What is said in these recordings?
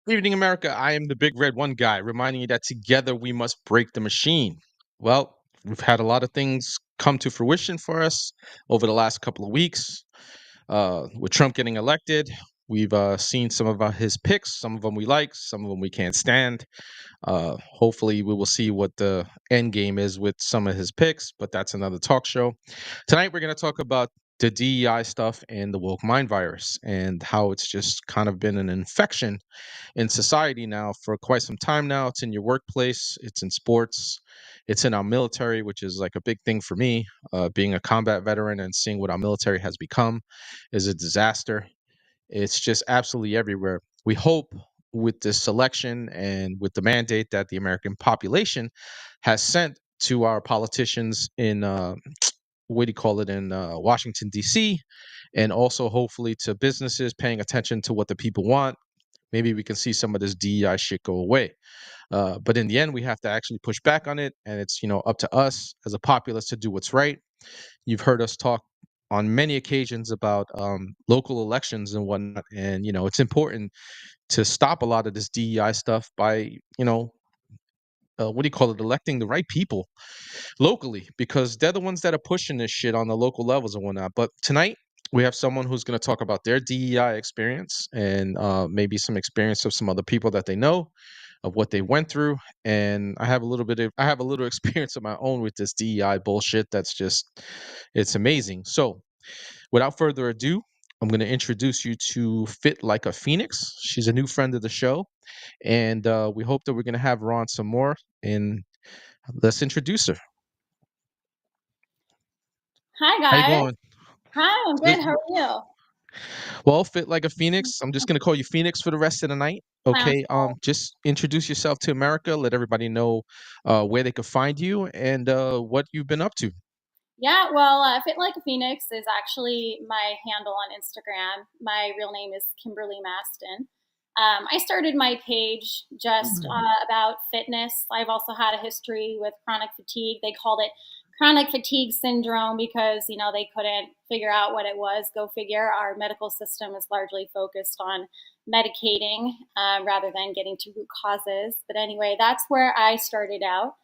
Good evening, America. I am the Big Red One guy, reminding you that together we must break the machine. Well, we've had a lot of things come to fruition for us over the last couple of weeks. With Trump getting elected, we've seen some of his picks. Some of them we like, some of them we can't stand. Hopefully, we will see what the end game is with some of his picks, but that's another talk show. Tonight, we're going to talk about the DEI stuff and the woke mind virus and how it's just kind of been an infection in society now for quite some time now. It's in your workplace, it's in sports, it's in our military, which is like a big thing for me. Being a combat veteran and seeing what our military has become is a disaster. It's just absolutely everywhere. We hope with this election and with the mandate that the American population has sent to our politicians in what do you call it in Washington D.C. and also hopefully to businesses paying attention to what the people want. Maybe we can see some of this DEI shit go away. But in the end, we have to actually push back on it, and it's up to us as a populace to do what's right. You've heard us talk on many occasions about local elections and whatnot, and it's important to stop a lot of this DEI stuff by what do you call it, electing the right people locally, because they're the ones that are pushing this shit on the local levels and whatnot. But tonight we have someone who's going to talk about their DEI experience and maybe some experience of some other people that they know of what they went through. And I have a little experience of my own with this DEI bullshit. It's amazing. So without further ado, I'm going to introduce you to Fit Like a Phoenix. She's a new friend of the show, and we hope that we're going to have her on some more. And let's introduce her. Hi, How you guys. going? Hi, I'm good. How are you? Well, Fit Like a Phoenix. I'm just gonna call you Phoenix for the rest of the night. Sounds Okay. cool. Just introduce yourself to America. Let everybody know where they can find you and what you've been up to. Yeah, well, Fit Like a Phoenix is actually my handle on Instagram. My real name is Kimberly Maston. I started my page just about fitness. I've also had a history with chronic fatigue. They called it chronic fatigue syndrome because, they couldn't figure out what it was. Go figure. Our medical system is largely focused on medicating rather than getting to root causes. But anyway, that's where I started out.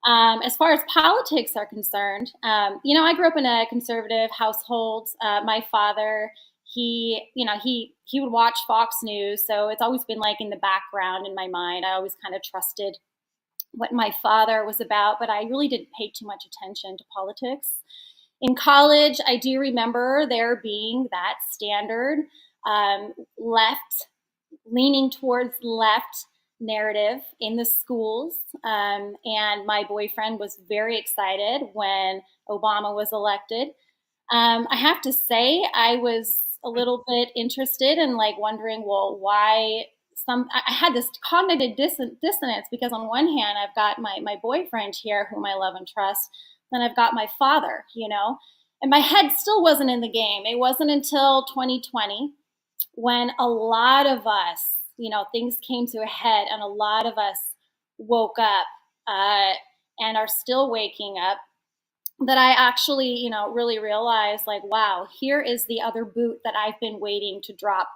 As far as politics are concerned, I grew up in a conservative household. My father, he would watch Fox News, so it's always been like in the background in my mind. I always kind of trusted what my father was about, but I really didn't pay too much attention to politics. In college, I do remember there being that standard left, leaning towards left narrative in the schools. And my boyfriend was very excited when Obama was elected. I have to say, I was a little bit interested and like wondering, well, why I had this cognitive dissonance because on one hand, I've got my boyfriend here whom I love and trust. Then I've got my father, and my head still wasn't in the game. It wasn't until 2020 when a lot of us, things came to a head and a lot of us woke up and are still waking up, that I actually, really realized like, wow, here is the other boot that I've been waiting to drop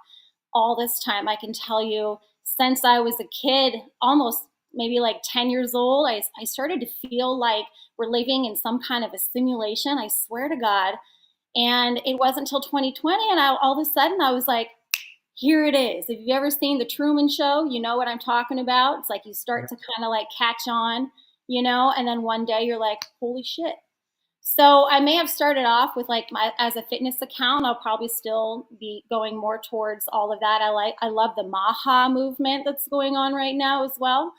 all this time. I can tell you since I was a kid, almost maybe like 10 years old, I started to feel like we're living in some kind of a simulation. I swear to God. And it wasn't until 2020. And all of a sudden I was like, here it is. If you've ever seen The Truman Show, you know what I'm talking about. It's like you start to kind of like catch on, and then one day you're like, holy shit. So I may have started off with like as a fitness account. I'll probably still be going more towards all of that. I love the Maha movement that's going on right now as well.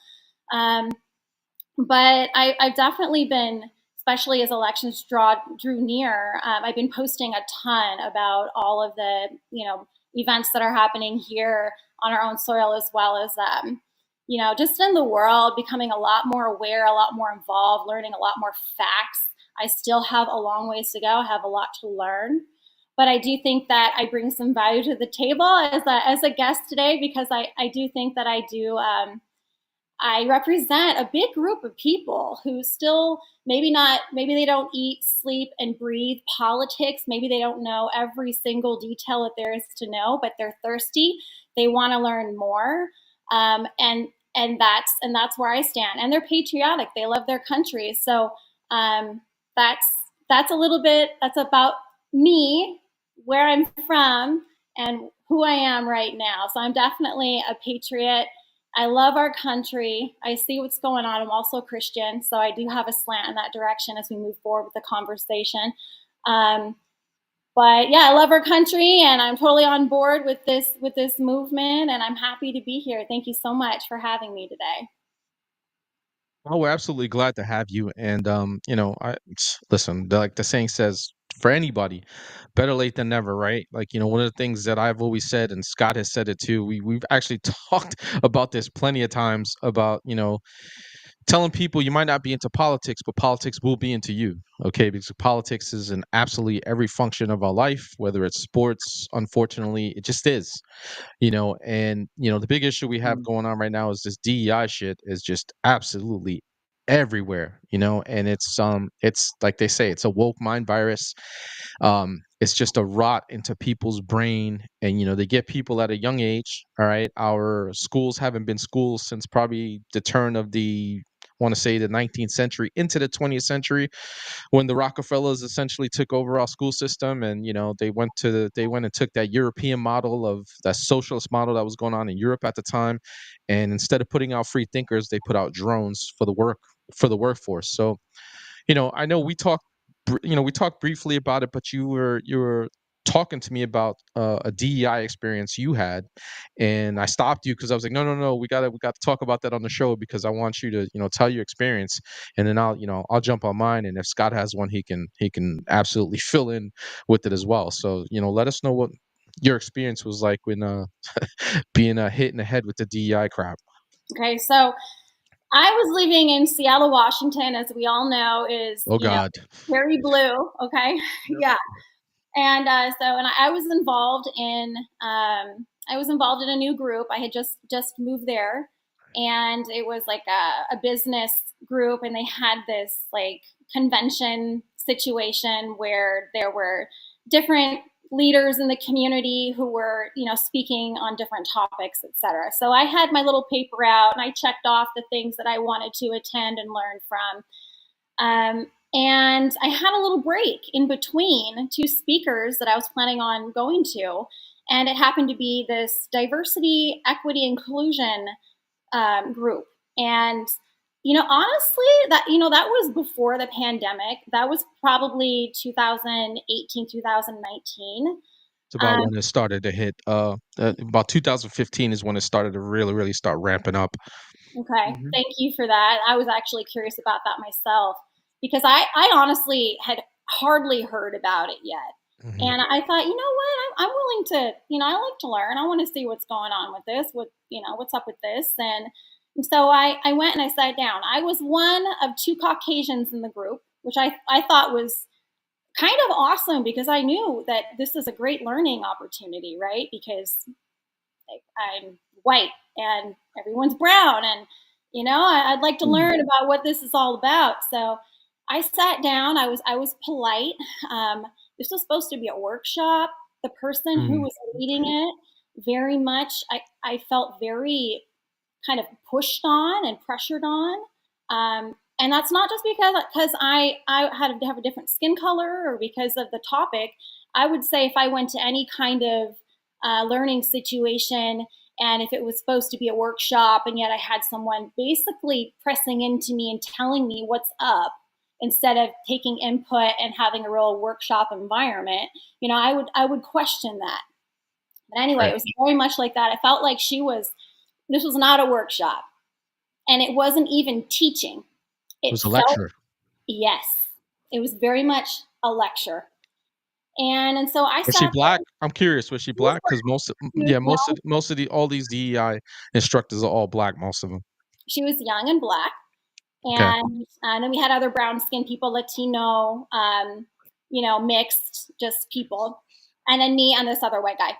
But I've definitely been, especially as elections drew near, I've been posting a ton about all of the, events that are happening here on our own soil, as well as, just in the world, becoming a lot more aware, a lot more involved, learning a lot more facts. I still have a long ways to go. I have a lot to learn. But I do think that I bring some value to the table as a guest today, because I do think that I represent a big group of people who still maybe they don't eat, sleep, and breathe politics. Maybe they don't know every single detail that there is to know, but they're thirsty. They want to learn more. And that's where I stand. And they're patriotic. They love their country. So that's a little bit. That's about me, where I'm from, and who I am right now. So I'm definitely a patriot. I love our country. I see what's going on. I'm also Christian, so I do have a slant in that direction as we move forward with the conversation. Um, but yeah, I love our country, and I'm totally on board with this movement, and I'm happy to be here. Thank you so much for having me today. Well, we're absolutely glad to have you. And listen, like the saying says, for anybody, better late than never, right? Like, one of the things that I've always said, and Scott has said it too. We've actually talked about this plenty of times about, telling people you might not be into politics, but politics will be into you. Okay, because politics is in absolutely every function of our life, whether it's sports. Unfortunately, it just is. And the big issue we have going on right now is this DEI shit is just absolutely everywhere, and it's like they say, it's a woke mind virus. It's just a rot into people's brain, and they get people at a young age. All right, our schools haven't been schools since probably the turn of the, want to say, the 19th century into the 20th century, when the Rockefellers essentially took over our school system. And they went and took that European model, of that socialist model that was going on in Europe at the time, and instead of putting out free thinkers, they put out drones for the workforce. So I know we talked briefly about it, but you were talking to me about a DEI experience you had, and I stopped you because I was like, no, no, no, we got to talk about that on the show, because I want you to tell your experience, and then I'll jump on mine, and if Scott has one, he can absolutely fill in with it as well. So let us know what your experience was like when being hit in the head with the DEI crap. Okay, so I was living in Seattle, Washington, as we all know, is Oh God. very blue. Okay, Yep. yeah, and I was involved in a new group. I had just moved there, and it was like a business group, and they had this like convention situation where there were different leaders in the community who were speaking on different topics, etc. So I had my little paper out, and I checked off the things that I wanted to attend and learn from. And I had a little break in between two speakers that I was planning on going to. And it happened to be this diversity, equity, inclusion group. And, honestly, that was before the pandemic. That was probably 2018, 2019. It's about Um, when it started to hit. About 2015 is when it started to really, really start ramping up. Okay, Hmm. thank you for that. I was actually curious about that myself because I honestly had hardly heard about it yet. Hmm. And I thought, you know what, I'm willing to, I like to learn. I want to see what's going on with this, what's up with this. And so I went and I sat down. I was one of two Caucasians in the group, which I thought was kind of awesome because I knew that this is a great learning opportunity, right? Because I'm white and everyone's brown, and I'd like to learn about what this is all about. So I sat down. I was polite. This was supposed to be a workshop. The person who Mm. was leading it, very much, I felt very kind of pushed on and pressured on. And that's not just because I had to have a different skin color or because of the topic. I would say if I went to any kind of learning situation, and if it was supposed to be a workshop and yet I had someone basically pressing into me and telling me what's up instead of taking input and having a real workshop environment, I would question that. But anyway, Right. it was very much like that. I felt like this was not a workshop, and it wasn't even teaching. It It was a felt, lecture. yes, it was very much a lecture. And so I Was she sat black? there. I'm curious. Was she She was black? Because black. most of the all these DEI instructors are all black. Most of them. She was young and black. Okay. And then we had other brown skinned people, Latino, mixed, just people. And then me and this other white guy.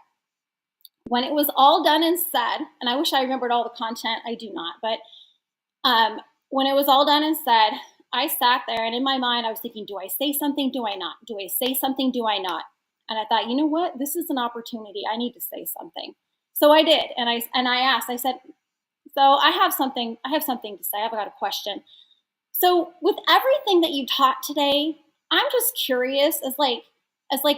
When it was all done and said, and I wish I remembered all the content, I do not, but when it was all done and said, I sat there and in my mind I was thinking, do I say something? Do I not? Do I say something? Do I not? And I thought, you know what? This is an opportunity. I need to say something. So I did. And I asked, I said, So I have something to say. I've got a question. So with everything that you taught today, I'm just curious as like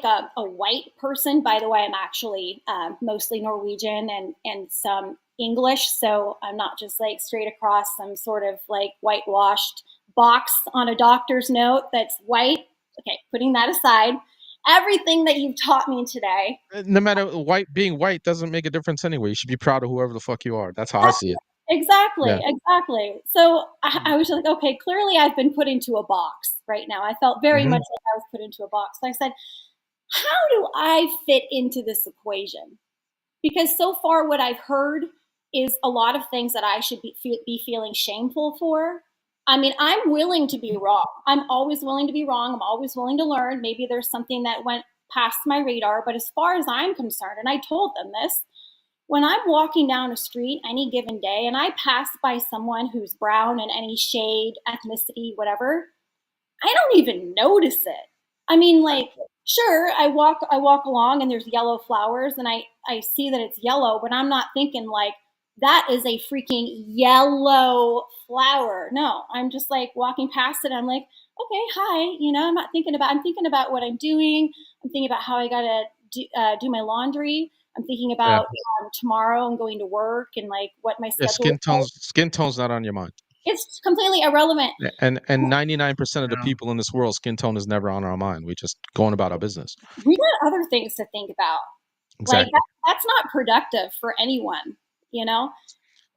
a white person. By the way, I'm actually mostly Norwegian and some English, so I'm not just like straight across some sort of like whitewashed box on a doctor's note that's white. Okay, putting that aside, everything that you've taught me today. No matter being white doesn't make a difference anyway. You should be proud of whoever the fuck you are. That's how I see it. Exactly, Yeah. exactly. So I was like, okay, clearly I've been put into a box right now. I felt very Hmm. much like I was put into a box. So I said, how do I fit into this equation? Because so far, what I've heard is a lot of things that I should be feeling shameful for. I mean, I'm willing to be wrong. I'm always willing to be wrong. I'm always willing to learn. Maybe there's something that went past my radar. But as far as I'm concerned, and I told them this, when I'm walking down a street any given day and I pass by someone who's brown in any shade, ethnicity, whatever, I don't even notice it. I mean, like, sure, I walk along and there's yellow flowers and I see that it's yellow, but I'm not thinking like that is a freaking yellow flower. No, I'm just like walking past it. I'm like, okay, hi. You know, I'm thinking about what I'm doing. I'm thinking about how I gotta do my laundry. I'm thinking Yeah. about tomorrow I'm going to work and like what my Yeah. schedule is like. Skin tone's not on your mind. It's completely irrelevant. And 99% of the Yeah. people in this world, skin tone is never on our mind. We just going about our business. We got other things to think about. Like Exactly. that's not productive for anyone, you know?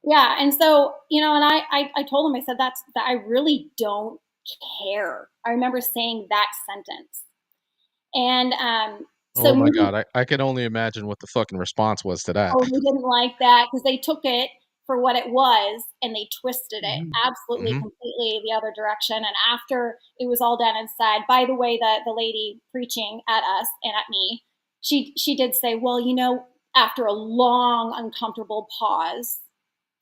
Yeah. And so, you know, and I told him, I said, that I really don't care. I remember saying that sentence. And so Oh my moving. God. I can only imagine what the fucking response was to that. Oh, they didn't like that because they took it for what it was and they twisted it Mhm. absolutely, Hmm. completely the other direction. And after it was all done and said, by the way, the lady preaching at us and at me, she did say, well, you know, after a long, uncomfortable pause,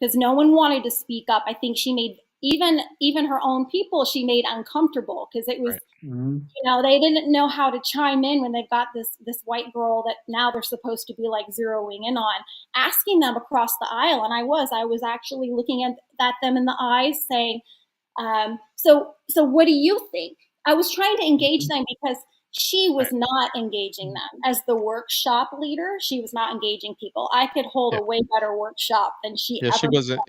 because no one wanted to speak up, I think she made even her own people she made uncomfortable because it was, Right. Mhm. you know, they didn't know how to chime in when they've got this white girl that now they're supposed to be like zeroing in on, asking them across the aisle. And I was actually looking at them in the eyes saying, so what do you think? I was trying to engage them because she was Right. not engaging them as the workshop leader. She was not engaging people. I could hold Yeah. a way better workshop than she Yeah. She ever. wasn't.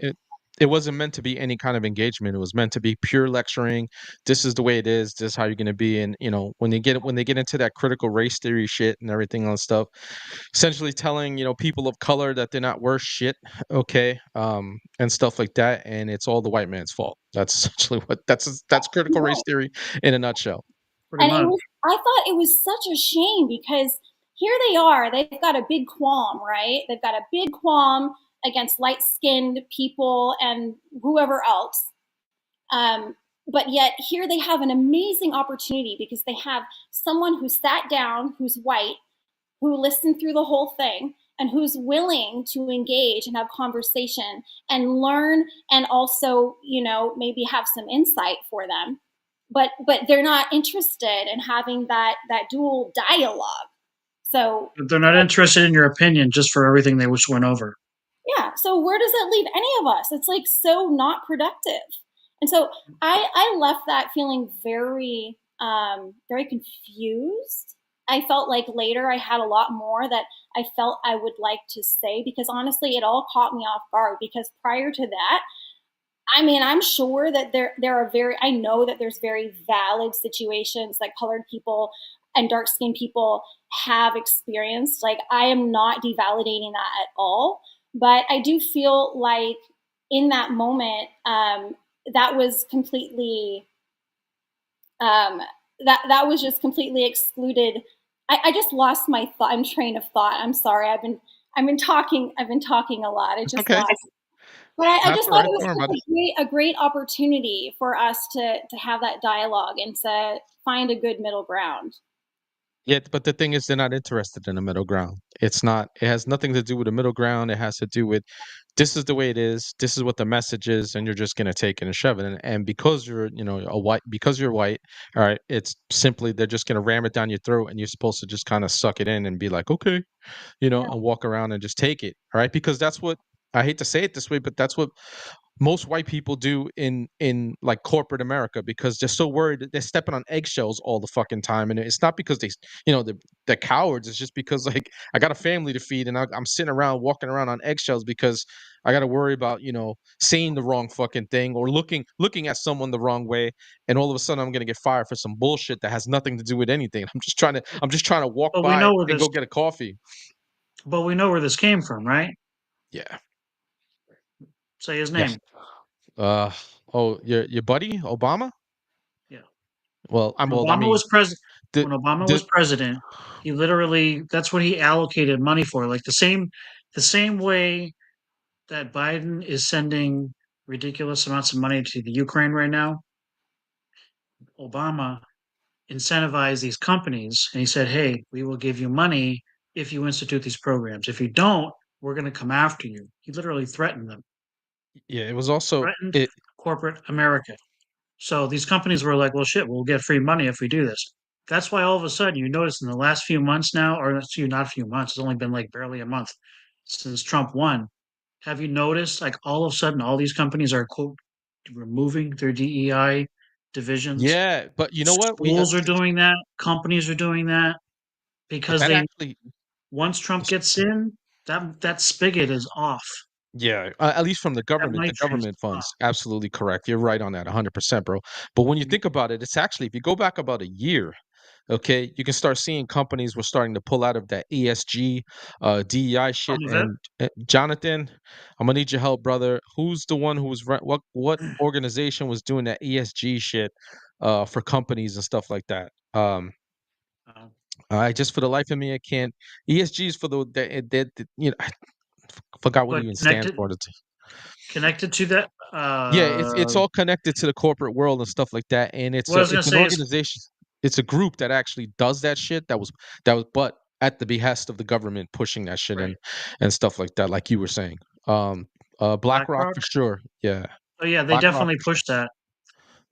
It wasn't meant to be any kind of engagement. It was meant to be pure lecturing. This is the way it is. This is how you're going to be. And when they get into that critical race theory shit and everything else stuff, essentially telling people of color that they're not worth shit, okay, and stuff like that. And it's all the white man's fault. That's essentially what that's critical race theory in a nutshell. Pretty And it much. was, I thought it was such a shame because here they are, they've got a big qualm, right? They've got a big qualm against light skinned people and whoever else. Um, but yet here they have an amazing opportunity because they have someone who sat down, who's white, who listened through the whole thing, and who's willing to engage and have conversation and learn and also, you know, maybe have some insight for them. But they're not interested in having that dual dialogue. So They're not interested in your opinion just for everything they just went over. yeah, so where does it leave any of us? It's like so not productive. And so I left that feeling very very confused. I felt like later I had a lot more that I felt I would like to say because honestly it all caught me off guard because prior to that, I mean, I'm sure that there are very I know that there's very valid situations that colored people and dark skinned people have experienced. Like I am not devalidating that at all, but I do feel like in that moment, that was completely that was just completely excluded. I just lost my thought. I'm train of thought. I'm sorry. I've been talking a lot. I It's just okay. lost. But I That's just all thought right. it was Don't worry about it. such a great opportunity for us to have that dialogue and to find a good middle ground. Yeah, but the thing is, they're not interested in the middle ground. It's not. It has nothing to do with the middle ground. It has to do with this is the way it is. This is what the message is, and you're just gonna take it and shove it. And because because you're white, all right. It's simply they're just gonna ram it down your throat, and you're supposed to just kind of suck it in and be like, okay, Yeah. and walk around and just take it, all right? Because that's what I hate to say it this way, but that's what most white people do in like corporate America, because they're so worried that they're stepping on eggshells all the fucking time, and it's not because they're cowards. It's just because, like, I got a family to feed, and I'm sitting around walking around on eggshells because I got to worry about saying the wrong fucking thing or looking at someone the wrong way, and all of a sudden I'm gonna get fired for some bullshit that has nothing to do with anything. I'm just trying to walk But we by know where and this go get a coffee. came from, right? Yeah. Say his Yes. name. Oh, your buddy Obama. Yeah. Well, When I Obama mean, was president, the when Obama the was president, he literally that's what he allocated money for. Like the same way that Biden is sending ridiculous amounts of money to the Ukraine right now, Obama incentivized these companies and he said, "Hey, we will give you money if you institute these programs. If you don't, we're going to come after you." He literally threatened them, yeah, it was also threatened it. corporate America. So these companies were like, well, shit, we'll get free money if we do this. That's why all of a sudden you notice in the last few months now, or not a few months, it's only been like barely a month since Trump won. Have you noticed, like, all of a sudden all these companies are, quote, removing their DEI divisions? Yeah, but you know what? Schools are doing that, companies are doing that But because that they, actually, once Trump gets in, that spigot is off. yeah, at least from That the night train is government off. funds. Absolutely correct. You're right on that, 100%, bro. But when you think about it, it's actually, if you go back about a year, okay, you can start seeing companies were starting to pull out of that ESG, DEI shit. Some of it. And Jonathan, I'm gonna need your help, brother. Who's the one who was what organization was doing that ESG shit, for companies and stuff like that? Uh, I just, for the life of me, I can't. ESG is for I forgot what it but even stands connected for. connected to that, Yeah, it's all connected to the corporate world and stuff like that, and what I was gonna it's an say is, organization. It's a group that actually does that shit. That was, but at the behest of the government pushing that shit right, in and stuff like that, like you were saying. Um, BlackRock BlackRock. for sure. Yeah, Oh yeah, they BlackRock definitely for sure. pushed that.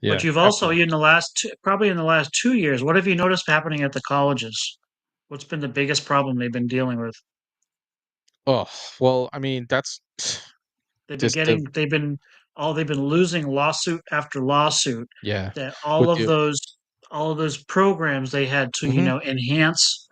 But Yeah, you've also, definitely. in the last probably in the last 2 years, what have you noticed happening at the colleges? What's been the biggest problem they've been dealing with? Oh well, I mean that's They've been just the getting, they've been losing lawsuit after lawsuit. yeah That with you. all of those programs they had to, Hmm. enhance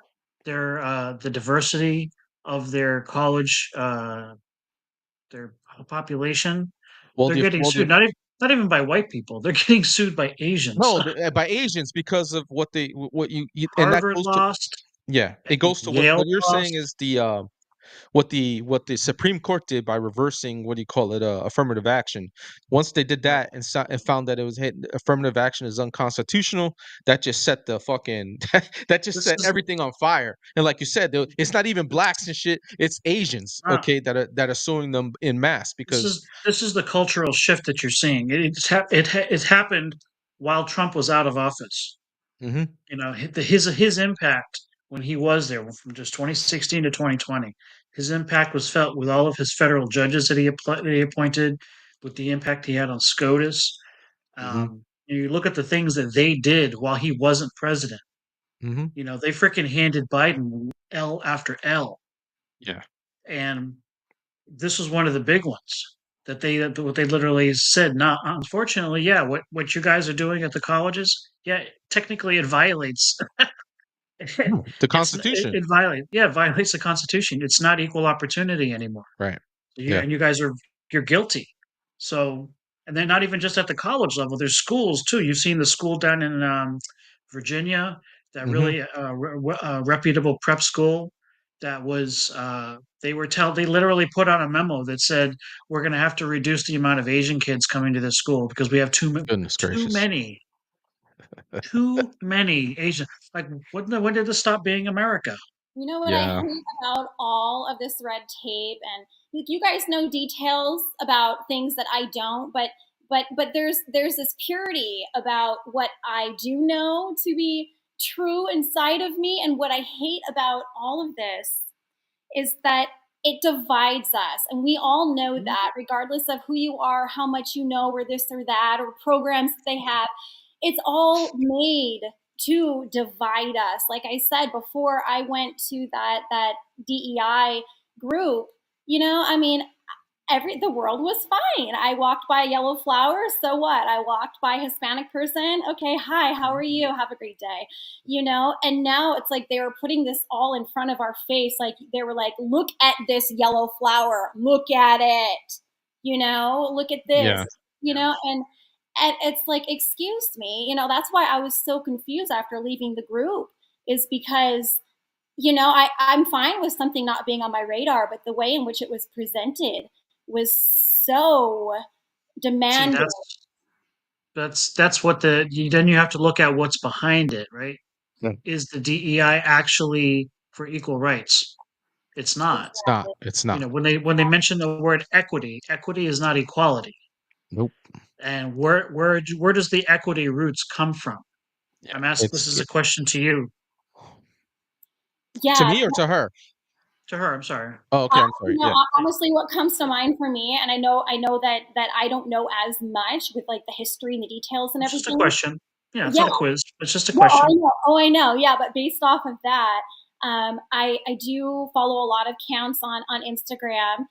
their the diversity of their college, their population. Well, They're the getting well sued, the not even by white people. They're getting sued by Asians. no by Asians because of what and that Harvard goes to, lost yeah, it and goes to Yale what you're saying lost. is the what the Supreme Court did by reversing, what do you call it, affirmative action. Once they did Right. that and found that it was affirmative action is unconstitutional, that just set the fucking that just This set is everything on fire. And like you said, it's not even blacks and shit; it's Asians, ah, okay, that are suing them in mass because. this is the cultural shift that you're seeing. It happened while Trump was out of office. Hmm. His impact when he was there from just 2016 to 2020. His impact was felt with all of his federal judges that he appointed, with the impact he had on SCOTUS. Hmm. You look at the things that they did while he wasn't president. Hmm. They freaking handed Biden L after L, Yeah. and this was one of the big ones what they literally said. Not unfortunately, yeah, what you guys are doing at the colleges, yeah, technically it violates. The It, Constitution. it violates, yeah, it violates the Constitution. It's not equal opportunity anymore. Right. You Yeah. and you guys you're guilty. So, and they're not even just at the college level. There's schools too. You've seen the school down in Virginia, that Hmm. really reputable prep school. That was they literally put out a memo that said we're going to have to reduce the amount of Asian kids coming to this school because we have Goodness too gracious. many too many Asian. Like, when did this stop being America? You know what I Yeah. hate about all of this red tape, and you guys know details about things that I don't, but there's this purity about what I do know to be true inside of me, and what I hate about all of this is that it divides us, and we all know that regardless of who you are, how much you know, or this or that, or programs that they have, it's all made to divide us. Like I said before, I went to that DEI group. I mean, the world was fine. I walked by a yellow flower, so what? I walked by a Hispanic person, okay, hi, how are you? Have a great day. And now it's like they were putting this all in front of our face. Like they were like, look at this yellow flower, look at it, look at this, and it's like, excuse me, that's why I was so confused after leaving the group, is because I'm fine with something not being on my radar, but the way in which it was presented was so demanding. See, that's what then you have to look at what's behind it, right? Yeah. Is the DEI actually for equal rights? It's not. It's not. When they mention the word equity is not equality. Nope. And where does the equity roots come from? Yeah, I'm asking. This is a question to you. Yeah. To me or to her? To her. I'm sorry. Oh, okay. I'm sorry. Yeah. Honestly, what comes to mind for me, and I know that I don't know as much with like the history and the details and everything. It's just a question. Yeah, it's not a quiz. It's just a question. I know. Yeah, but based off of that, I do follow a lot of accounts on Instagram,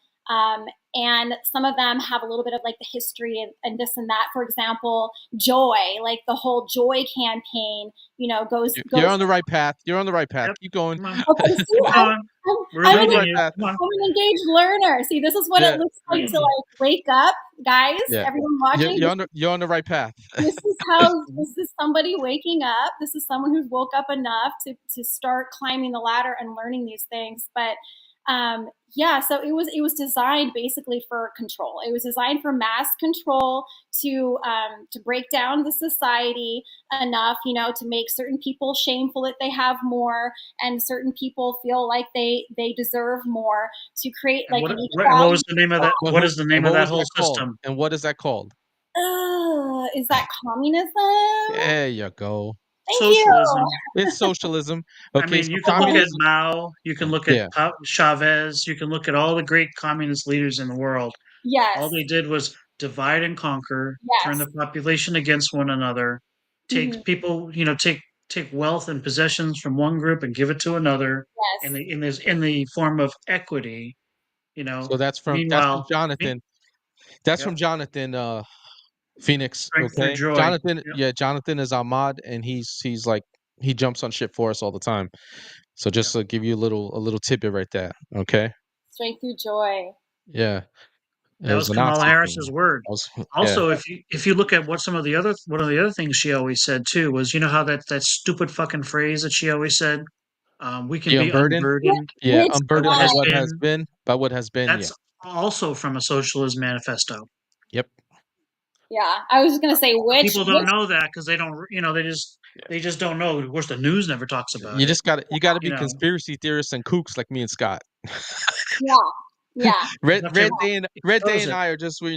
and some of them have a little bit of like the history and this and that. For example, Joy, like the whole Joy campaign, goes. You're on the right path. You're on the right path. Yep. Keep going. Okay, see, I'm an engaged learner. See, this is what it looks like to like wake up, guys. Yeah. Everyone watching. You're on the right path. This is somebody waking up. This is someone who's woke up enough to start climbing the ladder and learning these things. But so it was designed basically for control. It was designed for mass control to break down the society enough, to make certain people shameful that they have more, and certain people feel like they deserve more, to create like what was the name of that? What is the name of that whole system? And what is that called? Is that communism? There you go. Socialism. It's socialism. Okay, I mean, you can look at Mao, you can look at Chavez, you can look at all the great communist leaders in the world. Yes. All they did was divide and conquer, turn the population against one another, take people, take wealth and possessions from one group and give it to another. Yes. In the form of equity, So that's from Jonathan. That's from Jonathan Phoenix. Okay. Jonathan, Jonathan is Ahmad, and he's like, he jumps on shit for us all the time. So just to give you a little tidbit right there. Okay. Straight through joy. Yeah. That was Kamala Harris's word. Also, if you look at one of the other things she always said too was, how that stupid fucking phrase that she always said, we can be unburdened. Yeah, unburdened by what has been. That's also from a socialist manifesto. Yep. Yeah, I was just gonna say people don't know that because they don't, they just don't know. Of course, the news never talks about it. You gotta be conspiracy theorists and kooks like me and Scott. Yeah. Red Day and I are just, we're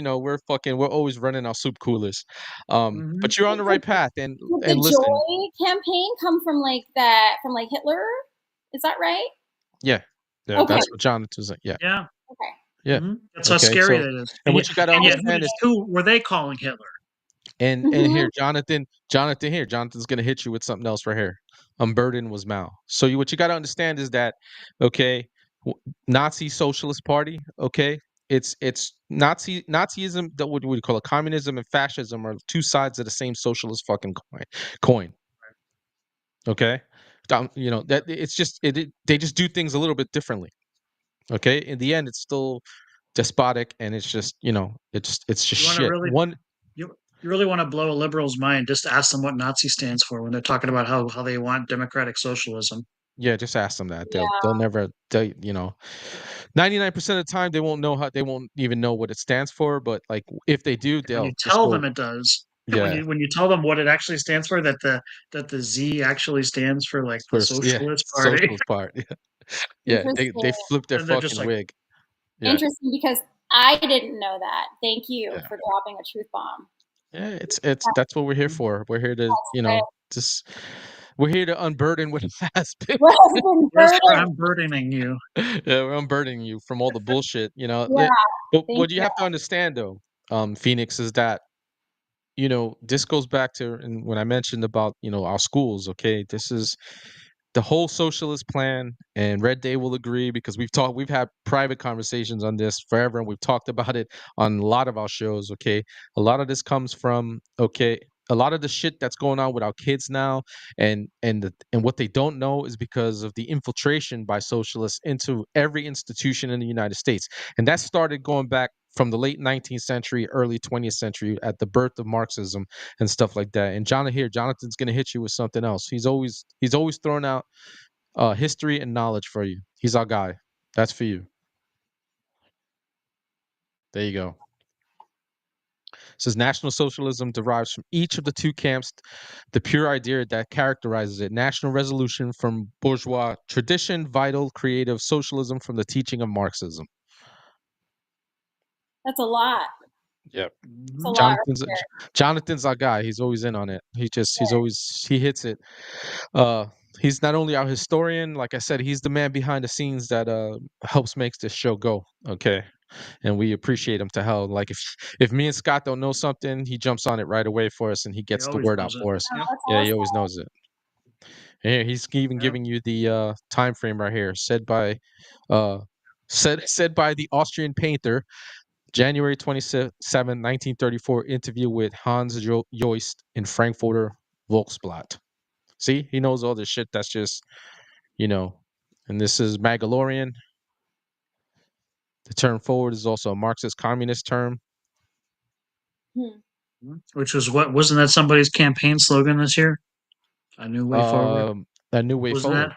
always running our soup coolers. But you're on the right path. And did the listen, Joy campaign come from from Hitler? Is that right? Yeah. Okay. That's what Jonathan said. Yeah. Yeah. Okay. Yeah. That's how scary that is. And what you got to understand is, who were they calling Hitler? And here, Jonathan's going to hit you with something else right here. Unburdened was Mao. So what you got to understand is that, okay, Nazi Socialist Party, okay, it's Nazism. What would you call it? Communism and fascism are two sides of the same socialist fucking coin. Okay, that it's just they just do things a little bit differently. Okay, in the end, it's still despotic, and it's just it's just shit. You really want to blow a liberal's mind? Just ask them what Nazi stands for when they're talking about how they want democratic socialism. Yeah, just ask them that. They'll never. 99% of the time they won't even know what it stands for. But like if they do, they'll tell them it does. Yeah. When you tell them what it actually stands for, that the Z actually stands for like the Socialist Party. Socialist Party. Yeah, they flip their fucking wig. Yeah. Interesting, because I didn't know that. Thank you for dropping a truth bomb. Yeah, that's what we're here for. We're here to we're here to unburden what has been. We're unburdening you. Yeah, we're unburdening you from all the bullshit. Yeah, but what you have to understand though, Phoenix, is that this goes back to when I mentioned about our schools. Okay, this is the whole socialist plan, and Red Day will agree because we've had private conversations on this forever, and we've talked about it on a lot of our shows. Okay, a lot of this comes from a lot of the shit that's going on with our kids now, and what they don't know is because of the infiltration by socialists into every institution in the United States, and that started going back from the late 19th century, early 20th century, at the birth of Marxism and stuff like that. And Jonathan's gonna hit you with something else. He's always throwing out history and knowledge for you. He's our guy. That's for you. There you go. It says National Socialism derives from each of the two camps, the pure idea that characterizes it. National resolution from bourgeois tradition, vital, creative socialism from the teaching of Marxism. That's a lot. Yep. It's a lot right there. Jonathan's our guy. He's always in on it. He hits it. He's not only our historian, like I said, he's the man behind the scenes that helps makes this show go. Okay. And we appreciate him to hell. Like if me and Scott don't know something, he jumps on it right away for us and he gets the always word out knows it. for us. Oh, that's Yeah, he awesome. always knows it. Here, he's even giving you the time frame right here, said by the Austrian painter, January 27, 1934, interview with Hans Joist in Frankfurter Volksblatt. See, he knows all this shit that's just, and this is Magalorian. The term forward is also a Marxist communist term. Which was wasn't that somebody's campaign slogan this year? A new way forward. A new way forward.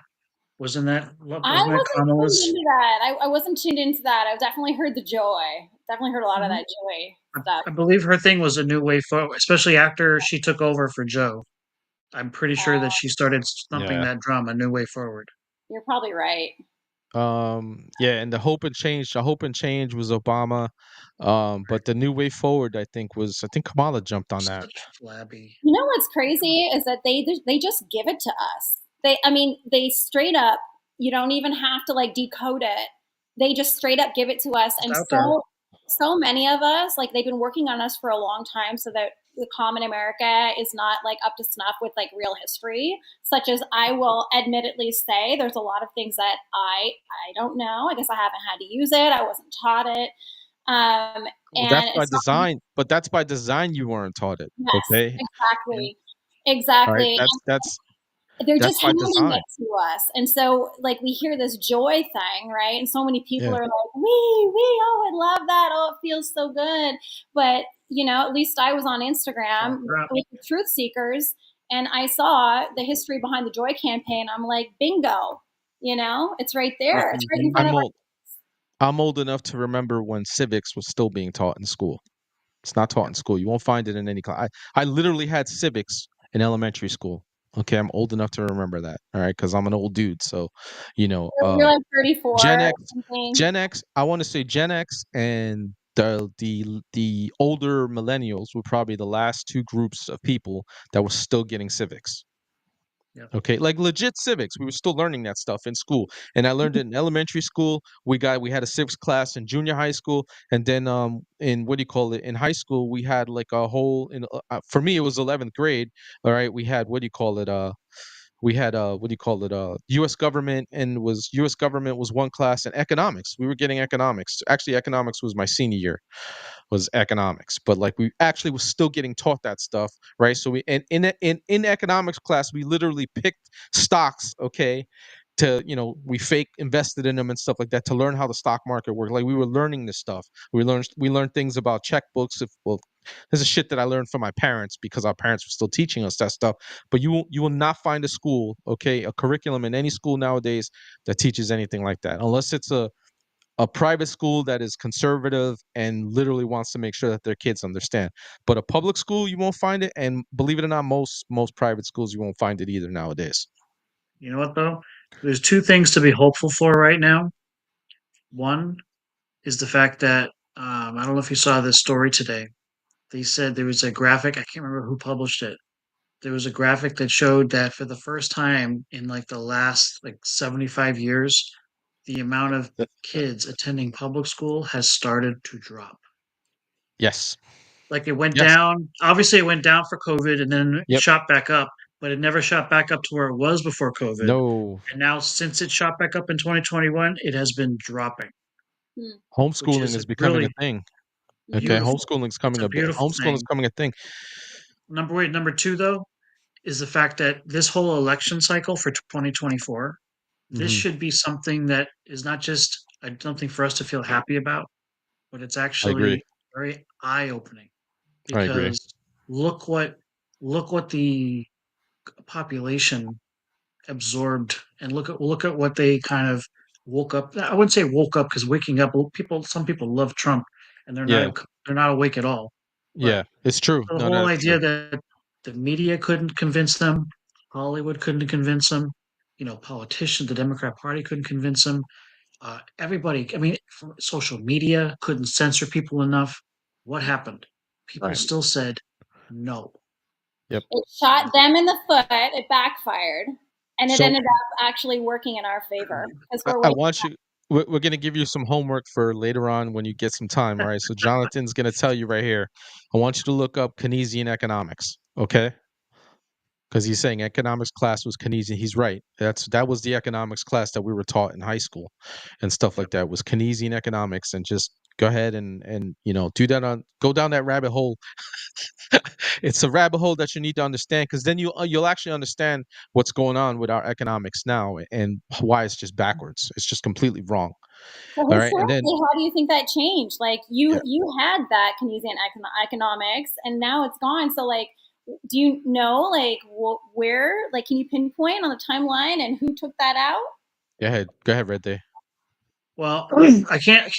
Wasn't that I wasn't tuned into that. I wasn't tuned into that. I've definitely heard the joy. Definitely heard a lot of that joy stuff. I believe her thing was a new way forward, especially after she took over for Joe. I'm pretty sure that she started thumping that drum, a new way forward. You're probably right. Yeah, and the hope and change was Obama. But the new way forward, I think Kamala jumped on that. Flabby. You know what's crazy is that they just give it to us. They straight up, you don't even have to like decode it. They just straight up give it to us. And so many of us, like, they've been working on us for a long time so that the common America is not like up to snuff with like real history, such as I will admittedly say there's a lot of things that I don't know. I guess I haven't had to use it. I wasn't taught it. And that's by design, but that's by design. You weren't taught it. Yes, okay, exactly. Right? They're just handing it to us, and so like we hear this joy thing, right? And so many people are like, oh, I love that. Oh, it feels so good. But at least I was on Instagram with the Truth Seekers, and I saw the history behind the Joy campaign. I'm like, bingo, it's right there. It's right in front of us. I'm old enough to remember when civics was still being taught in school. It's not taught in school. You won't find it in any class. I literally had civics in elementary school. Okay, I'm old enough to remember that. All right, because I'm an old dude. So, you're like 34. Gen X. I want to say Gen X and the older millennials were probably the last two groups of people that were still getting civics. Yep. Okay, like legit civics. We were still learning that stuff in school, and I learned it in elementary school. We had a civics class in junior high school, and then in high school we had like a whole. For me, it was 11th grade. All right, we had U.S. government, and U.S. government was one class, and economics. We were getting economics. Actually, economics was my senior year. Was economics, but like we actually was still getting taught that stuff, right? So in economics class, we literally picked stocks, okay, to we fake invested in them and stuff like that to learn how the stock market worked. Like we were learning this stuff. We learned things about checkbooks. This is shit that I learned from my parents because our parents were still teaching us that stuff. But you will not find a school, okay, a curriculum in any school nowadays that teaches anything like that, unless it's a private school that is conservative and literally wants to make sure that their kids understand. But a public school, you won't find it. And believe it or not, most private schools, you won't find it either nowadays. You know what, though? There's two things to be hopeful for right now. One is the fact that, I don't know if you saw this story today. They said there was a graphic, I can't remember who published it. There was a graphic that showed that for the first time in like the last 75 years, the amount of kids attending public school has started to drop. Yes. Like it went down. Obviously, it went down for COVID and then shot back up. but it never shot back up to where it was before COVID. No, And now, since it shot back up in 2021, it has been dropping, which homeschooling is a is becoming a really thing. Okay, beautiful. It's a beautiful homeschooling is thing. becoming a thing. Number two, though, is the fact that this whole election cycle for 2024, this Hmm. should be something that is not just something for us to feel happy about, but it's I agree. actually very eye-opening I agree. because look what look what the population absorbed, and look at what they kind of woke up. I wouldn't say woke up because waking up, some people love Trump and Yeah, they're not awake at all. yeah, But it's true. the No, whole that's true. idea that the media couldn't convince them, Hollywood couldn't convince them, politicians, the Democrat Party couldn't convince them. Everybody, I mean, social media couldn't censor people enough. What happened? People Right. still said no. Yep. It shot them in the foot. It backfired, and it So ended up actually working in our favor because we're I waking want you. We're gonna give you some homework for later on when you get some time. All right. So Jonathan's gonna tell you right here. I want you to look up Keynesian economics. Okay. Because he's saying economics class was Keynesian. He's right. That was the economics class that we were taught in high school, and stuff like that was Keynesian economics. And just go ahead and do that on go down that rabbit hole. It's a rabbit hole that you need to understand because then you'll actually understand what's going on with our economics now and why it's just backwards. It's just completely wrong. So All right, and then historically, how do you think that changed? Like yeah, you had that Keynesian economics, and now it's gone. So like, do you know like where? Like, can you pinpoint on the timeline and who took that out? go ahead, Red Day. Well, I can't.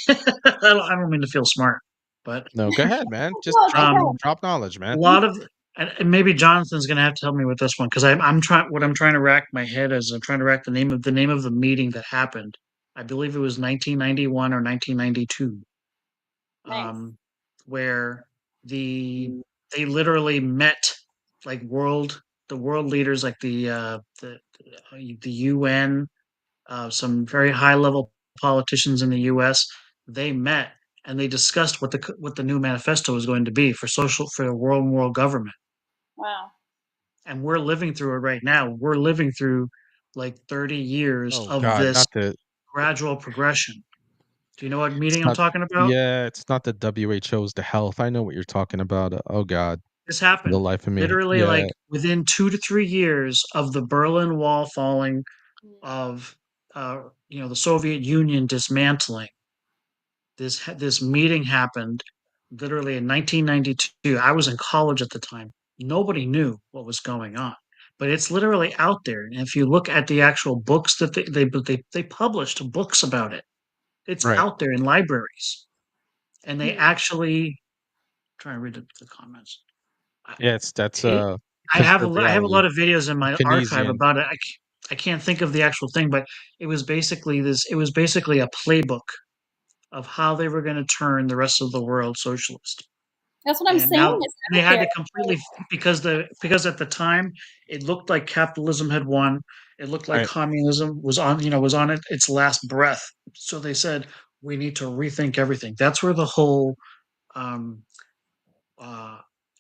I don't mean to feel smart, but No, go ahead, man. Just Well, drop um, drop knowledge, a man. lot of, and maybe Jonathan's going to have to help me with this one because I'm trying. What I'm trying to rack my head is I'm trying to rack the name of the meeting that happened. I believe it was 1991 or 1992, nice. um, where the they literally met like the world leaders, like the UN, some very high level politicians in the U.S. They met and they discussed what the new manifesto was going to be for the world government. Wow. And we're living through it right now. We're living through like 30 years Oh of God, this not the gradual progression. Do you know what it's meeting I'm not talking about? yeah, it's not the WHO's the health. I know what you're talking about. Oh God, This for the happened life of me. literally like Yeah, within 2 to 3 years of the Berlin Wall falling, Mm. of the Soviet Union dismantling. This meeting happened literally in 1992. I was in college at the time. Nobody knew what was going on, but it's literally out there. And if you look at the actual books that they published books about it, it's right. out there in libraries, and they Mm. actually try to read the comments. I, Yeah, that's it, preserved I have a lot reality. of videos in my archive Keynesian. about it. I can't think of the actual thing, but it was basically a playbook of how they were going to turn the rest of the world socialist. That's what I'm And now saying. It's they out had there. to completely, because at the time it looked like capitalism had won. It looked like Right. communism was on its last breath. So they said we need to rethink everything. That's where the whole um, uh,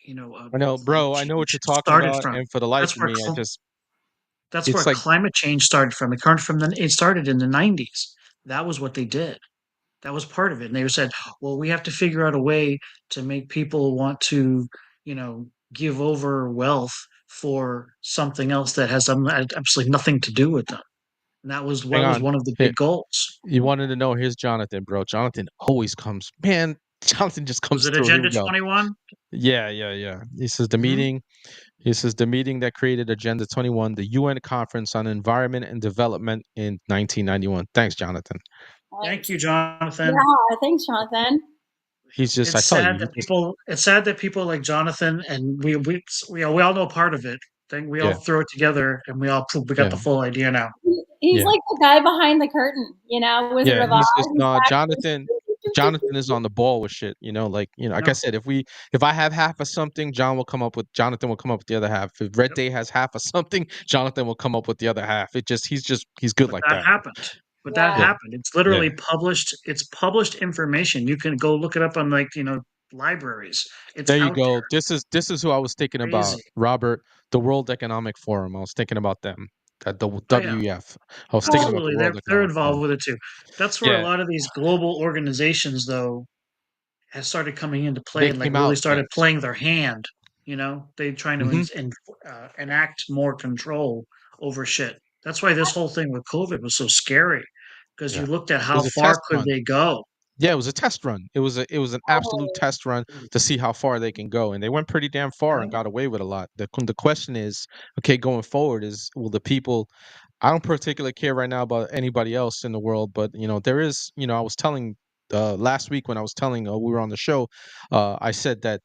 I know, climate bro. I know what change you're talking started about, from. and for the life That's of where me, I just that's where it's like climate change started from. It started in the 90s. That was what they did. That was part of it. And they said, well, we have to figure out a way to make people want to, give over wealth for something else that has absolutely nothing to do with them. And that was hang what was on. one of the Here, big goals. you wanted to know? Here's Jonathan, bro. Jonathan always comes. Man, Jonathan just Was comes it through. Here we Agenda go. 21? Yeah, yeah, yeah. He says the Hmm. meeting. He says the meeting that created Agenda 21, the UN Conference on Environment and Development in 1991. Thanks, Jonathan. Thank Nice. you, Jonathan. Yeah. Thanks, Jonathan. He's just. I It's tell you, sad he that just. people like Jonathan, and we all know part of it. Then we all Yeah, throw it together and we got the yeah, full idea now. He's yeah. like the guy behind the curtain, Wizard Yeah, of Oz. he's just He's no back Jonathan. Jonathan is on the ball with shit. Like I No. said, if I have half of something, Jonathan will come up with the other half. If Red Yep. Day has half of something, Jonathan will come up with the other half. He's good But like that that. happened. Yeah. Yeah, It's literally yeah, published. It's published information. You can go look it up on, like, libraries. It's There you out go. there. This is who I was thinking about, Crazy. Robert. The World Economic Forum. I was thinking about them. At the Oh yeah, WEF. I was thinking Well, about the absolutely. World They're Economic involved Forum. with it too. That's where a Yeah, lot of these global organizations, though, has started coming into play they and like came really out. started Yes. playing their hand. They trying to Hmm. enact more control over shit. That's why this whole thing with COVID was so scary because you Yeah. looked at It how was a far test could run. they go. Yeah, it was a test run. It was an absolute totally. test run to see how far they can go, and they went pretty damn far and Yeah. got away with a lot. The question is, okay, going forward is will the people? I don't particularly care right now about anybody else in the world, but there is. I was telling last week when I was telling we were on the show, I said that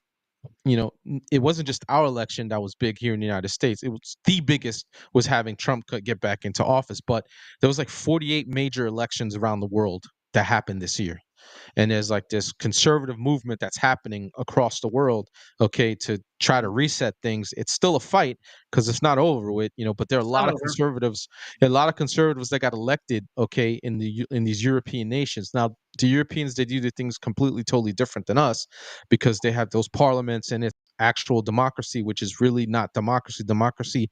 it wasn't just our election that was big here in the United States. It was the biggest was having Trump get back into office, but there was like 48 major elections around the world that happened this year, and there's like this conservative movement that's happening across the world, okay, to try to reset things. It's still a fight because it's not over with, but there are It's not over. a lot of conservatives that got elected, okay, in these European nations. Now the Europeans, they do the things completely totally different than us because they have those parliaments and it's actual democracy, which is really not democracy.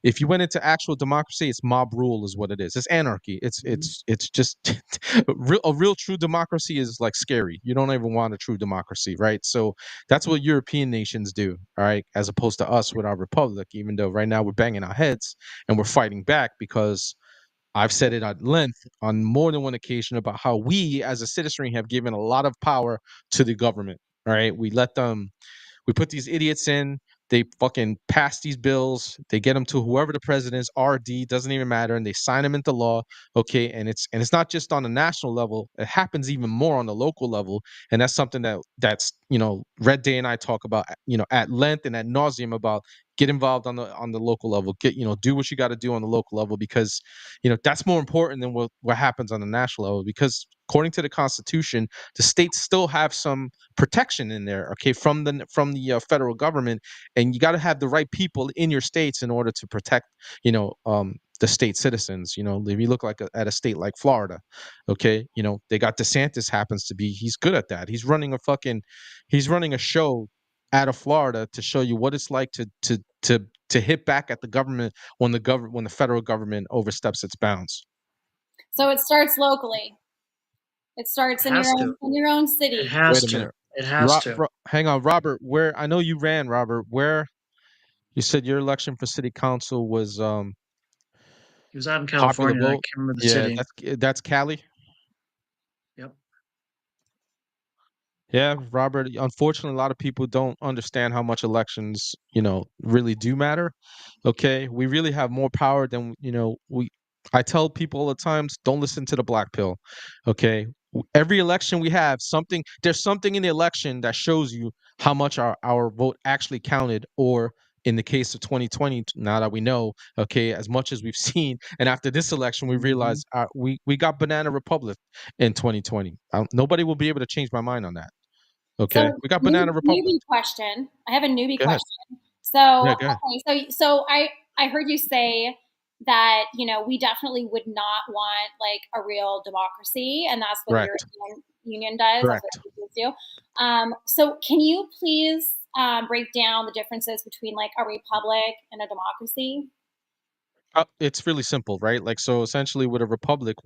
If you went into actual democracy, it's mob rule is what it is. It's anarchy. it's Mhm. it's it's just a real true democracy is like scary. You don't even want a true democracy, right? So that's what European nations do, all right, as opposed to us with our republic, even though right now we're banging our heads and we're fighting back because I've said it at length on more than one occasion about how we as a citizenry have given a lot of power to the government. All right, we put these idiots in. They fucking pass these bills. They get them to whoever the president is. RD doesn't even matter, and they sign them into law. Okay, and it's not just on the national level. It happens even more on the local level, and that's something that's Red Day and I talk about at length and at nauseum about. Get involved on the local level. Do what you got to do on the local level because that's more important than what happens on the national level. Because according to the Constitution, the states still have some protection in there, okay, from the federal government, and you got to have the right people in your states in order to protect the state citizens. If you look at a state like Florida, okay, they got DeSantis, happens to be, he's good at that. He's running a show out of Florida to show you what it's like to hit back at the government when the federal government oversteps its bounds. So it starts locally. It starts It has to. in your own It city. has Wait a to. minute. It has to. Hang on, Robert. Where I know you ran, Robert. Where you said your election for city council was He was out in popular California. I vote? can't remember the Yeah, city. that's Cali. Yep. Yeah, Robert. Unfortunately, a lot of people don't understand how much elections, really do matter. Okay, we really have more power than we. I tell people all the times, don't listen to the black pill. Okay, every election we have something. There's something in the election that shows you how much our vote actually counted, or in the case of 2020, now that we know, okay, as much as we've seen, and after this election, we Hmm. realize we got banana republic in 2020. Nobody will be able to change my mind on that. So Okay, we got Banana Republic. newbie question. I have a newbie Go ahead. question. So Yeah, go ahead. okay, so I heard you say that we definitely would not want like a real democracy, and that's what the Correct. European Union does. That's what Correct. the do. So can you please break down the differences between like a republic and a democracy? It's really simple, right? Like, so essentially, with a republic,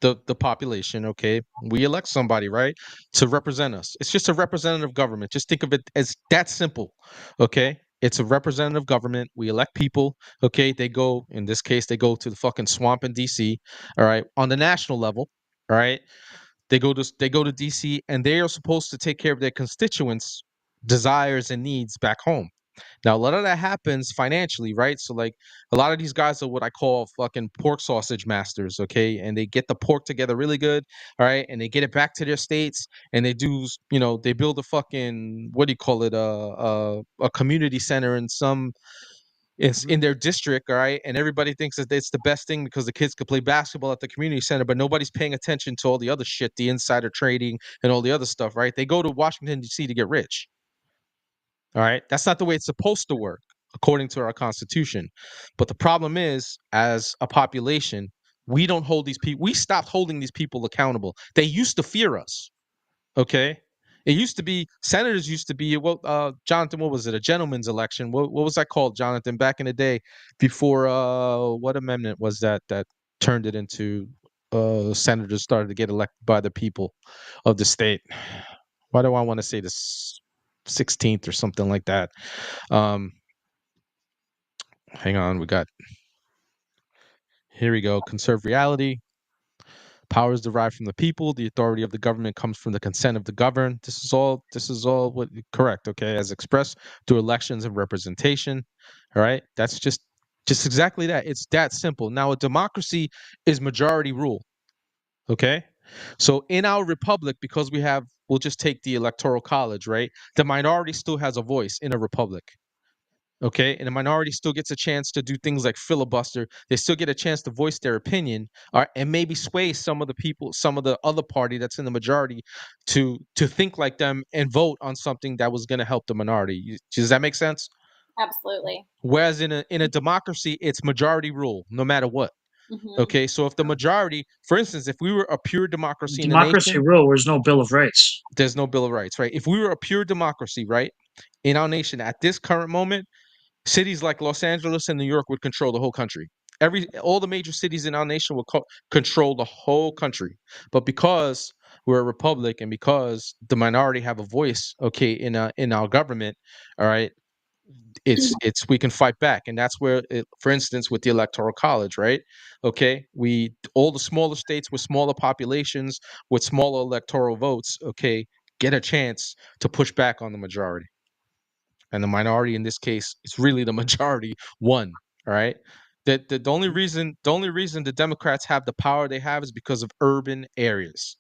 the population, okay, we elect somebody, right, to represent us. It's just a representative government. Just think of it as that simple, okay? It's a representative government. We elect people, okay? They go, in this case, they go to the fucking swamp in DC, all right, on the national level, all right? They go to DC, and they are supposed to take care of their constituents' desires and needs back home. Now, a lot of that happens financially, right? So, like, a lot of these guys are what I call fucking pork sausage masters, okay? And they get the pork together really good, all right? And they get it back to their states, and they do, they build a fucking, what do you call it, a community center in some, it's Hmm. in their district, all right? And everybody thinks that it's the best thing because the kids could play basketball at the community center, but nobody's paying attention to all the other shit, the insider trading and all the other stuff, right? They go to Washington, D.C. to get rich. All right. That's not the way it's supposed to work according to our constitution. But the problem is, as a population, we don't hold these people, we stopped holding these people accountable. They used to fear us. Okay. It used to be senators used to be Jonathan, what was it? A gentleman's election. What was that called, Jonathan, back in the day before what amendment was that turned it into senators started to get elected by the people of the state. Why do I want to say this 16th or something like that? Hang on, here we go. Conserve reality. Power is derived from the people. The authority of the government comes from the consent of the governed. This is all what correct, okay, as expressed through elections and representation. All right. That's just exactly that. It's that simple. Now, a democracy is majority rule. Okay. So in our republic, because we'll just take the electoral college, right? The minority still has a voice in a republic. Okay, and the minority still gets a chance to do things like filibuster. They still get a chance to voice their opinion, and maybe sway some of the people, some of the other party that's in the majority, to think like them and vote on something that was going to help the minority. Does that make sense? Absolutely. Whereas in a democracy, it's majority rule, no matter what. Mm-hmm. Okay, so if the majority, for instance, if we were a pure democracy in the Democracy nation, rule, there's no Bill of Rights. there's no Bill of Rights, right? If we were a pure democracy, right, in our nation at this current moment, cities like Los Angeles and New York would control the whole country. All the major cities in our nation would control the whole country. But because we're a republic and because the minority have a voice, okay, in our government, all right, it's we can fight back, and that's where, for instance, with the electoral college, right? Okay, all the smaller states with smaller populations with smaller electoral votes, okay, get a chance to push back on the majority. And the minority in this case is really the majority won. All right. The only reason the Democrats have the power they have is because of urban areas.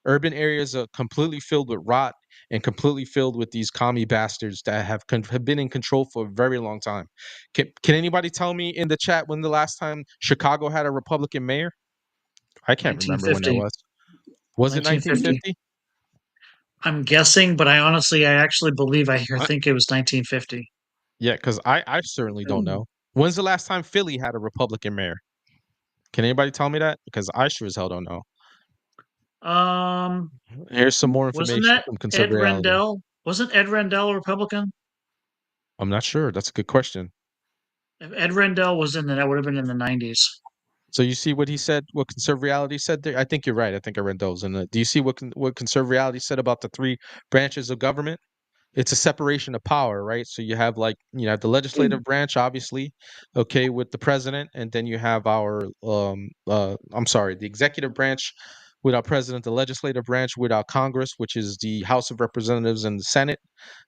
Urban areas are completely filled with rot and completely filled with these commie bastards that have been in control for a very long time. Can anybody tell me in the chat when the last time Chicago had a Republican mayor? I can't remember when that 1950. was. Was it 1950. 1950? I'm guessing, but I actually believe I think it was 1950. Yeah, because I certainly don't know. When's the last time Philly had a Republican mayor? Can anybody tell me that? Because I sure as hell don't know. Um, Here's some more wasn't information that from Conserve Ed Reality. Rendell? Wasn't Ed Rendell a Republican? I'm not sure. That's a good question. If Ed Rendell was in that would have been in the 90s. So you see what he said, what Conserve Reality said there? I think you're right. I think I read those. And do you see what Conserve Reality said about the three branches of government? It's a separation of power, right? So you have the legislative branch, obviously, okay, with the president, and then you have the executive branch with our president, the legislative branch with our Congress, which is the House of Representatives and the Senate,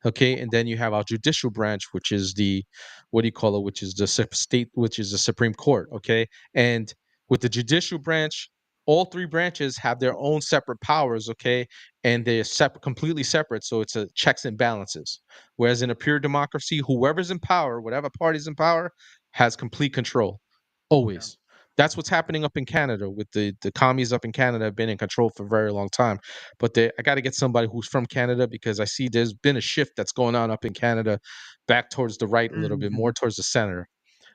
okay, and then you have our judicial branch, which is the what do you call it, which is the state, which is the Supreme Court, okay, and with the judicial branch, all three branches have their own separate powers, okay, and they're completely separate. So it's a checks and balances. Whereas in a pure democracy, whoever's in power, whatever party's in power, has complete control. Yeah. Always. That's what's happening up in Canada with the commies up in Canada have been in control for a very long time. But I got to get somebody who's from Canada because I see there's been a shift that's going on up in Canada back towards the right a little bit, more towards the center.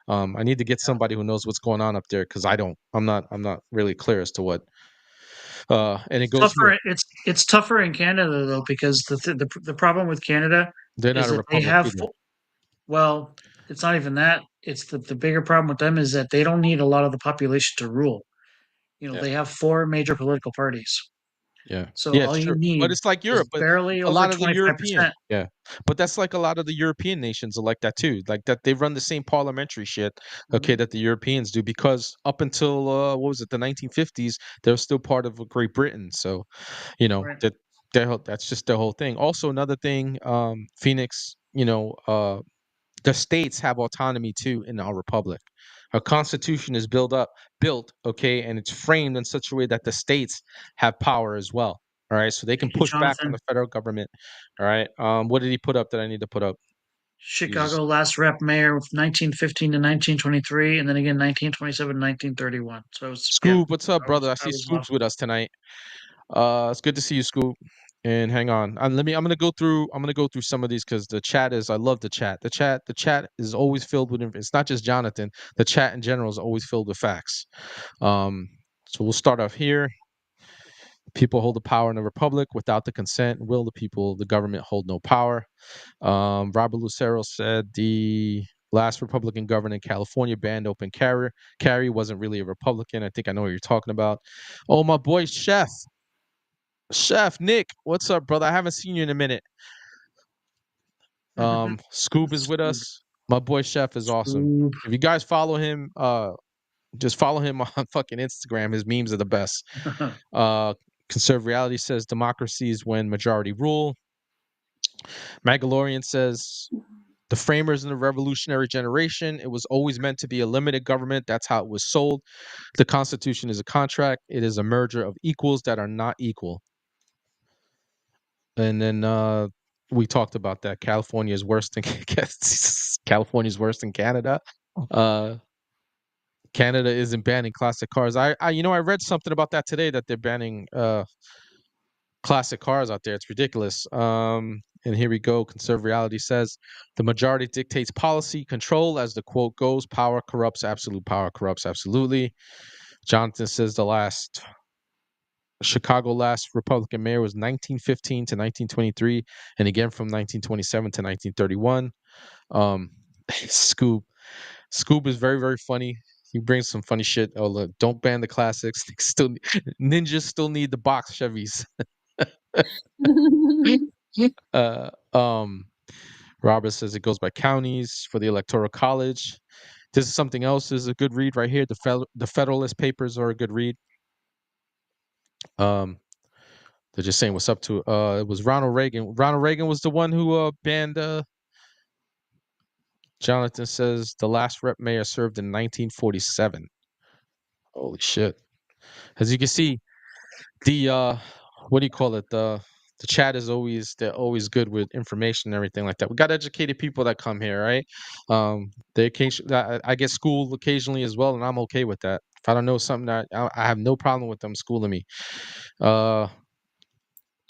I need to get Yeah. somebody who knows what's going on up there because I don't. I'm not really clear as to what. And it It's goes here. tougher. It's tougher in Canada though because the problem with Canada They're not is a that they republic have either. well, it's not even that. It's the bigger problem with them is that they don't need a lot of the population to rule. Yeah. They have four major political parties. Yeah. So Yeah, all it's you true. But need it's like is Europe, but barely a over lot of the 25%. European, yeah. But that's like a lot of the European nations are like that too. Like that they run the same parliamentary shit, okay, Mhm. that the Europeans do because up until what was it, the 1950s, they're still part of Great Britain. So, Right. that's just the whole thing. Also another thing, Phoenix, the states have autonomy too in our republic. Our constitution is built, okay, and it's framed in such a way that the states have power as well. All right, so they can Thank you, push back on Jonathan. the federal government. All right, what did he put up that I need to put up? Jesus, Chicago last rep mayor of 1915 to 1923, and then again 1927 to 1931. So yeah, Scoop, what's up, brother? I I see was one. Scoop's with us tonight. It's good to see you, Scoop. And hang on, I'm gonna go through. I'm gonna go through some of these because the chat is. I love the chat. The chat is always filled with. It's not just Jonathan. The chat in general is always filled with facts. Um, so we'll start off here. People hold the power in a republic. Without the consent and will of the people, the government hold no power. Robert Lucero said the last Republican governor in California banned open carry. Carry wasn't really a Republican. I think I know what you're talking about. Oh, my boy, Chef Nick, what's up, brother? I haven't seen you in a minute. Scoob is with Scoob. us. My boy Chef is awesome. Scoob. If you guys follow him, just follow him on fucking Instagram. His memes are the best. Conservative Reality says democracy is when majority rule. Magalorian says the framers in the revolutionary generation, it was always meant to be a limited government. That's how it was sold. The Constitution is a contract. It is a merger of equals that are not equal. And then we talked about that. California is worse than California's worse than Canada. Canada isn't banning classic cars. I read something about that today, that they're banning classic cars out there. It's ridiculous. And here we go. Conservative Reality says the majority dictates policy control. As the quote goes, power corrupts. Absolute power corrupts absolutely. Jonathan says Chicago last Republican mayor was 1915 to 1923, and again from 1927 to 1931. Scoob is very, very funny. He brings some funny shit. Oh, look, don't ban the classics. Ninjas still need the box Chevys. Robert says it goes by counties for the Electoral College. This is something else. This is a good read right here. The Federalist Papers are a good read. They're just saying what's up to it was Ronald Reagan. Ronald Reagan was the one who banned Jonathan says the last rep mayor served in 1947. Holy shit. As you can see, the what do you call it? The chat is they're always good with information and everything like that. We got educated people that come here, right? They occasionally I get schooled occasionally as well, and I'm okay with that. If I don't know something, I have no problem with them schooling me.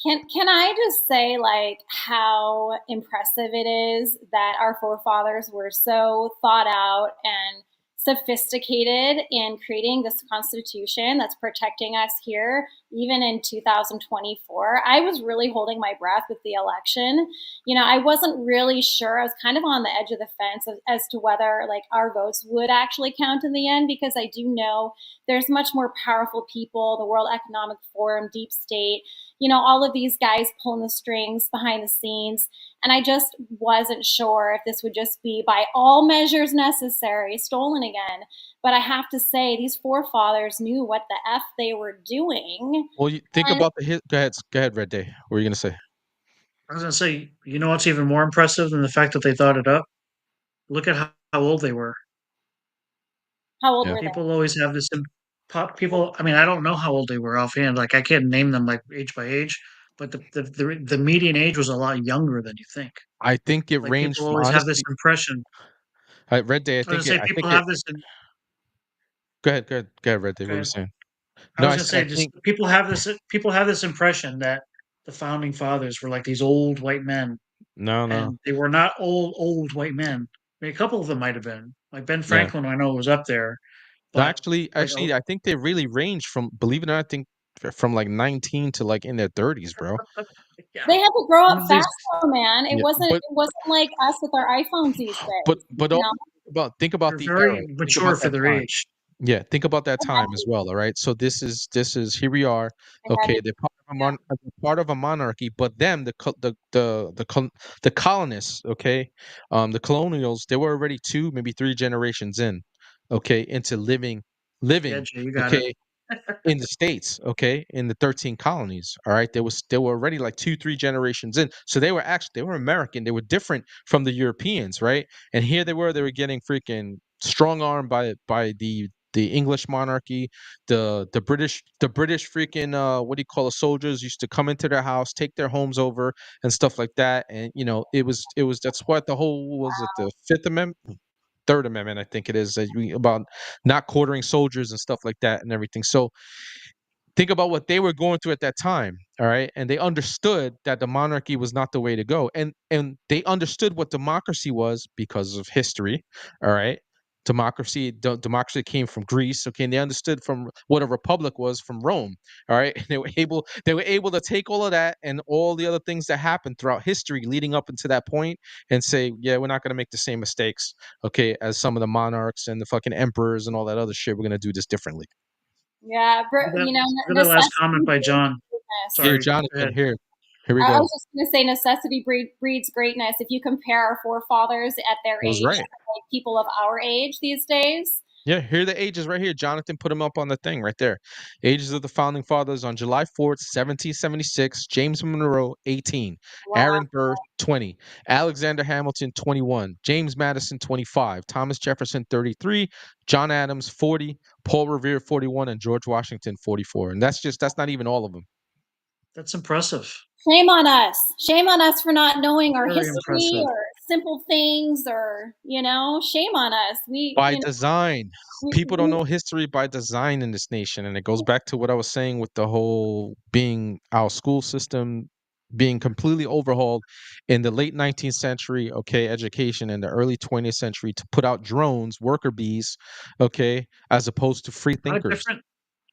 Can I just say, like, how impressive it is that our forefathers were so thought out and sophisticated in creating this constitution that's protecting us here, even in 2024. I was really holding my breath with the election. I wasn't really sure. I was kind of on the edge of the fence as to whether, like, our votes would actually count in the end, because I do know there's much more powerful people, the World Economic Forum, deep state, all of these guys pulling the strings behind the scenes. And I just wasn't sure if this would just be, by all measures necessary, stolen again. But I have to say, these forefathers knew what the F they were doing. Well, you think about the hit. Go ahead, Red Day. What are you gonna say? I was gonna say, what's even more impressive than the fact that they thought it up? Look at how old they were. How old Yeah. were they? People always have this people. I mean, I don't know how old they were offhand. Like, I can't name them like age by age, but the median age was a lot younger than you think. I think it Like, ranged people from, always have this honestly. impression. Red Day. I was gonna say, I think people it. have this. Go ahead, Red Day. What were you Okay, saying? I No, was I gonna said I say, just think. people have this impression that the founding fathers were like these old white men, No. and they were not old white men. I mean, a couple of them might have been. Like Ben Yeah. Franklin, I know was up there, No, but like, actually, I think they really range from, believe it or not, I think from like 19 to like in their 30s, bro. yeah, They had to grow one up of fast, these. though, man. It Yeah, wasn't it wasn't like us with our iPhones these but days. but You also know? think about They're the era. very Think about mature for that their time. age. Yeah, think about that time as well. All right, so this is here we are. They had Okay, to, they're yeah. part of a monarchy, but them the colonists. Okay, the colonials, they were already two, maybe three generations in. Okay, into Yeah, living. Jay, you got it. Okay, in the States, okay, in the 13 colonies. All right. They were already like 2, 3 generations in. So they were American. They were different from the Europeans, right? And here they were getting freaking strong armed by the English monarchy. The British freaking what do you call it, soldiers used to come into their house, take their homes over and stuff like that. And it was that's what the whole, was it the Fifth Amendment? Third Amendment, I think it is, about not quartering soldiers and stuff like that and everything. So think about what they were going through at that time, all right? And they understood that the monarchy was not the way to go. And they understood what democracy was because of history, all right? Democracy came from Greece, okay, and they understood from what a republic was from Rome. All right, and they were able to take all of that and all the other things that happened throughout history leading up into that point and say, yeah, we're not going to make the same mistakes, okay, as some of the monarchs and the fucking emperors and all that other shit. We're going to do this differently. Yeah, Look at that last comment necessity by breeds John. greatness. Here, Sorry, go Jonathan, ahead. here we I go. was just going to say necessity breeds greatness. If you compare our forefathers at their It was age, right. like people of our age these days. Yeah, here are the ages right here. Jonathan put them up on the thing right there. Ages of the founding fathers on July 4th, 1776. James Monroe, 18. Wow. Aaron Burr, 20. Alexander Hamilton, 21. James Madison, 25. Thomas Jefferson, 33. John Adams, 40. Paul Revere, 41. And George Washington, 44. And that's not even all of them. That's impressive. Shame on us. Shame on us for not knowing our Very history impressive. or simple things or, shame on us. By design. People don't know history by design in this nation. And it goes back to what I was saying with the whole being our school system being completely overhauled in the late 19th century, okay, education in the early 20th century to put out drones, worker bees, okay, as opposed to free How thinkers. different?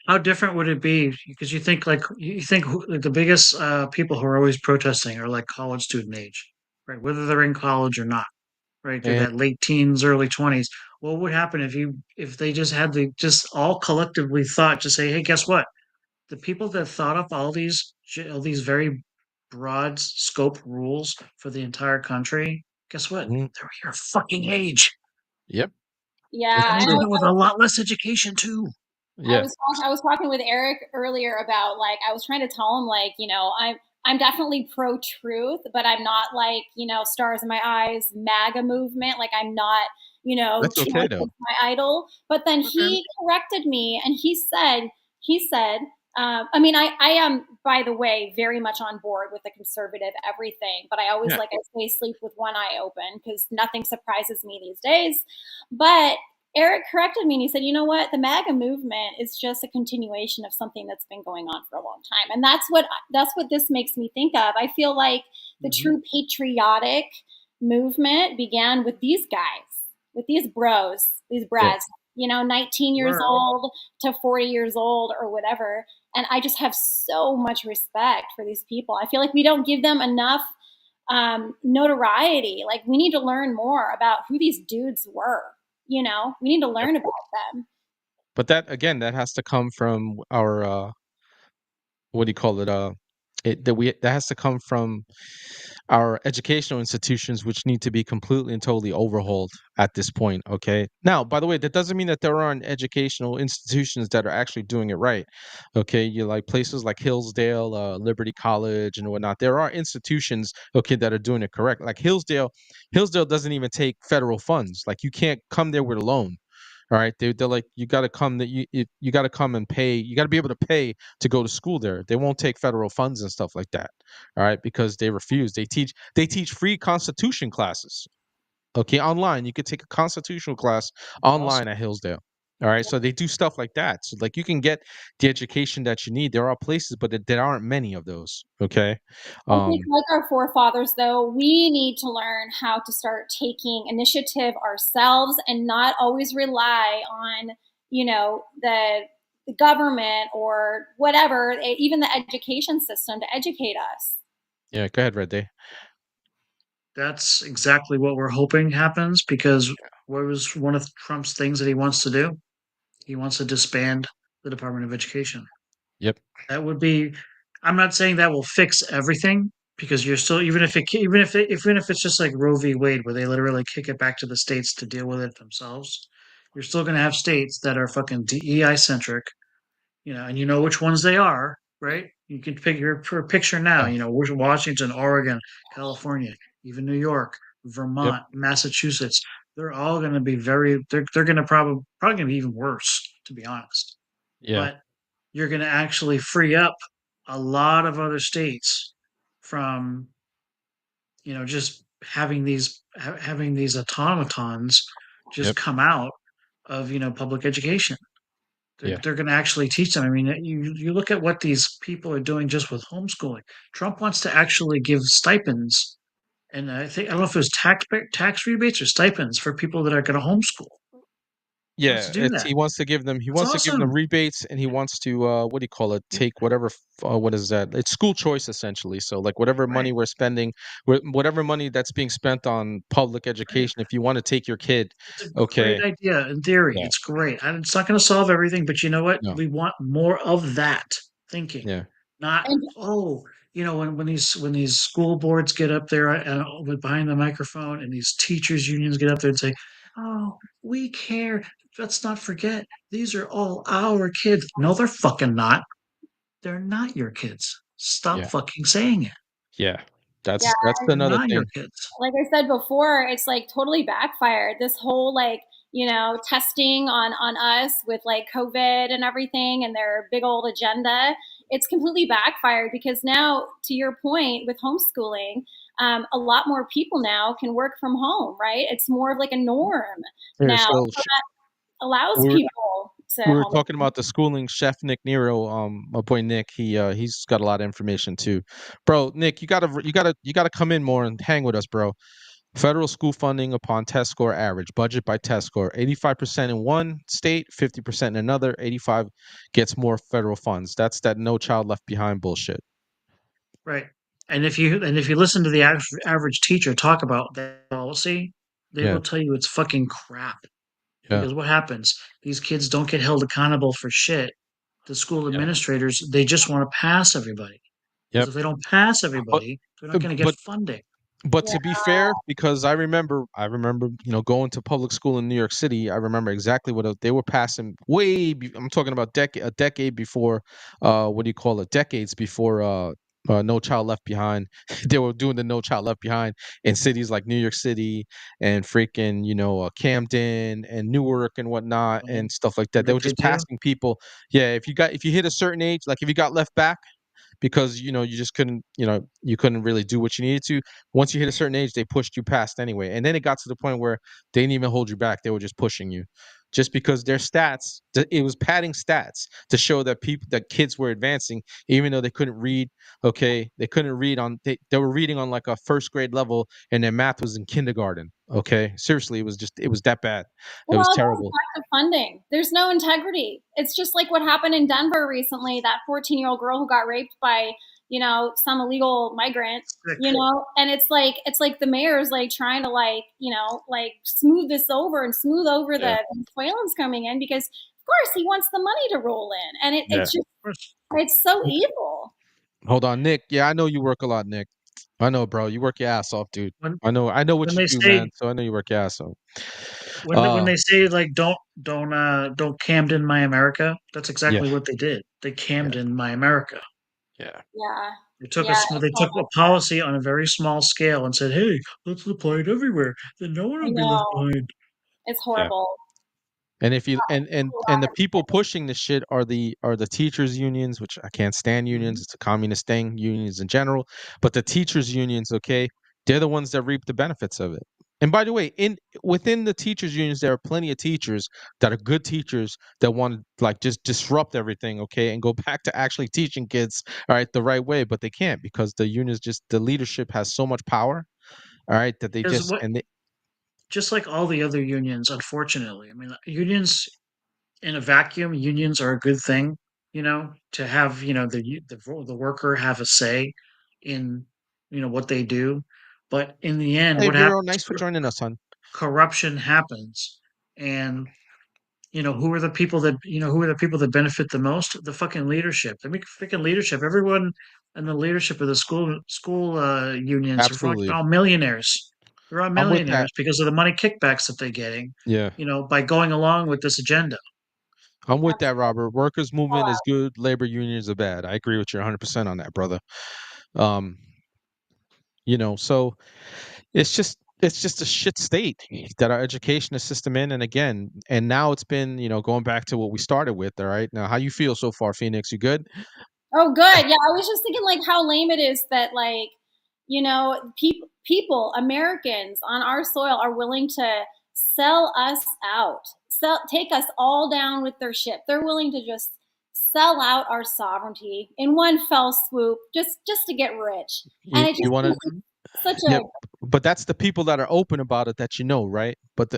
How different would it be? Because you think like the biggest people who are always protesting are like college student age, right? Whether they're in college or not, right? They're And that late teens, early 20s. What would happen if they just had the just all collectively thought to say, hey, guess what? The people that thought up all these very broad scope rules for the entire country, guess what? mhm, They're your fucking age. yep, Yeah, it's And and true. with a lot less education too. Yeah. I was talking with Eric earlier about like I was trying to tell him like I'm definitely pro truth, but I'm not like stars in my eyes MAGA movement. Like I'm not That's okay Trump though. is my idol. But then Okay. he corrected me and he said I mean I am by the way very much on board with the conservative everything, but I always Yeah. like I say sleep with one eye open because nothing surprises me these days. But Eric corrected me and he said, "You know what? The MAGA movement is just a continuation of something that's been going on for a long time." And that's what this makes me think of. I feel like the Mhm. true patriotic movement began with these guys, with these bros, these Yeah. brads, 19 years Word. old to 40 years old or whatever. And I just have so much respect for these people. I feel like we don't give them enough notoriety. Like we need to learn more about who these dudes were. We need to Yep. learn about them. But that has to come from our what do you call it? That has to come from our educational institutions, which need to be completely and totally overhauled at this point. Okay. Now, by the way, that doesn't mean that there aren't educational institutions that are actually doing it right. Okay, you like places like Hillsdale, Liberty College, and whatnot. There are institutions, okay, that are doing it correct. Like Hillsdale, Hillsdale doesn't even take federal funds. Like you can't come there with a loan. All right, they're like you got to come that you got to come and pay. You got to be able to pay to go to school there. They won't take federal funds and stuff like that. All right, because they refuse. They teach free constitution classes. Okay, online. You could take a constitutional class That's online awesome. at Hillsdale. All right, so they do stuff like that. So like you can get the education that you need. There are places, but there aren't many of those. Okay. I think, Um, like our forefathers, though, we need to learn how to start taking initiative ourselves and not always rely on, the government or whatever, even the education system to educate us. yeah, go ahead, Red Day. That's exactly what we're hoping happens because what was one of Trump's things that he wants to do? He wants to disband the Department of Education. Yep. That would be. I'm not saying that will fix everything because you're still even if it's just like Roe v. Wade where they literally kick it back to the states to deal with it themselves, you're still going to have states that are fucking DEI centric, and you know which ones they are, right? You can pick your picture now. Yeah. Washington, Oregon, California, even New York, Yep. Vermont, Massachusetts. They're all going to be very. They're going to probably going to be even worse, to be honest. Yeah. But you're going to actually free up a lot of other states from just having these automatons just Yep. come out of public education. Yeah. They're going to actually teach them. I mean, you look at what these people are doing just with homeschooling. Trump wants to actually give stipends, and I don't know if it was tax rebates or stipends for people that are going to homeschool. He wants Yeah, to do that. he wants to give them That's awesome. rebates, and he wants to what do you call it? Take whatever what is that? It's school choice essentially. So like whatever money Right. we're spending, whatever money that's being spent on public Right. education, if you want to take your kid, It's a great okay, idea in theory. yeah, It's great. And it's not going to solve everything, but you know what? no, We want more of that thinking, yeah, not And oh, when these school boards get up there and behind the microphone, and these teachers unions get up there and say, "Oh, we care." Let's not forget these are all our kids. No, they're fucking not. They're not your kids. Stop yeah, fucking saying it. yeah. yeah, That's They're another not your thing. kids. like I said before, it's like totally backfired. This whole like, testing on us with like COVID and everything and their big old agenda, it's completely backfired because now, to your point with homeschooling, a lot more people now can work from home, right? It's more of like a norm Here, now. so So that allows we were people to we were home. talking about the schooling. Chef Nick Nero, my boy Nick, he's got a lot of information too, bro. Nick, you gotta come in more and hang with us, bro. Federal school funding upon test score average, budget by test score, 85% in one state, 50% in another, 85 gets more federal funds. That's that no child left behind bullshit. Right. And if you listen to the average teacher talk about that policy, they Yeah, will tell you it's fucking crap. yeah, Because what happens? These kids don't get held accountable for shit. The school yeah, administrators, they just want to pass everybody. Because yep. if they don't pass But everybody, they're not going to get but funding. But Yeah. to be fair, because I remember, going to public school in New York City. I remember exactly what they were passing. I'm talking about a decade before. What do you call it? Decades before. No Child Left Behind. They were doing the No Child Left Behind in cities like New York City and freaking, Camden and Newark and whatnot Oh, and stuff like that. They like were they just do. passing people. Yeah, if you hit a certain age, like if you got left back because you just couldn't you couldn't really do what you needed to. Once you hit a certain age, they pushed you past anyway, and then it got to the point where they didn't even hold you back. They were just pushing you just because their stats, it was padding stats to show that kids were advancing even though they couldn't read. Okay, they couldn't read they were reading on like a first grade level and their math was in kindergarten. Okay, seriously, it was that bad. It Well, was it goes terrible. back to funding. There's no integrity. It's just like what happened in Denver recently, that 14-year-old girl who got raped by, some illegal migrant, Sick. and it's like the mayor's like trying to like smooth this over and smooth over Yeah, the Venezuelans coming in because of course he wants the money to roll in. And yeah. it's just Of course. it's so evil. Hold on, Nick. Yeah, I know you work a lot, Nick. I know, bro. You work your ass off, dude. When I know what when you they do, man. say So I know you work your ass off. when Uh, they say like don't Camden my America, that's yeah, exactly what they did. They yeah, Camden my America. yeah, Yeah. They Yeah, it's took all a policy on a very small scale and said, "Hey, let's apply it everywhere. Then no one I will be left know. behind." It's yeah. horrible. And if you and the Yeah. people pushing this shit are the teachers unions, which I can't stand unions. Mhm. It's a communist thing, unions in general. But the teachers unions, okay, they're the ones that reap the benefits of it. And by the way, in within the teachers unions, there are plenty of teachers that are good teachers that want to like just disrupt everything, okay, and go back to actually teaching kids, all right, the right way, but they can't because the leadership has so much power, all right, that they Because just what and they just like all the other unions, unfortunately, I mean, unions in a vacuum, unions are a good thing, to have, the worker have a say in, what they do. But in the end, hey what Vero, happens? nice for joining us, son. Corruption happens. And who are the people that benefit the most? The fucking leadership. The freaking leadership. Everyone in the leadership of the school unions are fucking Absolutely. all millionaires. They're all I'm with that. millionaires because of the money kickbacks that they're getting, Yeah. by going along with this agenda. I'm with That's that, Robert. Workers' all movement is out. good. Labor unions are bad. I agree with you 100% on that, brother. Um, so it's just a shit state that our education system in, and again, and now it's been, going back to what we started with. All right, now how you feel so far, Phoenix? You good? Oh, good. Yeah, I was just thinking like how lame it is that like, people, Americans on our soil are willing to sell us out, take us all down with their ship. They're willing to just sell out our sovereignty in one fell swoop, just to get rich. And You it you just want to? seems like such a Yep. but that's the people that are open about it that you know, right? But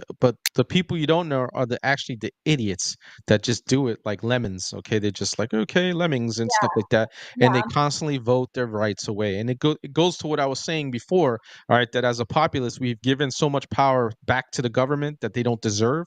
the people you don't know are actually the idiots that just do it like lemons. Okay, they're just like, okay, lemmings and stuff like that, and they Yeah. constantly vote their rights away. And it goes to what I was saying before. All right, that as a populace, we've given so much power back to the government that they don't deserve,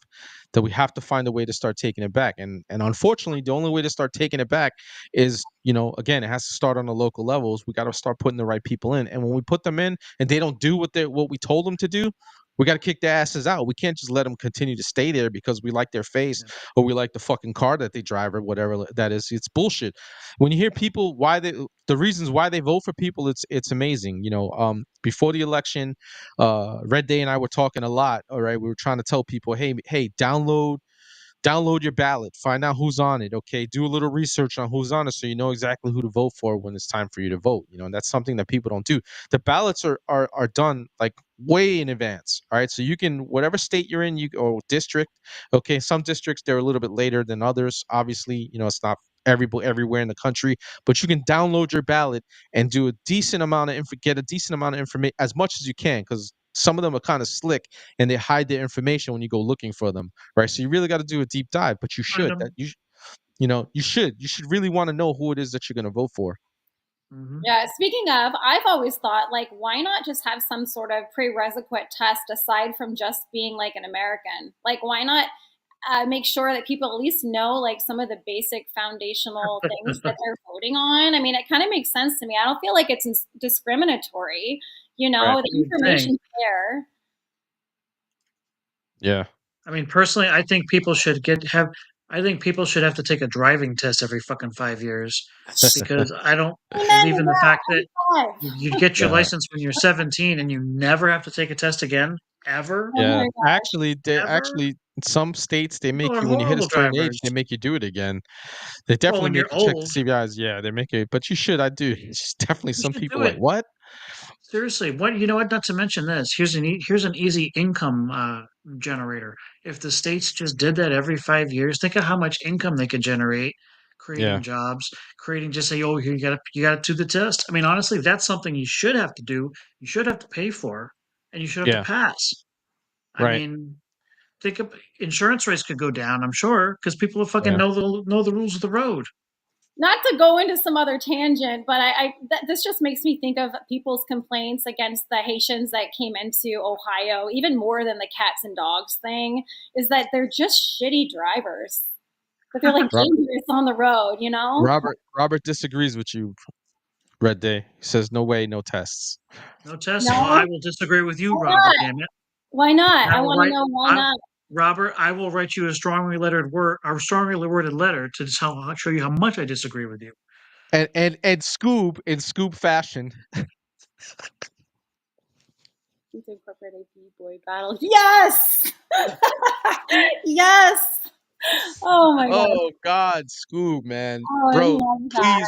that we have to find a way to start taking it back. And unfortunately, the only way to start taking it back is, again, it has to start on the local levels. We got to start putting the right people in, and when we put them in and they don't do what we told them to do, we got to kick their asses out. We can't just let them continue to stay there because we like their face or we like the fucking car that they drive or whatever that is. It's bullshit. When you hear people the reasons why they vote for people, it's amazing. Before the election, Red Day and I were talking a lot. All right, we were trying to tell people, hey, download your ballot, find out who's on it. Okay, do a little research on who's on it so you know exactly who to vote for when it's time for you to vote. And that's something that people don't do. The ballots are done like way in advance. All right, so you can, whatever state you're in, or district. Okay, some districts they're a little bit later than others. Obviously, it's not everywhere in the country, but you can download your ballot and do a decent amount of get a decent amount of information, as much as you can, because some of them are kind of slick and they hide their information when you go looking for them, right? So you really got to do a deep dive, but you should Random. you should really want to know who it is that you're going to vote for. Yeah, speaking of, I've always thought, like, why not just have some sort of prerequisite test aside from just being like an American? Like, why not make sure that people at least know like some of the basic foundational things that they're voting on? I mean, it kind of makes sense to me. I don't feel like it's discriminatory. Right. The information's there. Yeah. I mean, personally, I think people should have to take a driving test every fucking 5 years, because I don't believe in the fact that you'd get your Yeah. license when you're 17 and you never have to take a test again, ever. Oh Yeah. my God. Actually, in some states they make People are you, when you hit a horrible certain age, drivers. they make you do it again. They Well, definitely when make you're you check the old, CVIs. Yeah, they make it, but you should. I do. It's definitely you some should people do like, it. what? Seriously, what you know what? Not to mention this. Here's an easy income generator. If the states just did that every 5 years, think of how much income they could generate, Yeah. creating jobs, creating, just say, oh, you gotta do the test. I mean, honestly, that's something you should have to do. You should have to pay for, and you should have to Yeah. pass. I Right. mean, think of insurance rates could go down. I'm sure, because people will fucking Yeah. know the rules of the road. Not to go into some other tangent, but this just makes me think of people's complaints against the Haitians that came into Ohio, even more than the cats and dogs thing, is that they're just shitty drivers. That they're like dangerous on the road, Robert disagrees with you, Red Day. He says no way, no tests. No tests. Well, I No? will disagree with you, Why Robert. not? Damn it. Why not? I I will want to write. know why I, not. Robert, I will write you a strongly worded letter to show you how much I disagree with you. And Scoob, in Scoob fashion. Incorporate a B-boy battle. Yes! Yes! Oh my God. Oh God, Scoob, man. Oh, I Bro, love that.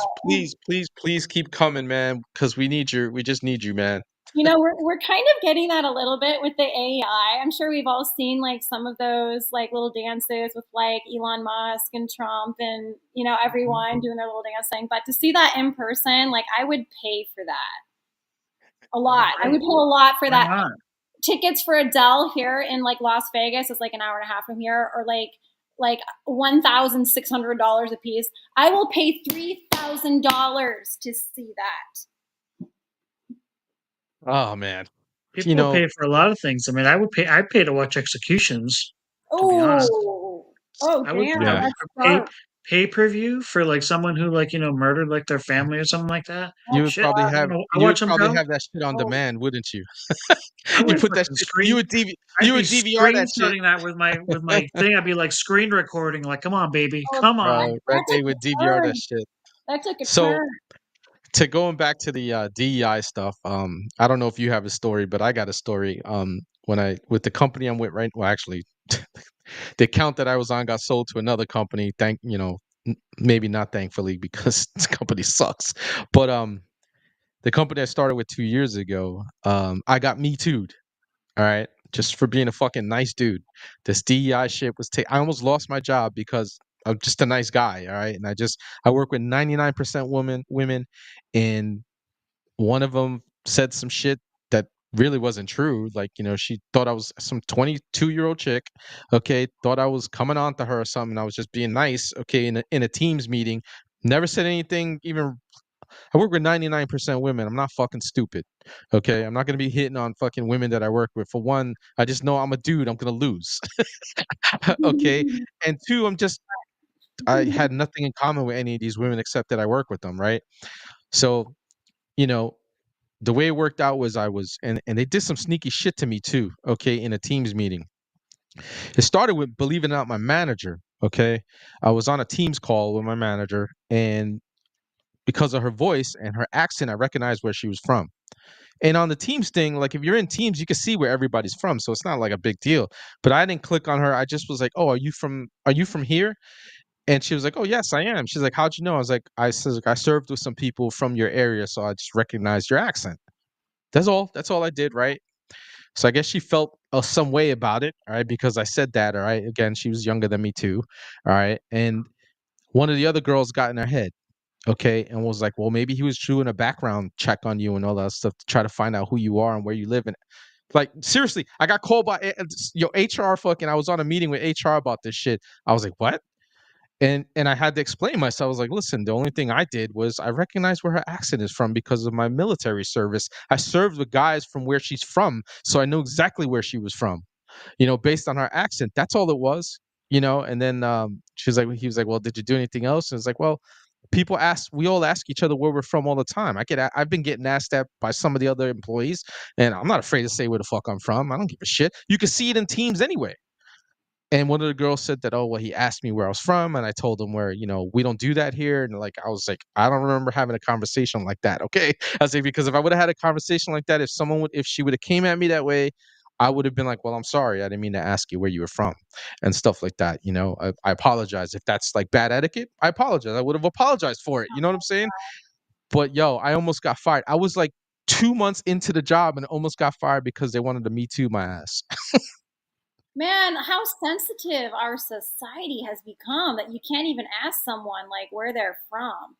please keep coming, man, because we just need you, man. We're kind of getting that a little bit with the AI. I'm sure we've all seen like some of those like little dances with like Elon Musk and Trump and everyone doing their little dance thing. But to see that in person, like I would pay for that a lot. I would pay a lot for Why that. not? Tickets for Adele here in like Las Vegas is like an hour and a half from here, or like $1,600 a piece. I will pay $3,000 to see that. Oh man. People pay for a lot of things. I mean, I'd pay to watch executions, to be honest. Oh, I would damn, Yeah. that's pay dark. pay-per-view for like someone who murdered like their family or something like that. You That's would Shit, probably dark. I have don't know. I you would watch them probably go. have that shit on Oh, demand, wouldn't you? I You would put that fucking shit, screen. I'd you be would DVR that shit. screenshotting that with my thing. I'd be like screen recording, like, come on, baby, oh, come Bro, on. Red that Day took would a DVR that turn. shit. That took a So turn. to going back to the DEI stuff, I don't know if you have a story, but I got a story. When I with the company I'm with actually the account that I was on got sold to another company. Maybe not thankfully, because this company sucks. But the company I started with 2 years ago, I got me too'd. All right, just for being a fucking nice dude. This DEI shit was. I almost lost my job because I'm just a nice guy. All right, and I work with 99% women, and one of them said some shit that really wasn't true. Like, she thought I was some 22-year-old chick, okay, thought I was coming on to her or something. I was just being nice, okay, in a Teams meeting. Never said anything even. I work with 99% women. I'm not fucking stupid. Okay. I'm not gonna be hitting on fucking women that I work with. For one, I just know I'm a dude. I'm gonna lose. Okay. And two, I had nothing in common with any of these women except that I work with them, right? So, you know, the way it worked out was and they did some sneaky shit to me too, okay, in a Teams meeting. It started with, believe it or not, my manager. Okay. I was on a Teams call with my manager, and because of her voice and her accent, I recognized where she was from. And on the Teams thing, like if you're in Teams, you can see where everybody's from, so it's not like a big deal. But I didn't click on her. I just was like, "Oh, are you from here?" And she was like, "Oh, yes, I am." She's like, "How'd you know?" I says, "I served with some people from your area, so I just recognized your accent." That's all. That's all I did, right? So I guess she felt some way about it, all right, because I said that, all right. Again, she was younger than me too, all right. And one of the other girls got in her head, okay, and was like, "Well, maybe he was doing a background check on you and all that stuff to try to find out who you are and where you live." And like, seriously, I got called by HR. Fucking, I was on a meeting with HR about this shit. I was like, "What?" And I had to explain myself. I was like, "Listen, the only thing I did was I recognized where her accent is from because of my military service. I served with guys from where she's from, so I knew exactly where she was from, based on her accent. That's all it was." And then he was like, "Well, did you do anything else?" And it's like, "Well, we all ask each other where we're from all the time. I've been getting asked that by some of the other employees, and I'm not afraid to say where the fuck I'm from. I don't give a shit. You can see it in Teams anyway." And one of the girls said that, "Oh, well, he asked me where I was from, and I told him where, we don't do that here." And like, I was like, "I don't remember having a conversation like that." Okay. I was like, because if I would have had a conversation like that, if she would have came at me that way, I would have been like, "Well, I'm sorry. I didn't mean to ask you where you were from," and stuff like that. I apologize if that's like bad etiquette. I apologize. I would have apologized for it. You know what I'm saying? But yo, I almost got fired. I was like 2 months into the job and almost got fired because they wanted to Me Too my ass. Man, how sensitive our society has become that you can't even ask someone like where they're from.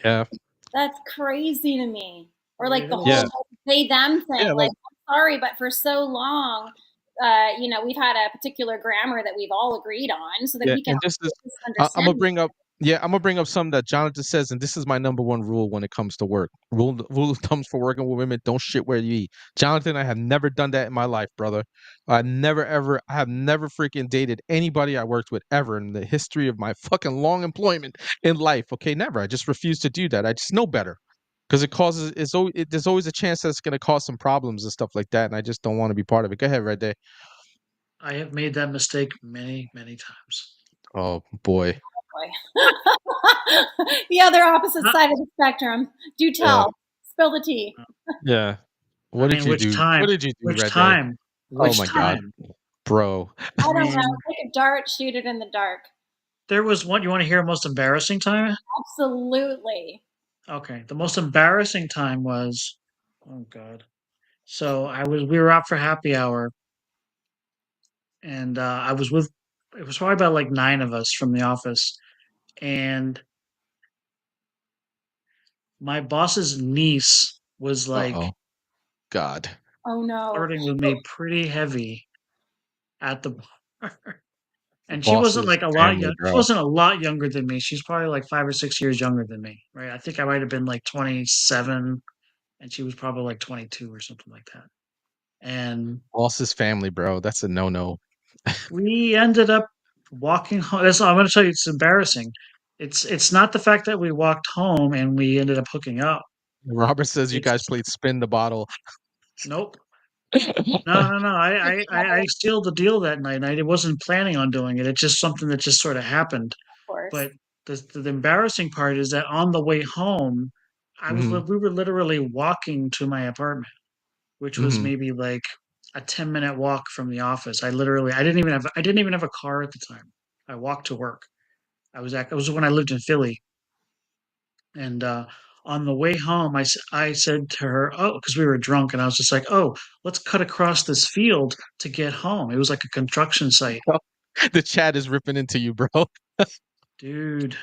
Yeah. That's crazy to me. Or like It the Yeah. whole is. they them Yeah. thing. Like, Like, I'm sorry, but for so long, we've had a particular grammar that we've all agreed on so that yeah. we can And this is, I'm gonna understand. bring up, yeah, I'm gonna bring up something that Jonathan says, and this is my number one rule when it comes to work. Rule of thumbs for working with women: don't shit where you eat. Jonathan, I have never done that in my life, brother. I have never freaking dated anybody I worked with ever in the history of my fucking long employment in life. Okay, never. I just refuse to do that. I just know better. Because there's always a chance that it's going to cause some problems and stuff like that, and I just don't want to be part of it. Go ahead, Red Day. I have made that mistake many, many times. Oh boy. The other opposite Not, side of the spectrum. Do Yeah. tell. Spill the tea. Yeah. I What did mean, you which do? time? What did you do, Which Red Day? time? Oh Which my God, time? bro. I I don't know. mean, Take a dart, shoot it in the dark. there was one. You want to hear a most embarrassing time? Absolutely. Okay, the most embarrassing time was, oh God. So we were out for happy hour, and I was with, it was probably about like nine of us from the office, and my boss's niece was like Uh-oh. God. Oh no. flirting with me pretty heavy at the bar. The And she wasn't boss's like a lot family, young. She bro. wasn't a lot younger than me. She's probably like 5 or 6 years younger than me, right? I think I might have been like 27, and she was probably like 22 or something like that. And Boss's family, bro. That's a no-no. we ended up walking home. That's I'm going to tell you, it's embarrassing. It's not the fact that we walked home and we ended up hooking up. Robert says you guys It's played spin the bottle. nope. No, no, no. I sealed the deal that night. I wasn't planning on doing it. It's just something that just sort of happened. Of course. But the embarrassing part is that on the way home, Hmm. we were literally walking to my apartment, which was Hmm. maybe like a 10-minute walk from the office. I didn't even have a car at the time. I walked to work. It was when I lived in Philly, and on the way home, I said to her, "Oh," because we were drunk, and I was just like, "Oh, let's cut across this field to get home." It was like a construction site, The chat is ripping into you, bro. dude.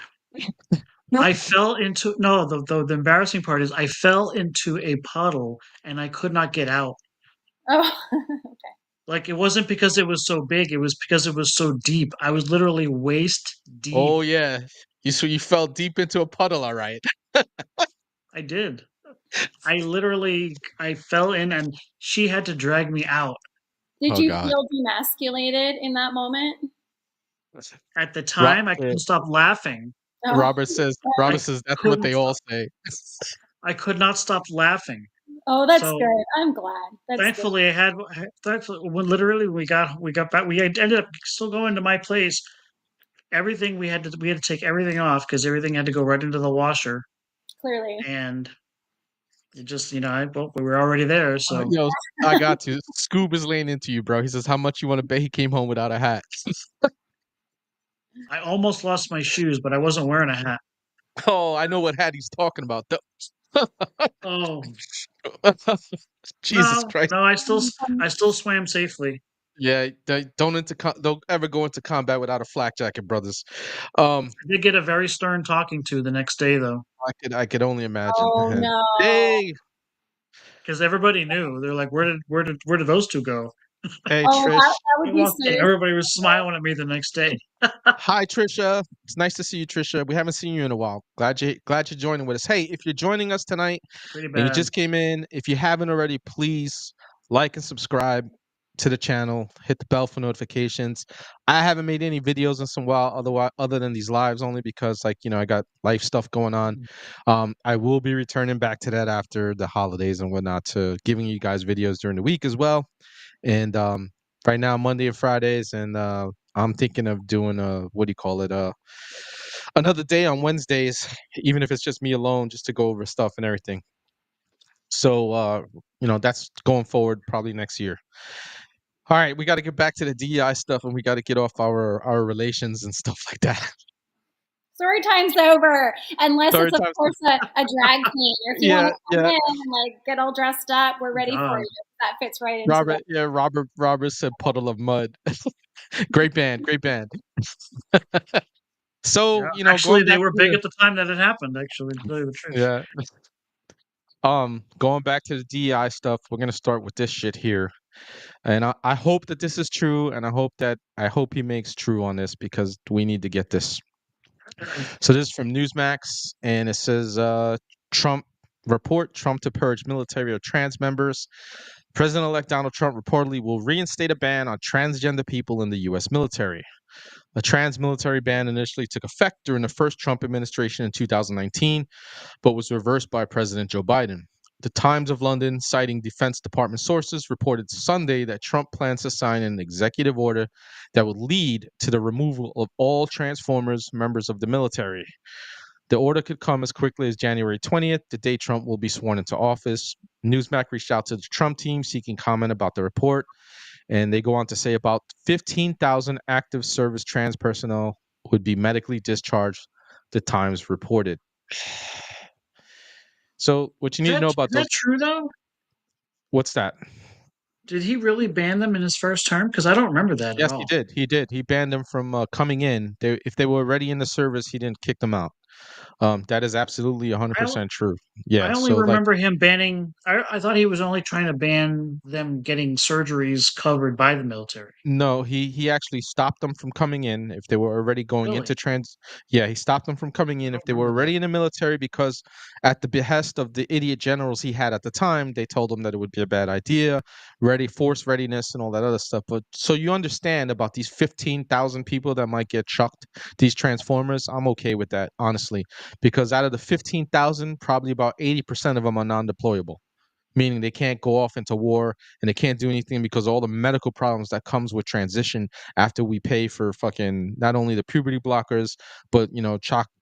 I fell into no. The embarrassing part is I fell into a puddle and I could not get out. Oh, Like it wasn't because it was so big; it was because it was so deep. I was literally waist deep. Oh yeah, you fell deep into a puddle, all right. I did. I fell in, and she had to drag me out. did Oh you God. feel demasculated in that moment? At the Ro- time, I couldn't stop laughing. Oh, Robert I says that's what couldn't they all stop. say. I could not stop laughing. oh, that's So good. I'm glad. That's good. thankfully, thankfully when literally we got back. We ended up still going to my place. Everything we had to take everything off because everything had to go right into the washer, Clearly. and it just well, we were already there, so Yo, I got to. Scoob is laying into you, bro. He says, "How much you want to bet he came home without a hat?" I almost lost my shoes, but I wasn't wearing a hat. Oh, I know what hat he's talking about. Oh Jesus no, Christ. no, I still swam safely. Yeah, don't ever go into combat without a flak jacket, brothers. Um, I did get a very stern talking to the next day though, I could only imagine. Oh no. Hey, because everybody knew. They're like, where did those two go? hey, Oh, Trish. that I would be walked in, serious. everybody was smiling at me the next day. Hi, Trisha. It's nice to see you, Trisha. We haven't seen you in a while. Glad you're joining with us. Hey, if you're joining us tonight Pretty and you bad. just came in, if you haven't already, please like and subscribe to the channel. Hit the bell for notifications. I haven't made any videos in some while, other than these lives, only because I got life stuff going on. I will be returning back to that after the holidays and whatnot, to giving you guys videos during the week as well. And right now, Monday and Fridays, and I'm thinking of doing what do you call it? Another day on Wednesdays, even if it's just me alone, just to go over stuff and everything. So that's going forward probably next year. All right, we got to get back to the DEI stuff, and we got to get off our relations and stuff like that. Story time's over. Unless Story it's, of time. course, a drag queen. Or if you want Yeah, to come yeah. in and like get all dressed up, we're ready for God, you. That fits right into the. Robert said puddle of mud. Great band, great band. So, yeah. going Actually, they back were big to at the time that it happened. Actually, to tell you the truth. yeah. Going back to the DEI stuff, we're gonna start with this shit here. And I hope that this is true, and I hope he makes true on this, because we need to get this. So this is from Newsmax, and it says Trump to purge military of trans members. President-elect Donald Trump reportedly will reinstate a ban on transgender people in the U.S. military. A trans military ban initially took effect during the first Trump administration in 2019, but was reversed by President Joe Biden. The Times of London, citing Defense Department sources, reported Sunday that Trump plans to sign an executive order that would lead to the removal of all Transformers members of the military. The order could come as quickly as January 20th, the day Trump will be sworn into office. Newsmax reached out to the Trump team seeking comment about the report, and they go on to say about 15,000 active service trans personnel would be medically discharged, the Times reported. So what you need to know about Is that those, true though? what's that? Did he really ban them in his first term? Because I don't remember that at Yes, he all. did. He did. He banned them from coming in. If they were already in the service, he didn't kick them out. That is absolutely I 100% true. I Yeah. only So like, remember him banning. I thought he was only trying to ban them getting surgeries covered by the military. no, he actually stopped them from coming in if they were already going Really? into trans. Yeah, he stopped them from coming I in if don't they were remember that. already in the military, because at the behest of the idiot generals he had at the time, they told him that it would be a bad idea, force readiness and all that other stuff. But so you understand about these 15,000 people that might get chucked, these transformers, I'm okay with that, honestly, because out of the 15,000, probably about 80% of them are non-deployable, meaning they can't go off into war and they can't do anything because of all the medical problems that comes with transition after we pay for fucking not only the puberty blockers, but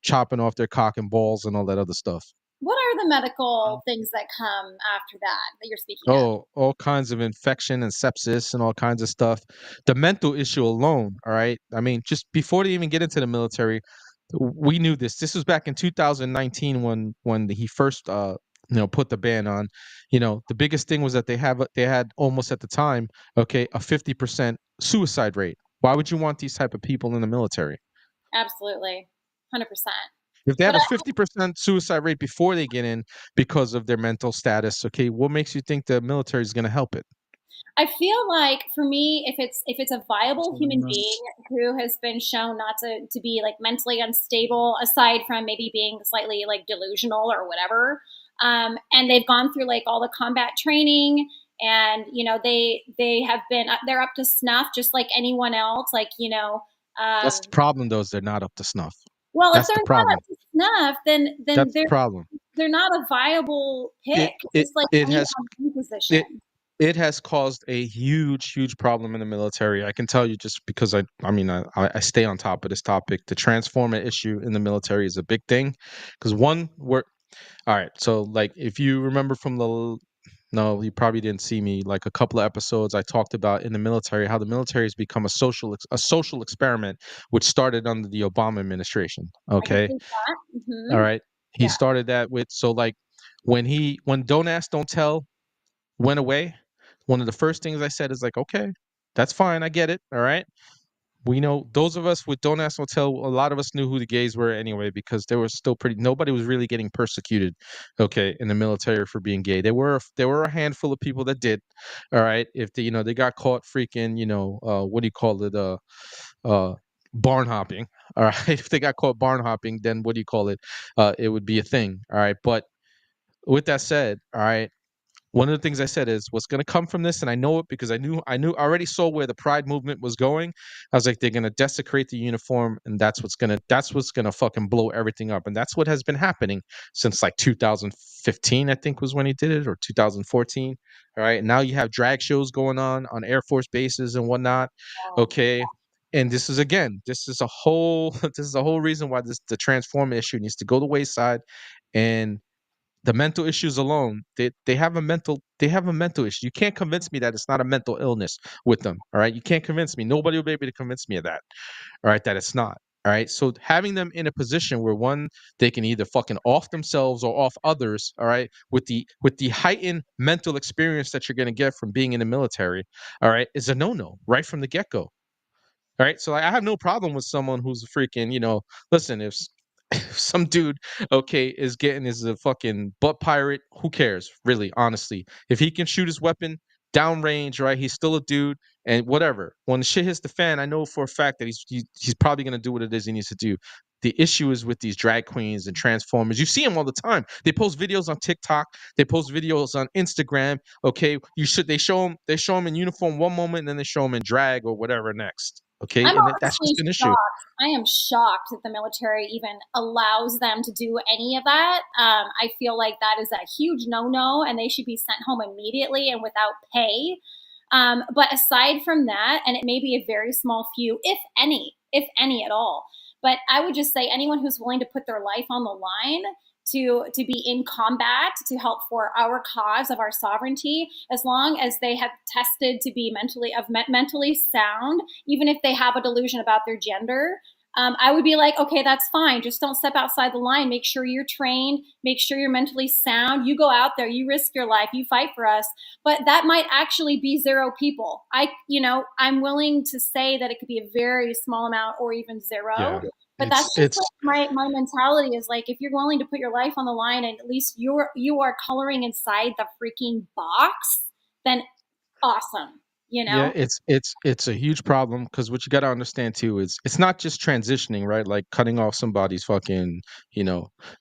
chopping off their cock and balls and all that other stuff. What are the Wow. medical things that come after that you're speaking of? Oh, all kinds of infection and sepsis and all kinds of stuff. The mental issue alone, all right? I mean, just before they even get into the military, we knew this. This was back in 2019 when he first put the ban on. The biggest thing was that they had almost at the time, okay, a 50% suicide rate. Why would you want these type of people in the military? Absolutely. 100%. If they have But a 50% suicide rate before they get in because of their mental status, okay, what makes you think the military is going to help it? I feel like for me, if it's a viable human being who has been shown not to be like mentally unstable, aside from maybe being slightly like delusional or whatever, and they've gone through like all the combat training, and you know they have been they're up to snuff just like anyone else, like you know. That's the problem, though, is they're not up to snuff. Well, if That's they're the not problem. up to snuff, then That's the problem. they're not a viable It pick, it just like it anyone has in any it position. it has caused a huge problem in the military. I can tell you just because I mean I stay on top of this topic. The transformer issue in the military is a big thing because one we're all right. So like if you remember from the no, you probably didn't see me like a couple of episodes. I talked about in the military how the military has become a social experiment, which started under the Obama administration. I can Okay, see that. all right. He Yeah. started that with so like when Don't Ask Don't Tell went away, one of the first things I said is like, okay, that's fine. I get it. All right. We know those of us with Don't Ask Don't Tell, a lot of us knew who the gays were anyway because they were still pretty. Nobody was really getting persecuted, okay, in the military for being gay. There were a handful of people that did, all right. If they they got caught freaking what do you call it uh barn hopping, all right. If they got caught barn hopping, then what do you call it? It would be a thing, all right. But with that said, all right, one of the things I said is what's going to come from this, and I know it because I already saw where the pride movement was going. I was like, they're going to desecrate the uniform, and that's what's gonna fucking blow everything up, and that's what has been happening since like 2015, I think was when he did it, or 2014. All right, now you have drag shows going on Air Force bases and whatnot. Okay, and this is a whole this is a whole reason why the transform issue needs to go the wayside, and the mental issues alone, they have a mental issue. You can't convince me that it's not a mental illness with them. All right. You can't convince me. Nobody will be able to convince me of that. All right, that it's not. All right. So having them in a position where one, they can either fucking off themselves or off others, all right, with the heightened mental experience that you're gonna get from being in the military, all right, is a no-no right from the get-go. All right. So like, I have no problem with someone who's freaking, listen, if some dude, okay, is getting is a fucking butt pirate, who cares, really, honestly? If he can shoot his weapon downrange, right, he's still a dude, and whatever. When the shit hits the fan, I know for a fact that he's probably gonna do what it is he needs to do. The issue is with these drag queens and transformers. You see them all the time. They post videos on TikTok. They post videos on Instagram. Okay, they show them in uniform one moment, and then they show them in drag or whatever next. Okay, I'm and that's honestly just an issue. shocked. I am shocked that the military even allows them to do any of that. I feel like that is a huge no-no, and they should be sent home immediately and without pay. But aside from that, and it may be a very small few, if any at all, but I would just say anyone who's willing to put their life on the line to be in combat to help for our cause of our sovereignty, as long as they have tested to be mentally sound, even if they have a delusion about their gender. I would be like, okay, that's fine. Just don't step outside the line. Make sure you're trained. Make sure you're mentally sound. You go out there. You risk your life. You fight for us. But that might actually be zero people. I'm willing to say that it could be a very small amount or even zero. Yeah, But it's that's just it's like my mentality is like, if you're willing to put your life on the line and at least you are coloring inside the freaking box, then awesome. You Yeah, know? it's a huge problem because what you got to understand too is it's not just transitioning, right? Like cutting off somebody's fucking,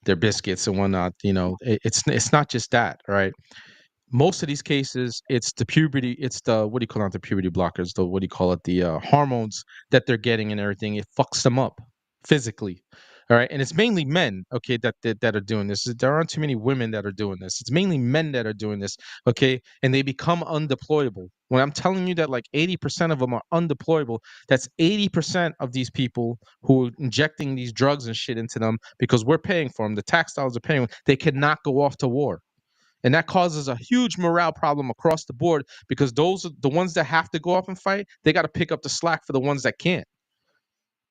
their biscuits and whatnot. It's not just that, right? Most of these cases, it's the what do you call it, the puberty blockers, the what do you call it, the hormones that they're getting and everything. It fucks them up physically. All right. And it's mainly men, okay, that are doing this. There aren't too many women that are doing this. It's mainly men that are doing this, okay? And they become undeployable. When I'm telling you that like 80% of them are undeployable, that's 80% of these people who are injecting these drugs and shit into them because we're paying for them. The tax dollars are paying. They cannot go off to war. And that causes a huge morale problem across the board because those are the ones that have to go up and fight. They got to pick up the slack for the ones that can't.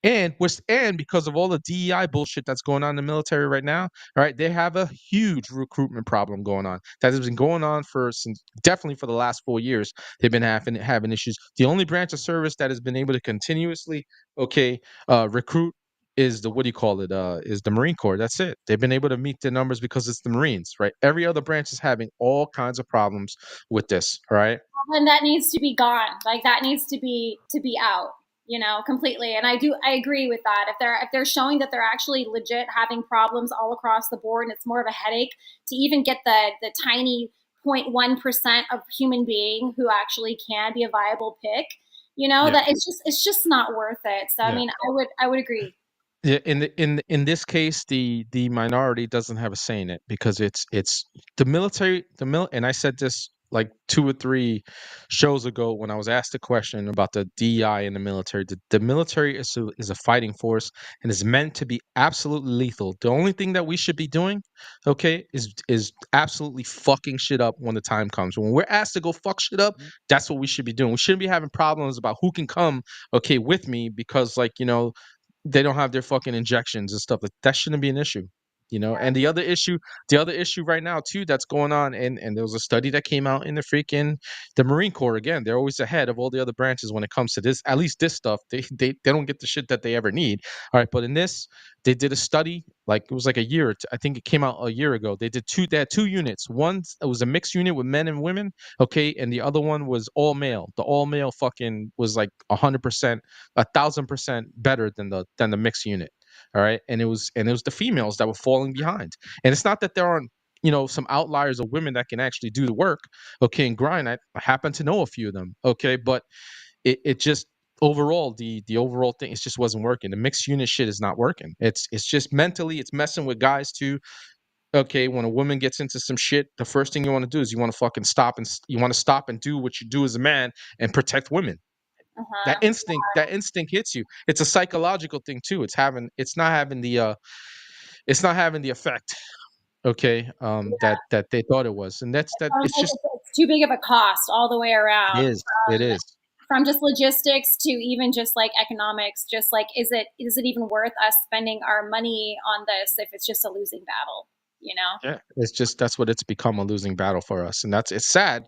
And because of all the DEI bullshit that's going on in the military right now, all right, they have a huge recruitment problem going on that has been going on since definitely for the last 4 years. They've been having issues. The only branch of service that has been able to continuously, okay, recruit is the, what do you call it? Is the Marine Corps. That's it. They've been able to meet their numbers because it's the Marines, right? Every other branch is having all kinds of problems with this, right? And that needs to be gone. Like that needs to be out, completely. And I agree with that. If they're showing that they're actually legit having problems all across the board, and it's more of a headache to even get the tiny 0.1% of human being who actually can be a viable pick, that it's just not worth it. So I mean, I would agree. Yeah, in this case, the minority doesn't have a say in it because it's the military, and I said this like 2 or 3 shows ago when I was asked a question about the DEI in the military. The military is a fighting force and is meant to be absolutely lethal. The only thing that we should be doing, okay, is absolutely fucking shit up when the time comes. When we're asked to go fuck shit up, that's what we should be doing. We shouldn't be having problems about who can come, okay, with me because, like, they don't have their fucking injections and stuff. That shouldn't be an issue, And the other issue right now too that's going on, and there was a study that came out in the Marine Corps. Again, they're always ahead of all the other branches when it comes to this. At least this stuff, they don't get the shit that they ever need. All right, but in this, they did a study, like it was like a year. I think it came out a year ago. They had 2 units. One, it was a mixed unit with men and women, okay, and the other one was all male. The all male fucking was like 100%, 1,000% better than the mixed unit. All right, and it was the females that were falling behind. And it's not that there aren't some outliers of women that can actually do the work, okay, and grind. I happen to know a few of them, okay, but it just overall the overall thing, it just wasn't working. The mixed unit shit is not working. It's just mentally it's messing with guys too. Okay, when a woman gets into some shit, the first thing you want to do is you want to fucking stop and do what you do as a man and protect women. That Uh-huh. instinct hits you. It's a psychological thing too. It's not having the effect, okay, that they thought it was. And that's that Sounds it's like just it's too big of a cost all the way it around. is. It is. From just logistics to even just like economics, just like is it even worth us spending our money on this if it's just a losing battle, Yeah, it's just that's what it's become, a losing battle for us, and it's sad,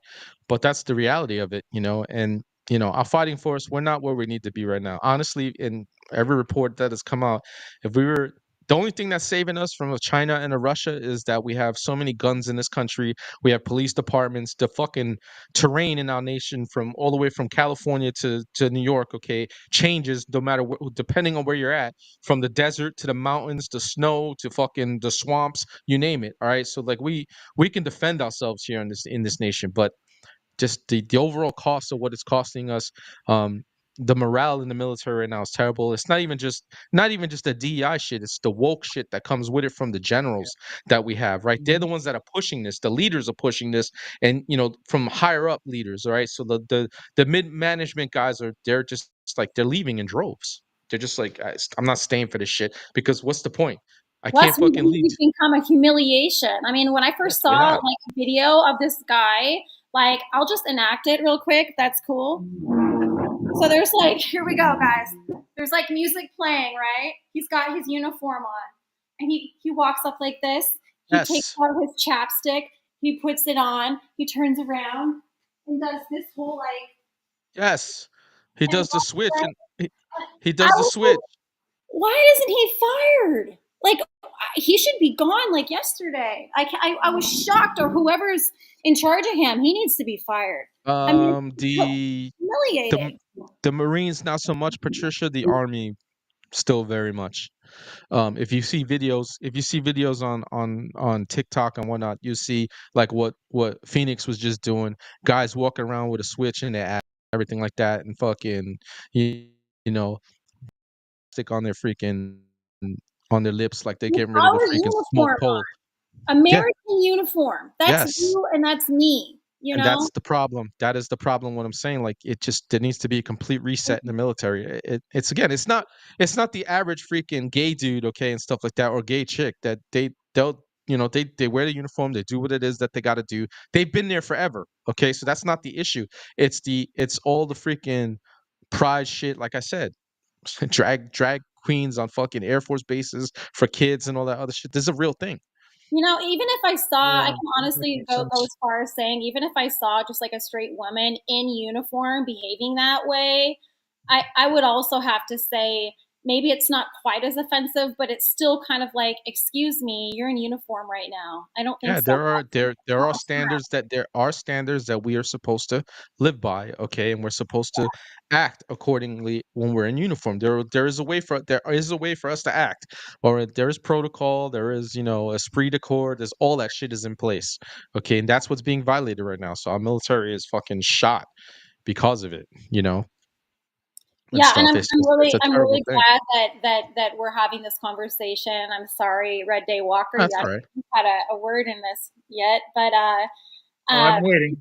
but that's the reality of it, And our fighting force, we're not where we need to be right now. Honestly, in every report that has come out, if we were the only thing that's saving us from a China and a Russia is that we have so many guns in this country. We have police departments. The fucking terrain in our nation, from all the way from California to New York, okay, changes no matter depending on where you're at, from the desert to the mountains, the snow to fucking the swamps, you name it. All right, so like we can defend ourselves here in this nation, but just the overall cost of what it's costing us, um the morale in the military right now is terrible. It's not even just the DEI shit, it's the woke shit that comes with it from the generals that we have, right? They're the ones that are pushing this. The leaders are pushing this, and from higher up leaders, all right? So the mid management guys they're just like they're leaving in droves. They're just like, I'm not staying for this shit, because what's the point? I Plus, can't fucking lead. we've become a humiliation. I mean, when I Yes, first we saw have. like a video of this guy, like I'll just enact it real quick. That's cool. So there's like, here we go, guys. There's like music playing, right? He's got his uniform on, and he walks up like this. He takes Yes. out his chapstick. He puts it on. He turns around and does this whole like Yes. He and does the walks switch, away. and he I does the was like, switch. why isn't he fired? Like he should be gone like yesterday. I was shocked, or whoever's in charge of him, he needs to be fired. I mean, it's so The the humiliating. the Marines not so much, Patricia. The Army still very much. If you see videos on TikTok and whatnot, you see like what Phoenix was just doing. Guys walking around with a switch in their ass, everything like that, and fucking you, you know stick on their freaking on their lips like they're With getting ready to our freaking smoke uniform coal. on, Yeah. American uniform. That's Yes. you and that's me. You And know. that's the problem. That is the problem. What I'm saying, like, there needs to be a complete reset in the military. It's again, it's not the average freaking gay dude, okay, and stuff like that, or gay chick that they wear the uniform, they do what it is that they got to do. They've been there forever, okay, so that's not the issue. It's all the freaking pride shit. Like I said, drag queens on fucking Air Force bases for kids and all that other shit. This is a real thing. Even if I saw, I Yeah, can doesn't make honestly any go sense. as far as saying, even if I saw just like a straight woman in uniform behaving that way, I would also have to say maybe it's not quite as offensive, but it's still kind of like, excuse me, you're in uniform right now. I don't think Yeah, so. there are standards that we are supposed to live by, okay, and we're supposed to act accordingly when we're in uniform. There is a way for us to act, or there is protocol, there is esprit de corps. There's all that shit is in place, okay, and that's what's being violated right now. So our military is fucking shot because of it, and Yeah, and stuff. It's a I'm terrible really thing. glad that we're having this conversation. I'm sorry, Reddaywalker, you That's all right. haven't had a word in this yet, but Oh, uh, I'm waiting.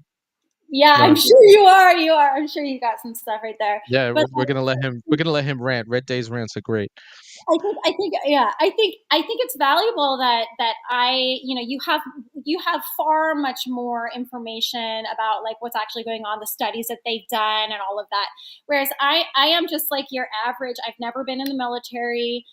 yeah, I'm No, sure you are. You are. I'm sure you got some stuff right there. yeah, But we're gonna let him rant. Red Day's rants are great. yeah, I think it's valuable that you have far much more information about like what's actually going on, the studies that they've done, and all of that. Whereas I am just like your average. I've never been in the military.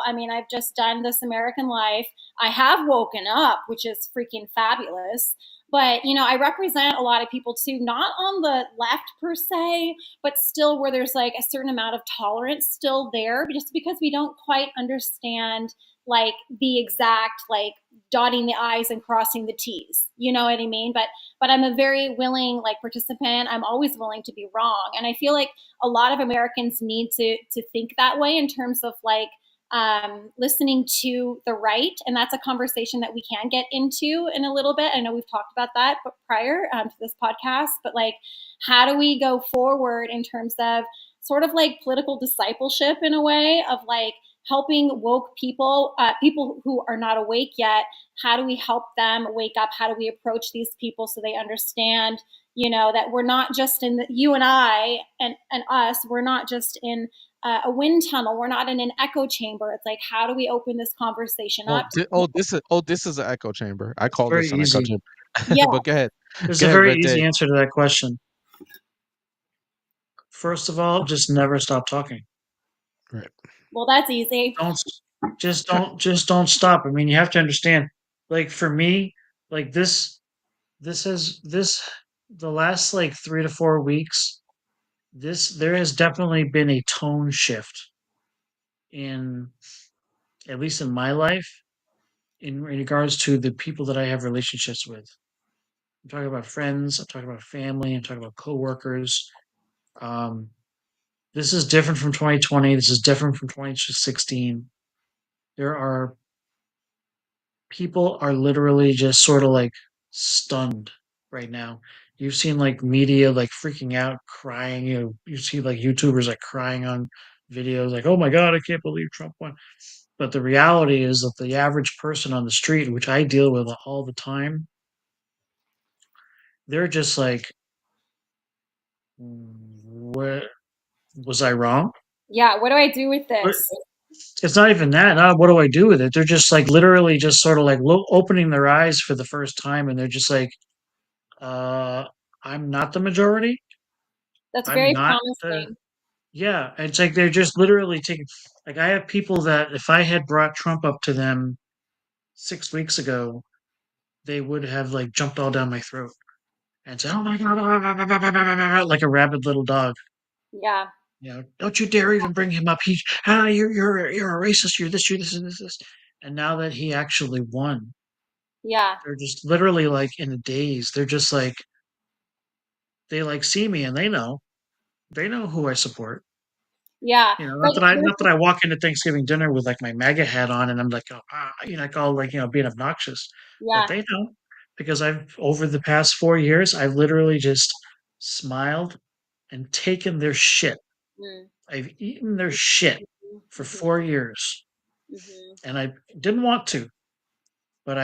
I mean, I've just done this American life. I have woken up, which is freaking fabulous. But I represent a lot of people too, not on the left per se, but still where there's like a certain amount of tolerance still there, just because we don't quite understand like the exact like dotting the i's and crossing the t's, you know what I mean? But I'm a very willing like participant. I'm always willing to be wrong, and I feel like a lot of Americans need to think that way in terms of like listening to the right. And that's a conversation that we can get into in a little bit. I know we've talked about that prior to this podcast, but like, how do we go forward in terms of sort of like political discipleship in a way of like helping woke people, people who are not awake yet? How do we help them wake up? How do we approach these people so they understand, that we're not just in you and I and us, we're not just in a wind tunnel. We're not in an echo chamber. It's like, how do we open this conversation up? This is an echo chamber. I It's call very this an echo easy. chamber. Yeah, But There's go a ahead, very Red easy Day. answer to that question. First of all, just never stop talking. Right. well, that's easy. Don't just don't stop. I mean, you have to understand. Like for me, like this the last like 3 to 4 weeks. There has definitely been a tone shift in at least in my life in regards to the people that I have relationships with. I'm talking about friends. I'm talking about family. I'm talking about coworkers. Um, this is different from 2020. This is different from 2016. There are people are literally just sort of like stunned right now. You've seen like media like freaking out, crying. You see like YouTubers like crying on videos, like, "Oh my God, I can't believe Trump won." But the reality is that the average person on the street, which I deal with all the time, they're just like, "What was I wrong?" Yeah, what do I do with But this? it's not even that. What do I do with it? They're just like literally just sort of like opening their eyes for the first time, and they're just like, uh, "I'm not the majority. That's I'm very not the." promising. Yeah, it's like they're just literally taking. Like I have people that if I had brought Trump up to them 6 weeks ago, they would have like jumped all down my throat and said, "Oh my God," like a rabid little dog. Yeah, Don't you dare even bring him up. You're a racist. You're this. You're this and this. And now that he actually won, yeah, they're just literally like in a daze. They're just like they like see me and they know who I support. yeah. But Not that I walk into Thanksgiving dinner with like my MAGA hat on and I'm like, oh, like all like being obnoxious, but yeah, they know because I've over the past 4 years I've literally just smiled and taken their shit. mm, I've eaten their shit mhm, for mhm, 4 years, mhm, and I didn't want to, but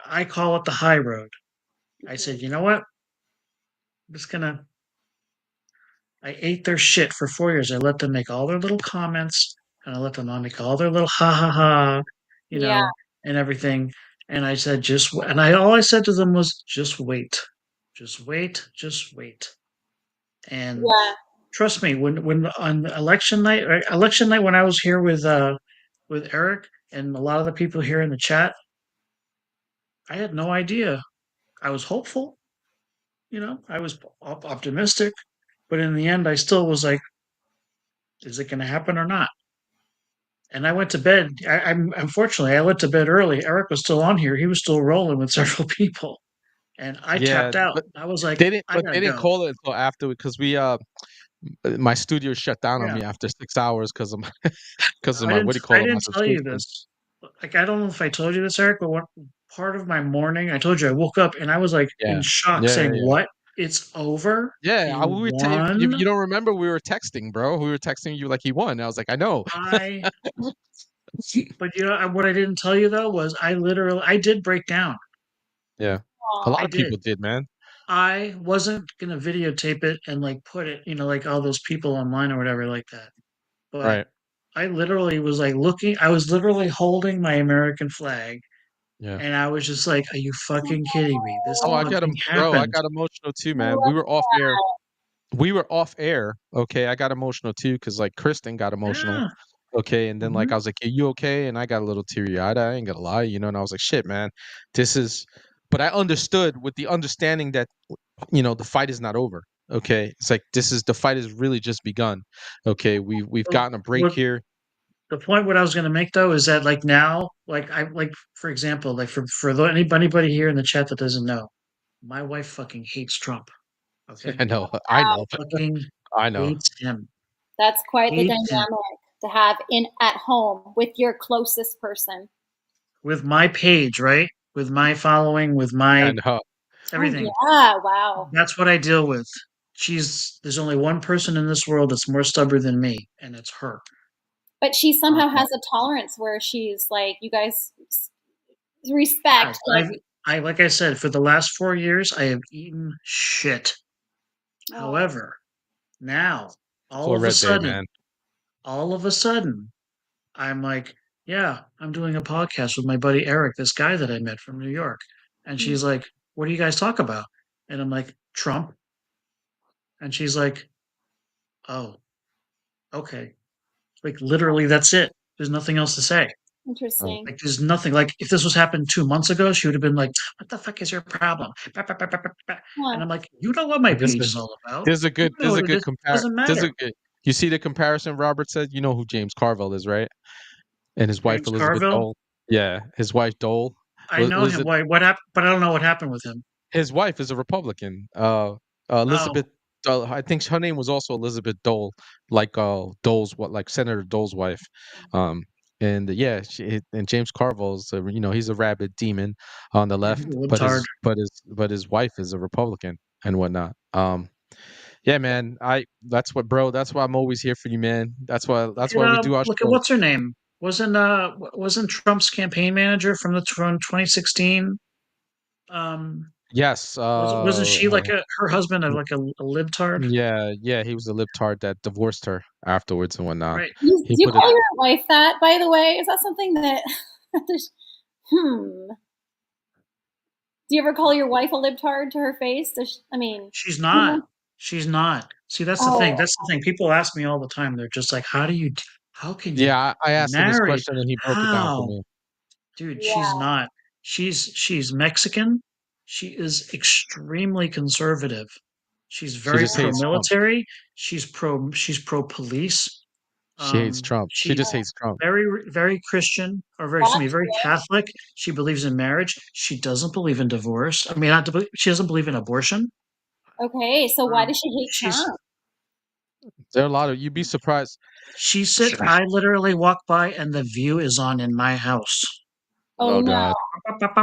I call it the high road. I mhm. said, you know what? I'm just gonna I ate their shit for 4 years. I let them make all their little comments, and I let them all make all their little ha ha ha, you Yeah, know, and everything. And I said, all I said to them was, just wait, just wait, just wait. And yeah, trust me, when on election night, right, when I was here with Eric and a lot of the people here in the chat, I had no idea. I was hopeful, I was optimistic, but in the end, I still was like, Is it going to happen or not? And I went to bed. Unfortunately, I went to bed early. Eric was still on here. He was still rolling with several people, and I Yeah, tapped out. but I was like, I they gotta didn't go. call it until after because we my studio shut down on Yeah, me after 6 hours because of my because of I my didn't. what do you I call it, my didn't tell you subscription. this. Like, I don't know if I told you this, Eric, but what part of my morning? I told you I woke up and I was like in Yeah, shock, yeah, saying, yeah, yeah. "What? It's over? Yeah, He we were if won?" you don't remember, we were texting, bro. We were texting you like he won. I was like, I know. I. But what I didn't tell you though was I did break down. Yeah, a Aw. lot I of people did. did, man. I wasn't gonna videotape it and like put it, like all those people online or whatever like that. But Right. I literally was like looking, I was literally holding my American flag Yeah. and I was just like, are you fucking kidding me? This Oh, fucking I happened. got emotional too, I man. love We were off air. Okay, I got emotional too because like Kristen got emotional. Yeah. Okay, and then like I Hmm. was like, "Are you okay?" And I got a little teary eyed. I ain't gonna lie, and I was like, "Shit, man, this is." But I understood with the understanding that the fight is not over. Okay, it's like the fight has really just begun. Okay, we've Well, gotten a break what here. the point what I was gonna make though is that like now, like I like for example, like anybody here in the chat that doesn't know, my wife fucking hates Trump. Okay, I know, fucking I know. hates him. That's quite the Hates him. dynamic to have in at home with your closest person. With my page, right? With my following, with I my know. Oh everything. yeah, wow. That's what I deal with. There's only one person in this world that's more stubborn than me, and it's her. But she somehow Um, has a tolerance where she's like, you guys I've, respect. Like, I've, like I said, for the last 4 years, I have eaten shit. oh, However, now, It's all a of a red day, man. sudden, all of a sudden, I'm like, yeah, I'm doing a podcast with my buddy Eric, this guy that I met from New York. And she's like, what do you guys talk about? And I'm like, Trump. And she's like, oh, okay. Like, literally, that's it. There's nothing else to say. Oh, interesting. Like, there's nothing. Like, if this was happened 2 months ago, she would have been like, what the fuck is your problem? Bah, bah, bah, bah, bah, bah. And Huh. I'm like, you know what my but this page is is all about. You know there's a what it good is. It doesn't there's matter. a good. You see the comparison Robert said. You know who James Carville is, right? And his wife James Elizabeth Carville, Dole. Yeah, his wife Dole. I know him. Elizabeth. Why? What happened? But I don't know what happened with him. His wife is a Republican. Oh, Elizabeth. I think her name was also Elizabeth Dole, like Dole's like Senator Dole's wife. Um, and yeah, and James Carville's he's a rabid demon on the yeah, he's a left, but libtard. his wife is a Republican and whatnot. Yeah, man. That's why I'm always here for you, man. That's why we do our Look at show. what's her name? Wasn't Trump's campaign manager from 2016? Um, Yes. wasn't she like her husband like a libtard? Yeah, yeah. He was a libtard that divorced her afterwards and whatnot. Right. Do He you put it. call your wife that, by the way? Is that something that there's, hmm. Do you ever call your wife a libtard to her face? I mean, She's you not. know? She's not. See, that's the thing. Oh, That's the thing. People ask me all the time. They're just like, how can you Yeah, I asked him this marry? question and he broke it down for How? me. Dude, she's yeah. not. She's Mexican. She is extremely conservative. She's She very just hates Trump. pro-military. She's pro police. She hates Trump. She just She's hates Trump. very Christian, or excuse me, That's very Catholic. She believes in marriage. She doesn't believe in divorce. I mean, she doesn't believe in abortion. okay. So why Um, does she hate she's Trump? There are a lot of you'd be surprised. I literally walk by and the view is on in my house. Oh Oh no. God.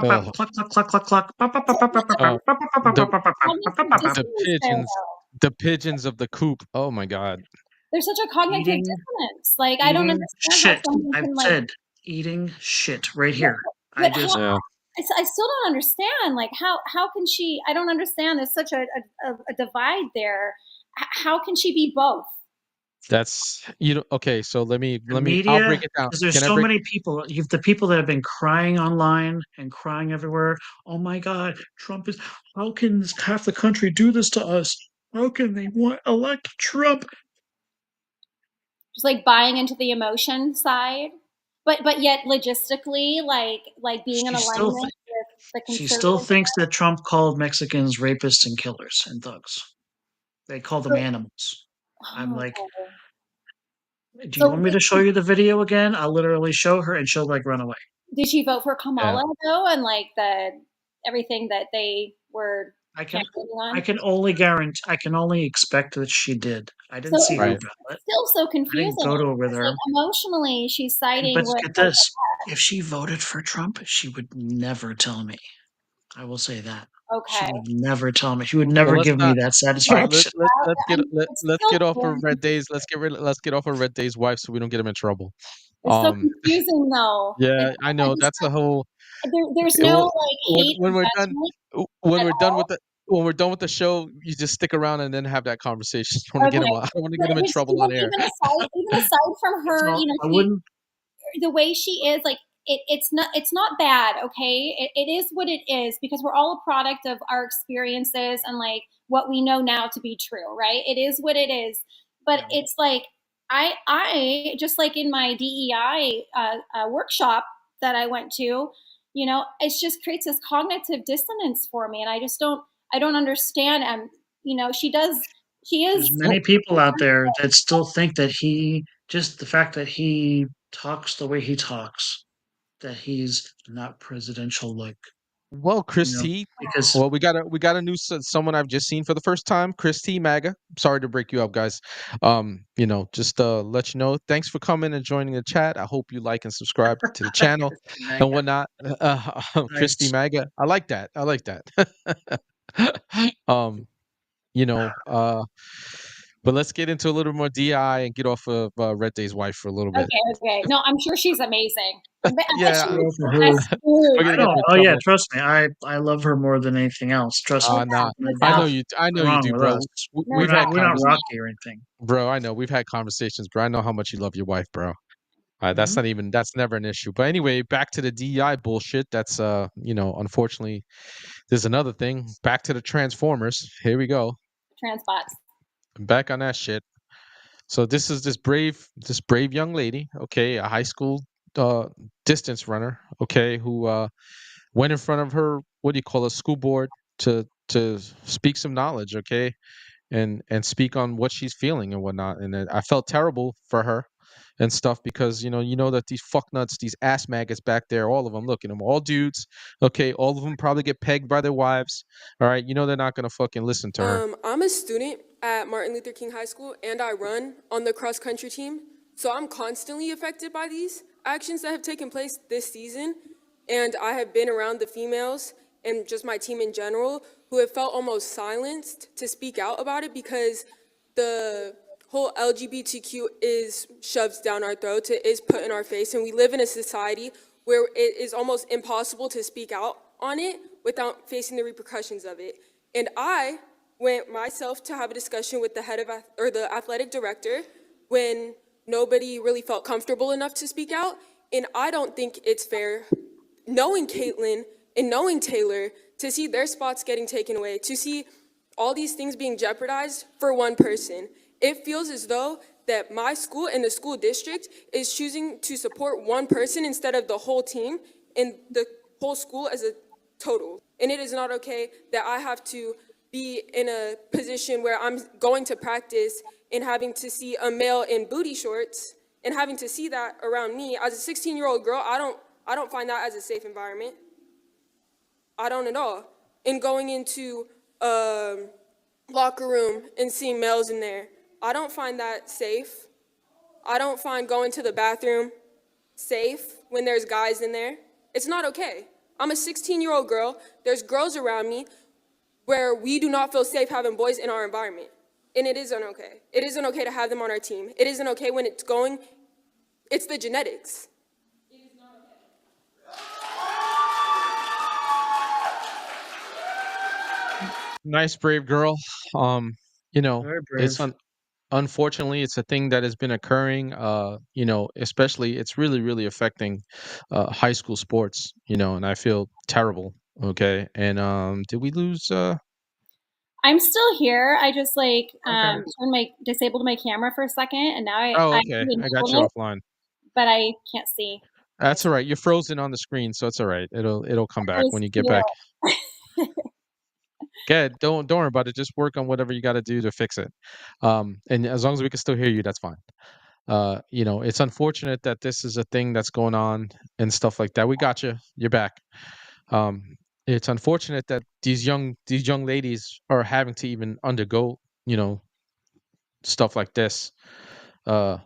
Oh, Cluck, cluck, cluck, cluck, cluck. oh. The Cognitive the dissonance there, pigeons, though. the pigeons of the coop. Oh my God. There's such a cognitive Eating dissonance. Like, I don't eating understand how shit. someone I've can like. said eating shit right But, here. I but how, just Yeah. I still don't understand. Like, how can she? I don't understand. There's such a divide there. How can she be both? That's okay, so the I'll media, break it down. because there's Can I so break many people. You've the people that have been crying online and crying everywhere. Oh my God, Trump is. How can half the country do this to us? How can they want elect Trump? Just like buying into the emotion side, but yet logistically, like being in She still alignment with the she still conservative. thinks that Trump called Mexicans rapists and killers and thugs. They call them animals. I'm Oh, like, okay. Do you So want me to show you the video again? I'll literally show her and she'll like run away. did she vote for Yeah. Kamala though, and like the everything that they were I can campaigning I on? can only guarantee I can only expect that she did. I So didn't see her Right. it's ballot. still so I didn't confusing go to it with because like her. emotionally she's siding But with get her. this. If she voted for Trump, she would never tell me. I will say that. She Okay. would never tell me. She would Well, never let's give me not. that All right, satisfaction. It's let's still get off of very Red confusing. Days. Let's get off of Red Days' wife so we don't get him in trouble. It's so Um, confusing though. yeah, It's I I know just that's a whole. there's It no will, like hate or when we're done, judgment when at we're done with all. the when we're done with the show, you just stick around and then have that conversation. I don't want to get him. Okay. I don't want to But get him in it's trouble on air. even aside from It's her, all I she wouldn't the way she is, like it's not bad, okay? It is what it is because we're all a product of our experiences and like what we know now to be true, right? It is what it is. But yeah. it's like I just like in my DEI workshop that I went to, it just creates this cognitive dissonance for me, and I don't understand. And she There's is many people out there that still think that he just the fact that he talks the way he talks, that he's not presidential like, Well, you Chris know, T. because Well, we got a new someone I've just seen for the first time, Chris T. MAGA. Sorry to break you up, guys. Just let you know. Thanks for coming and joining the chat. I hope you like and subscribe to the channel and whatnot. Chris T. nice. MAGA. I like that. I like that. um, you know, uh, but let's get into a little more DI and get off of Red Day's wife for a little bit. okay. No, I'm sure she's amazing. I bet Yeah, she Kudos makes to the her. best food. we're gonna I get don't. him in Oh yeah, trouble. trust me. I love her more than anything else. Trust me. Nah. There's I know nothing you. I know you wrong do, with bro. us. No We've had We're not convers, Rocky or anything. bro. I know we've had conversations, bro. I know how much you love your wife, bro. Mhm. That's never an issue. But anyway, back to the DEI bullshit. That's unfortunately, there's another thing. Back to the Transformers. Here we go. Transbots. Back on that shit. So this is this brave young lady, okay, a high school uh distance runner, okay, who went in front of her, what do you call a school board, to speak some knowledge, okay, and speak on what she's feeling and whatnot. And I felt terrible for her and stuff because you know that these fucknuts, these ass maggots back there, all of them, look at them, all dudes, okay, all of them probably get pegged by their wives. All right, they're not gonna fucking listen to her. I'm a student at Martin Luther King High School, and I run on the cross country team. So I'm constantly affected by these actions that have taken place this season. And I have been around the females and just my team in general who have felt almost silenced to speak out about it because the whole LGBTQ is shoved down our throats, it is put in our face, and we live in a society where it is almost impossible to speak out on it without facing the repercussions of it. And I went myself to have a discussion with the head of or the athletic director when nobody really felt comfortable enough to speak out. And I don't think it's fair, knowing Caitlin and knowing Taylor, to see their spots getting taken away, to see all these things being jeopardized for one person. It feels as though that my school and the school district is choosing to support one person instead of the whole team and the whole school as a total. And it is not okay that I have to be in a position where I'm going to practice and having to see a male in booty shorts and having to see that around me. As a 16-year-old girl, I don't find that as a safe environment. I don't at all. And going into locker room and seeing males in there, I don't find that safe. I don't find going to the bathroom safe when there's guys in there. It's not okay. I'm a 16-year-old girl. There's girls around me where we do not feel safe having boys in our environment. And it isn't okay. It isn't okay to have them on our team. It isn't okay when it's the genetics. Nice, brave girl. Very It's brave. unfortunately it's a thing that has been occurring. Especially it's really, really affecting high school sports. And I feel terrible. Okay, and did we lose? I'm still here. I just like Okay. disabled my camera for a second, and now Oh, I okay, I got you enabled it, offline. but I can't see That's all myself. right. You're frozen on the screen, so it's all right. It'll come I back was when you get back. here. Good. Don't worry about it. Just work on whatever you got to do to fix it. And as long as we can still hear you, that's fine. It's unfortunate that this is a thing that's going on and stuff like that. We got you. You're back. Um, it's unfortunate that these young ladies are having to even undergo, you know, stuff like this. Uh,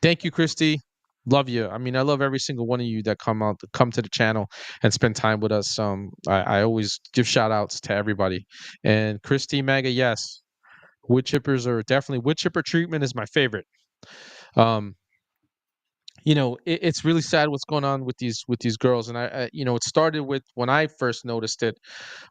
Thank you, Christy. Love you. I mean, I love every single one of you that come to the channel and spend time with us. I always give shout outs to everybody. And Christy Mega, yes, wood chippers are definitely wood chipper treatment is my favorite. Um, it's really sad what's going on with these girls, and it started with when I first noticed it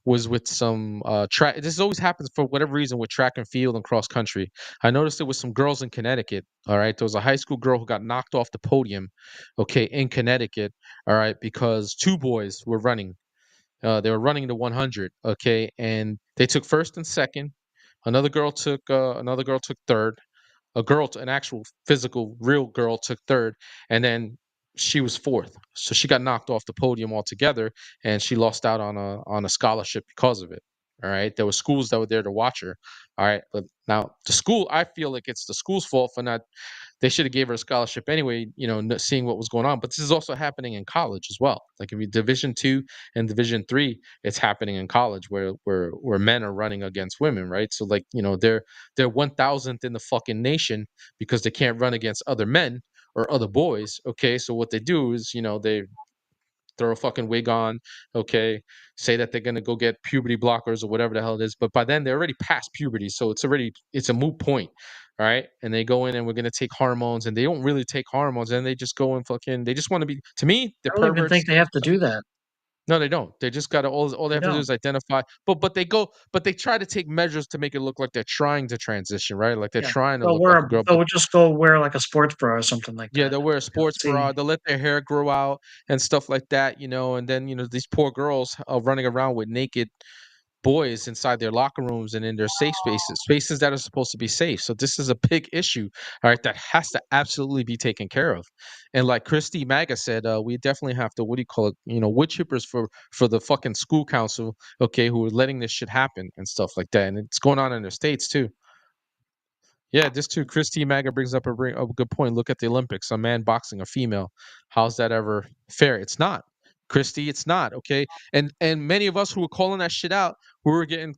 was with some track. This always happens for whatever reason with track and field and cross country. I noticed it with some girls in Connecticut. All right, there was a high school girl who got knocked off the podium, okay, in Connecticut. All right, because two boys were running. They were running the 100. Okay, and they took first and second. Another girl took third. An actual physical real girl took third, and then she was fourth, so she got knocked off the podium altogether, and she lost out on a scholarship because of it. All right, there were schools that were there to watch her. All right, but now the school, I feel like it's the school's fault for not. They should have gave her a scholarship anyway, seeing what was going on. But this is also happening in college as well. Like if you Division 2 and Division 3, it's happening in college where men are running against women, right? So like they're 1,000th in the fucking nation because they can't run against other men or other boys. Okay, so what they do is they throw a fucking wig on, okay, say that they're gonna go get puberty blockers or whatever the hell it is, but by then they're already past puberty, so it's a moot point. All right, and they go in and we're gonna take hormones, and they don't really take hormones, and they just go and they just want to be. To me, the I don't even perverts. think they have to do that. No, they don't. They just gotta all they They have to do don't. is identify. But they try to take measures to make it look like they're trying to transition, right? Like they're Yeah. trying to They'll look like wear a girl. they'll just go wear like a sports bra or something like Yeah, that. they'll wear a sports See, bra. They'll let their hair grow out and stuff like that, and then these poor girls are running around with naked boys inside their locker rooms and in their safe spaces that are supposed to be safe. So this is a big issue, all right, that has to absolutely be taken care of. And like Christy Maga said, we definitely have to, what do you call it? Wood chippers for the fucking school council, okay, who are letting this shit happen and stuff like that. And it's going on in the states too. Yeah, this too. Christy Maga brings up a good point. Look at the Olympics. A man boxing a female. How's that ever fair? It's not. Christy, it's not. Okay. And many of us who were calling that shit out, we were getting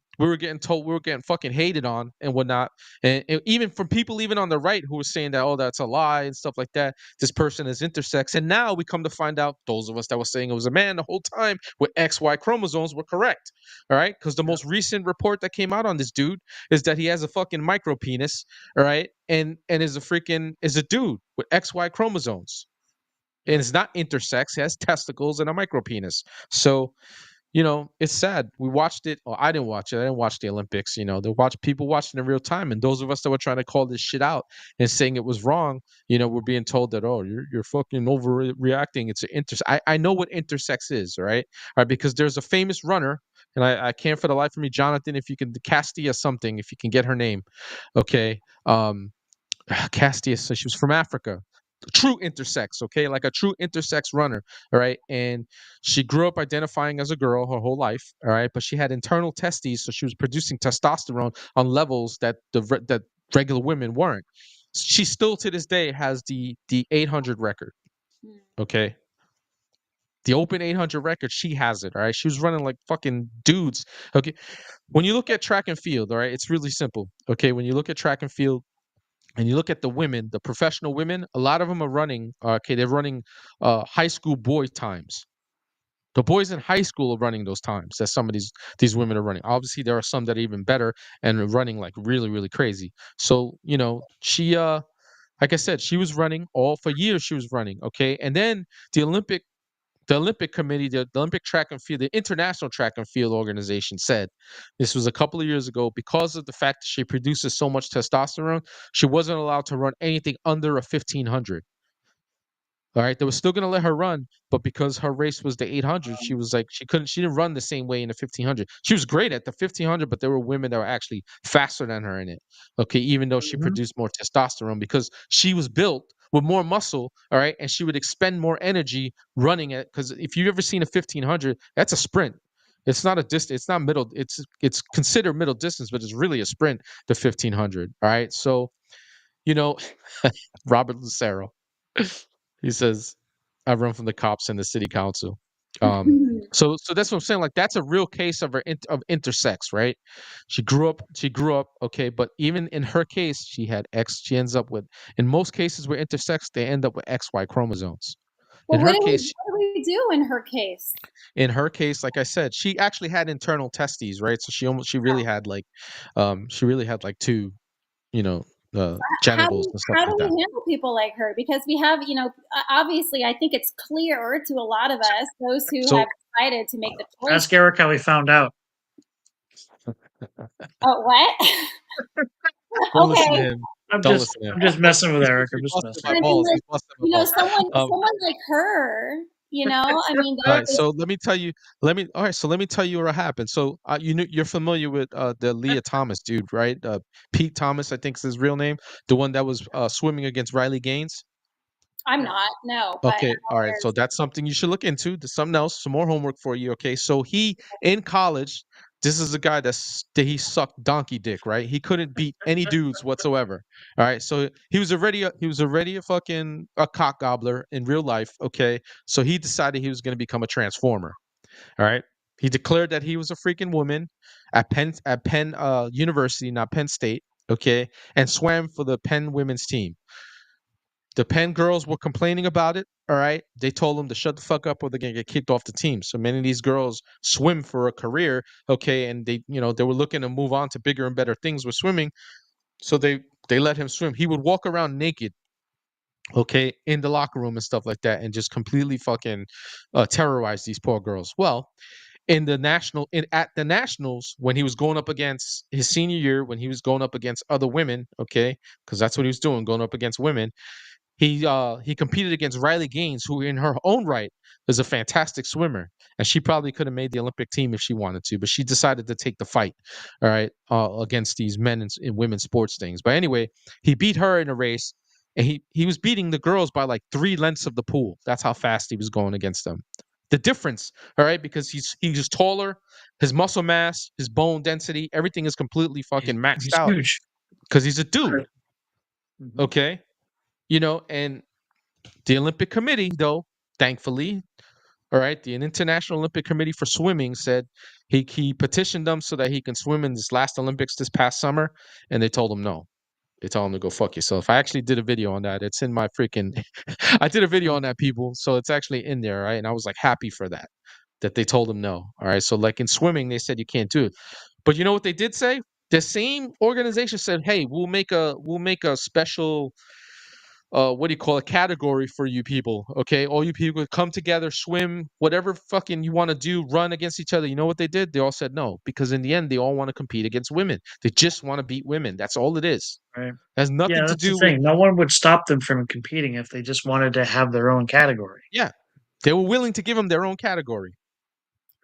told, we were getting fucking hated on and whatnot. And even from people even on the right who were saying that, oh, that's a lie and stuff like that. This person is intersex. And now we come to find out those of us that were saying it was a man the whole time with XY chromosomes were correct. All right. Because the most recent report that came out on this dude is that he has a fucking micro penis, all right, and is a dude with XY chromosomes, and it's not intersex. He has testicles and a micro penis. So it's sad. We watched it. I didn't watch it. I didn't watch the Olympics. People watching in real time, and those of us that were trying to call this shit out and saying it was wrong, we're being told that, oh, you're fucking overreacting. It's an I know what intersex is, all right, because there's a famous runner, and I can't for the life of me, Jonathan, if you can Castia something, if you can get her name, okay, Castia. So she was from Africa. True intersex, okay, like a true intersex runner, all right. And she grew up identifying as a girl her whole life, all right, but she had internal testes, so she was producing testosterone on levels that that regular women weren't. She still to this day has the 800 record, okay, the open 800 record. She has it, all right. She was running like fucking dudes, okay. When you look at track and field, all right, it's really simple, okay. When you look at track and field and you look at the women, the professional women, a lot of them are running. Okay, they're running high school boy times. The boys in high school are running those times that some of these women are running. Obviously, there are some that are even better and are running like really really crazy. So she like I said, she was running all for years. She was running, okay, and then the Olympic Committee, the Olympic Track and Field, the International Track and Field Organization said this was a couple of years ago, because of the fact that she produces so much testosterone, she wasn't allowed to run anything under a 1500. All right, they were still going to let her run, but because her race was the 800, she was like she didn't run the same way in the 1500. She was great at the 1500, but there were women that were actually faster than her in it. Okay, even though she Mhm. produced more testosterone because she was built with more muscle, all right, and she would expend more energy running it, because if you've ever seen a 1500, that's a sprint. It's not a distance, it's not middle, it's considered middle distance, but it's really a sprint, the 1500. All right, so You know, Robert Lucero. He says, "I run from the cops and the city council." So that's what I'm saying. Like that's a real case of of intersex, right? She grew up. Okay, but even in her case, she had X. She ends up with. In most cases where intersex, they end up with XY chromosomes. Well, In her case, what do we do in her case? like I said, she actually had internal testes, right? So she really had like, she really had like two, you know, genitals and stuff How do like we that. handle people like her? Because we have, obviously, I think it's clear to a lot of us, those who So have decided to make the choice. Ask Eric how he found out. Oh, what? don't listen to Okay. him. I'm Don't just listen to him. I'm just messing with He's Eric. I'm he's just busting messing. my I mean, balls. like, He's busting my balls. someone like her, I mean, All they right, so let me tell you. All right, so let me tell you what happened. So you're familiar with the Leah Thomas dude, right? Pete Thomas, I think is his real name, the one that was swimming against Riley Gaines. I'm not, no, but Okay, all right. So that's something you should look into. There's something else, some more homework for you. Okay, so he in college, this is a guy that he sucked donkey dick, right? He couldn't beat any dudes whatsoever. All right, so he was already a fucking a cock gobbler in real life. Okay, so he decided he was going to become a transformer. All right, he declared that he was a freaking woman at Penn University, not Penn State. Okay, and swam for the Penn women's team. The Penn girls were complaining about it. All right. They told them to shut the fuck up or they're gonna get kicked off the team. So many of these girls swim for a career. Okay. And they were looking to move on to bigger and better things with swimming. So they let him swim. He would walk around naked, okay, in the locker room and stuff like that, and just completely fucking terrorize these poor girls. Well, at the nationals, when he was going up against his senior year, when he was going up against other women, okay, because that's what he was doing, going up against women, he competed against Riley Gaines, who in her own right is a fantastic swimmer, and she probably could have made the Olympic team if she wanted to, but she decided to take the fight, all right, against these men in women's sports things. But anyway, he beat her in a race, and he was beating the girls by like 3 lengths of the pool. That's how fast he was going against them. The difference, all right, because he's taller, his muscle mass, his bone density, everything is completely fucking maxed He's out huge. because he's a dude. Mhm. Okay, and the Olympic Committee, though, thankfully, all right, the International Olympic Committee for Swimming said he petitioned them so that he can swim in this last Olympics this past summer, and they told him no. They told him to go fuck yourself. I actually did a video on that. It's in my freaking. I did a video on that, people. So it's actually in there, right? And I was like happy for that they told him no. All right. So like in swimming, they said you can't do it. But you know what they did say? The same organization said, "Hey, we'll make a special what do you call a category for you people, okay? All you people come together, swim, whatever fucking you want to do, run against each other." You know what they did? They all said no, because in the end they all want to compete against women. They just want to beat women. That's all it is. Right. It has Yeah, nothing to that's the do with. thing. No one would stop them from competing if they just wanted to have their own category. Yeah, they were willing to give them their own category.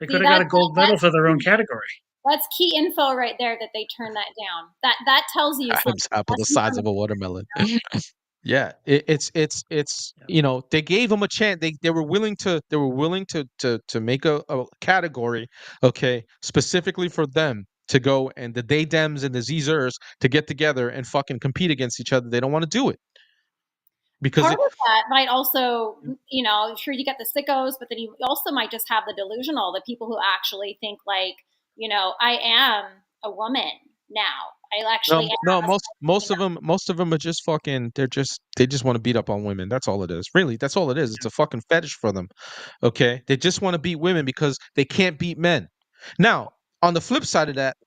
They see, could have got a gold medal for their own category. that's key info right there that they turned that down. That tells you something. Adam's apple the That's size of a watermelon. Yeah, it's they gave them a chance. They were willing to make a category, okay, specifically for them to go, and the they dems and the zers to get together and fucking compete against each other. They don't want to do it because Part of that might also, sure, you get the sickos, but then you also might just have the delusional, the people who actually think like, I am a woman now. I actually no, am. most of them are just fucking. They just want to beat up on women. That's all it is. Really, that's all it is. It's a fucking fetish for them. Okay, they just want to beat women because they can't beat men. Now, on the flip side of that,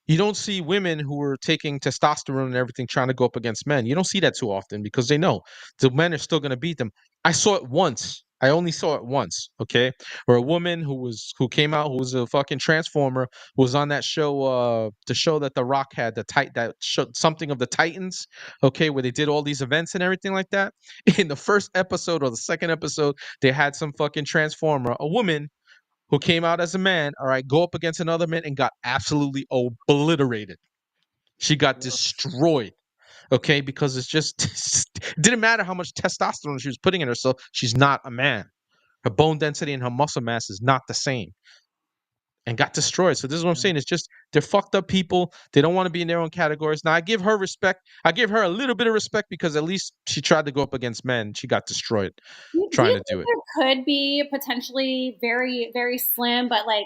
you don't see women who are taking testosterone and everything trying to go up against men. You don't see that too often because they know the men are still going to beat them. I saw it once. I only saw it once, okay? Where a woman who came out, who was a fucking transformer, who was on that show, the show that The Rock had, that show, something of the Titans, okay, where they did all these events and everything like that. In the first episode or the second episode, they had some fucking transformer, a woman who came out as a man, all right, go up against another man and got absolutely obliterated. She got destroyed, okay, because it's just it didn't matter how much testosterone she was putting in herself. She's not a man. Her bone density and her muscle mass is not the same. and got destroyed. So this is what I'm saying. It's just they're fucked up people. They don't want to be in their own categories. Now I give her respect. I give her a little bit of respect because at least she tried to go up against men. She got destroyed Do trying you to do think it. there could be potentially very, very slim, but like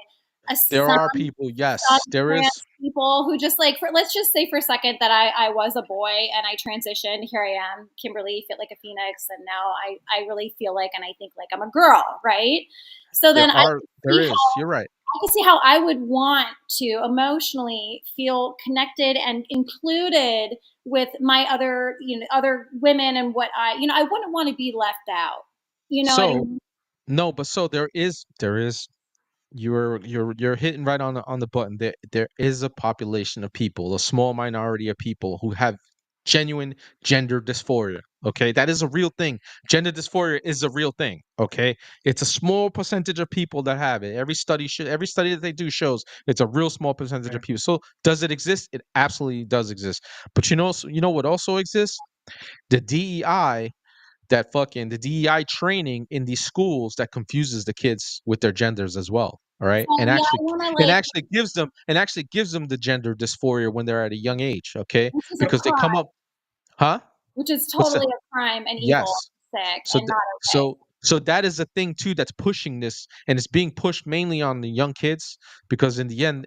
There some are people, yes, there trans is. people who just like, let's just say for a second that I was a boy and I transitioned. Here I am, Kimberly, fit like a phoenix, and now I really feel like and I think like I'm a girl, right? So then There is. You're right. I can see how I would want to emotionally feel connected and included with my other, other women and what I wouldn't want to be left out. You know what I So mean? no, but so there is you're hitting right on the button. There is a population of people, a small minority of people who have genuine gender dysphoria. Okay, that is a real thing. Gender dysphoria is a real thing. Okay, it's a small percentage of people that have it. Every study that they do shows it's a real small percentage of Right. people. So does it exist? It absolutely does exist. But you know what also exists? The DEI the DEI training in these schools that confuses the kids with their genders as well. All right. So And yeah, I actually want to and like, actually gives them the gender dysphoria when they're at a young age. Okay. which is a Because they come crime, up, huh? which is What's that? totally a crime and evil, Yes. sick, So and th- not okay. so that is a thing too that's pushing this, and it's being pushed mainly on the young kids because in the end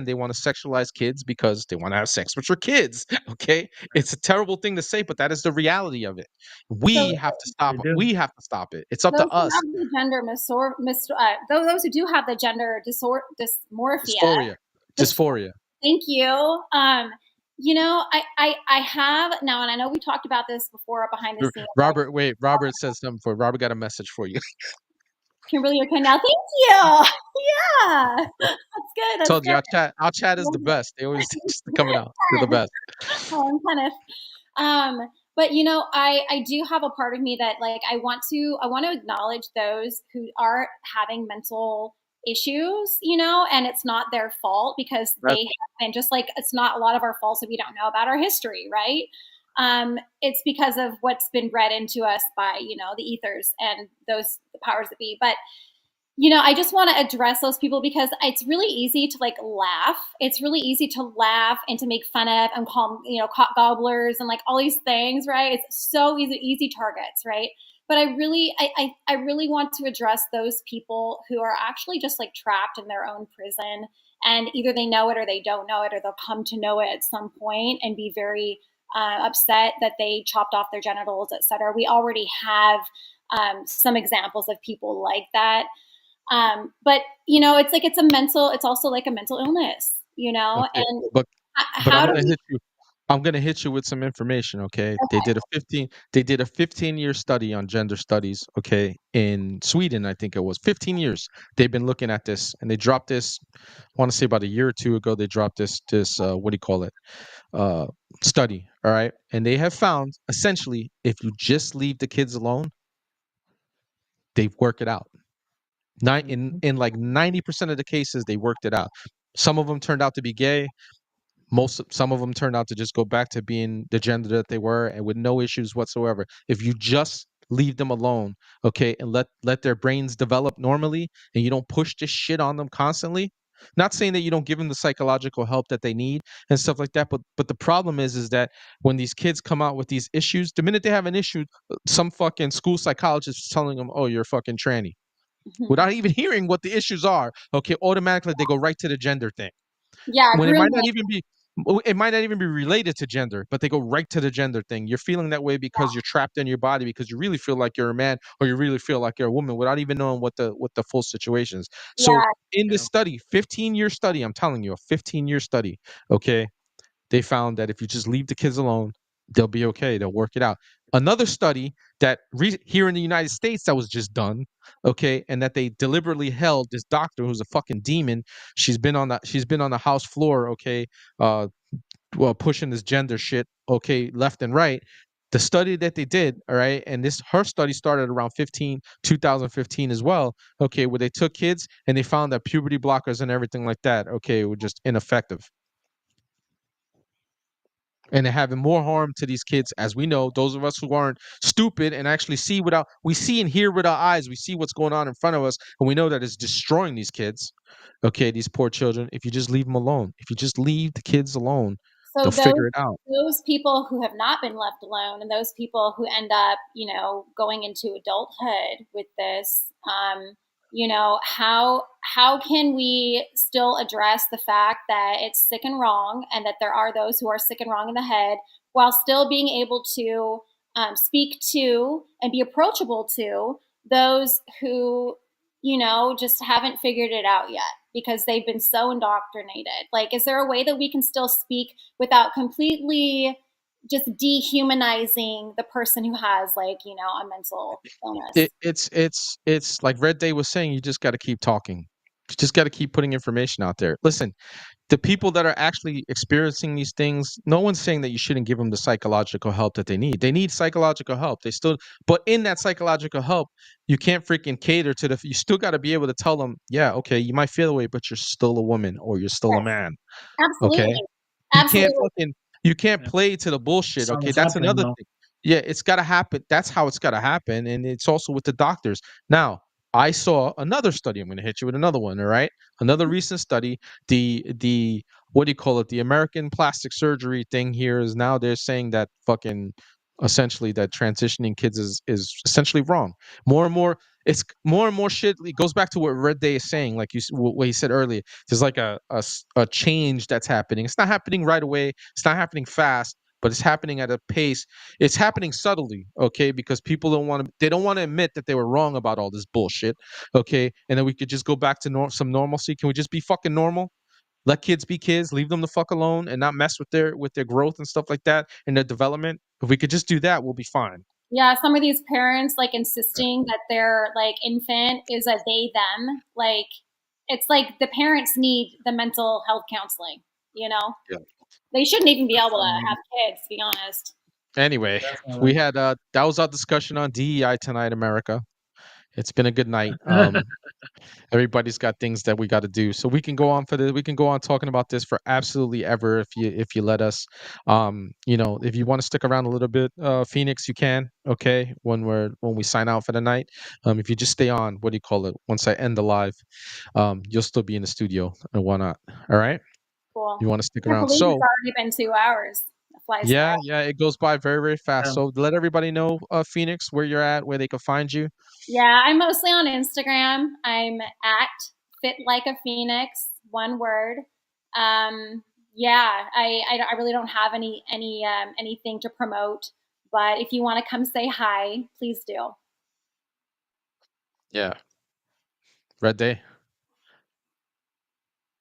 they want to sexualize kids because they want to have sex with your kids. Okay, it's a terrible thing to say, but that is the reality of it. So We have to They stop it. do. We have to stop it. It's up those to who us. have the gender those who do have the gender dysmorphia, Dysphoria, dysphoria. thank you. I have now, and I know we talked about this before behind the scenes. Robert, wait. Robert says something for Robert. Got a message for you. Kimberly, you're kind now. Thank you. Yeah, that's good. That's Told you, good. our chat is the best. They always just coming out. They're the best. Oh, I'm kind of but I do have a part of me that like I want to acknowledge those who are having mental issues, and it's not their fault because Right. they have been, just like it's not a lot of our faults if we don't know about our history, right? It's because of what's been bred into us by the ethers and those powers that be. But I just want to address those people because it's really easy to like laugh. It's really easy to laugh and to make fun of and call them, cock gobblers and like all these things, right? It's so easy targets, right? But I really want to address those people who are actually just like trapped in their own prison, and either they know it or they don't know it, or they'll come to know it at some point and be very upset that they chopped off their genitals, etc. We already have some examples of people like that. But it's also like a mental illness, Okay, and but how do we? I'm gonna hit you with some information, okay? They did a 15-year study on gender studies, okay, in Sweden, I think it was 15 years. They've been looking at this, and they dropped this. I want to say about a year or two ago. They dropped this what do you call it? Uh, Study, all right, and they have found essentially if you just leave the kids alone, they work it out. In like 90% of the cases, they worked it out. Some of them turned out to be gay. Some of them turned out to just go back to being the gender that they were and with no issues whatsoever. If you just leave them alone, okay, and let their brains develop normally, and you don't push this shit on them constantly. Not saying that you don't give them the psychological help that they need and stuff like that, but the problem is that when these kids come out with these issues, the minute they have an issue, some fucking school psychologist is telling them, "Oh, you're a fucking tranny," without even hearing what the issues are. Okay, automatically they go right to the gender thing Yeah, when grooming. it might not even be related to gender, but they go right to the gender thing. You're feeling that way because you're trapped in your body because you really feel like you're a man or you really feel like you're a woman without even knowing what the full situation is. So Yeah, in this Yeah. study, 15-year study, I'm telling you, a 15-year study, okay, they found that if you just leave the kids alone, they'll be okay. They'll work it out. Another study that here in the United States that was just done, okay, and that they deliberately held this doctor who's a fucking demon. She's been on the House floor, okay, uh, well, pushing this gender shit, okay, left and right. The study that they did, all right, and her study started around 2015 as well, okay, where they took kids and they found that puberty blockers and everything like that, okay, were just ineffective. and they're having more harm to these kids. As we know, those of us who aren't stupid and actually we see and hear with our eyes, we see what's going on in front of us, and we know that it's destroying these kids. Okay, these poor children. If you just leave them alone, if you just leave the kids alone, So they'll figure it out. those people who have not been left alone, and those people who end up, going into adulthood with this, how can we still address the fact that it's sick and wrong, and that there are those who are sick and wrong in the head, while still being able to speak to and be approachable to those who just haven't figured it out yet because they've been so indoctrinated. Like, is there a way that we can still speak without completely just dehumanizing the person who has, a mental illness? It's like Red Day was saying. You just got to keep talking. You just got to keep putting information out there. Listen, the people that are actually experiencing these things, no one's saying that you shouldn't give them the psychological help that they need. They need psychological help. But in that psychological help, you can't freaking cater to you still got to be able to tell them, yeah, okay, you might feel the way, but you're still a woman or you're still a Yes, man. Okay. absolutely. You can't Absolutely. you can't Yeah. play to the bullshit. It's not Okay. what's That's happening another though. thing. Yeah, it's gotta happen. That's how it's gotta happen. And it's also with the doctors. Now, I saw another study. I'm gonna hit you with another one, all right? Another recent study. The what do you call it? The American plastic surgery thing here is now they're saying that fucking essentially that transitioning kids is essentially wrong. More and more it's more and more shit. It goes back to what Red Day is saying, like what he said earlier. There's like a change that's happening. It's not happening right away. It's not happening fast, but it's happening at a pace. It's happening subtly, okay? Because people they don't want to admit that they were wrong about all this bullshit, okay? And then we could just go back to some normalcy. Can we just be fucking normal? Let kids be kids, leave them the fuck alone, and not mess with their growth and stuff like that and their development. If we could just do that, we'll be fine. Yeah, some of these parents insisting that their infant is a they them. It's like the parents need the mental health counseling, you know? Yeah. They shouldn't even be able to have kids, to be honest. Anyway, Definitely. we had that was our discussion on DEI tonight, America. It's been a good night. Everybody's got things that we got to do, so we can go on we can go on talking about this for absolutely ever if you let us. If you want to stick around a little bit, Phoenix, you can. Okay, when we sign out for the night, if you just stay on, what do you call it? Once I end the live, you'll still be in the studio and whatnot. All right, Cool. you want to stick I can't around? believe it's So already been 2 hours. It flies by. yeah, it goes by very very fast. Yeah. So let everybody know, Phoenix, where you're at, where they can find you. Yeah, I'm mostly on Instagram. I'm at fitlikeapheonix, one word. Yeah, I really don't have anything to promote, but if you want to come say hi, please do. Yeah, Red Day.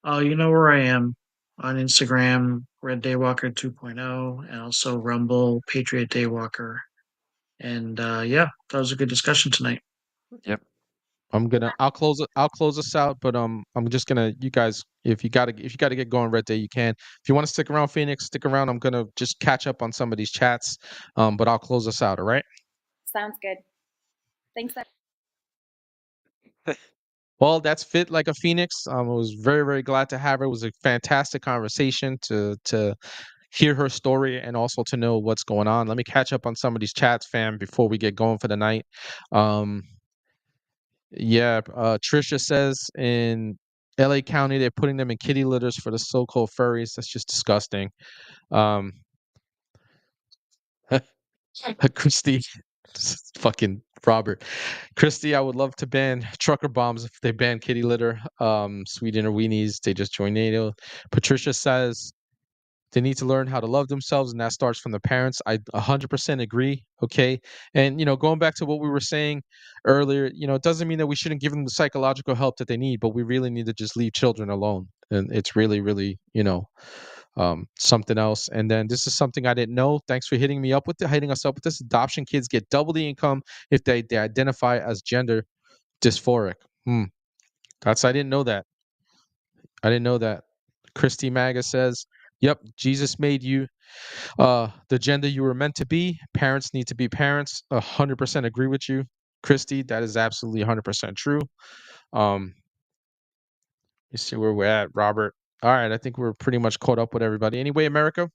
Oh, you know where I am on Instagram, Reddaywalker 2.0, and also Rumble, Patriot Daywalker. And yeah, that was a good discussion tonight. Yep. I'll close us out, but I'm just gonna you guys if you gotta get going Red Day, you can. If you want to stick around, Phoenix, stick around. I'm gonna just catch up on some of these chats. But I'll close us out, all right? Sounds good. Thanks. Well, that's Fit Like a Phoenix. I was very, very glad to have her. It was a fantastic conversation to hear her story and also to know what's going on. Let me catch up on some of these chats, fam, before we get going for the night. Yeah, Trisha says in LA County they're putting them in kitty litters for the so-called furries. That's just disgusting. Um, Christy, fucking Robert, Christy, I would love to ban trucker bombs if they ban kitty litter. Sweden or weenies, they just join NATO. Patricia says they need to learn how to love themselves, and that starts from the parents. I 100% agree. Okay, and going back to what we were saying earlier, it doesn't mean that we shouldn't give them the psychological help that they need, but we really need to just leave children alone, and it's really, really, something else. And then this is something I didn't know. Thanks for hitting us up with this. Adoption kids get double the income if they identify as gender dysphoric. I didn't know that. I didn't know that. Christy Maga says, "Yep, Jesus made you the gender you were meant to be. Parents need to be parents." 100% agree with you, Christy. That is absolutely 100% true. Let's see where we're at, Robert. All right, I think we're pretty much caught up with everybody. Anyway, America,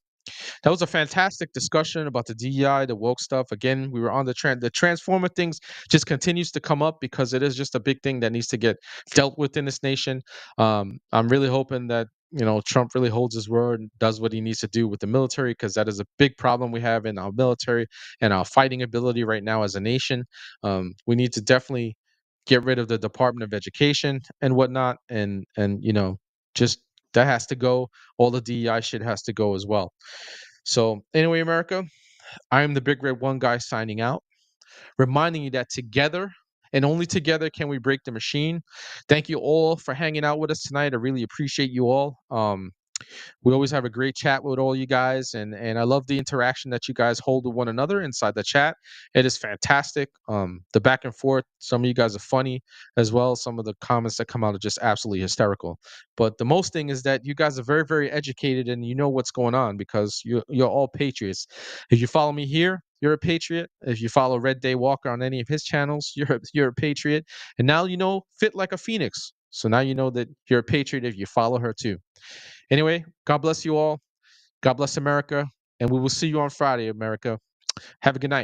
That was a fantastic discussion about the DEI, the woke stuff. Again, we were on the transformer things just continues to come up because it is just a big thing that needs to get dealt with in this nation. I'm really hoping that Trump really holds his word and does what he needs to do with the military, because that is a big problem we have in our military and our fighting ability right now as a nation. We need to definitely get rid of the Department of Education and whatnot, and just that has to go. All the DEI shit has to go as well. So anyway, America, I am the Big Red One guy signing out, reminding you that together and only together can we break the machine. Thank you all for hanging out with us tonight. I really appreciate you all. We always have a great chat with all you guys, and I love the interaction that you guys hold with one another inside the chat. It is fantastic. The back and forth. Some of you guys are funny as well. Some of the comments that come out are just absolutely hysterical. But the most thing is that you guys are very, very educated and you know what's going on because you're all patriots. If you follow me here, you're a patriot. If you follow Reddaywalker on any of his channels, you're a patriot. And now you know Fit Like a Phoenix. So now you know that you're a patriot if you follow her too. Anyway, God bless you all. God bless America. And we will see you on Friday, America. Have a good night.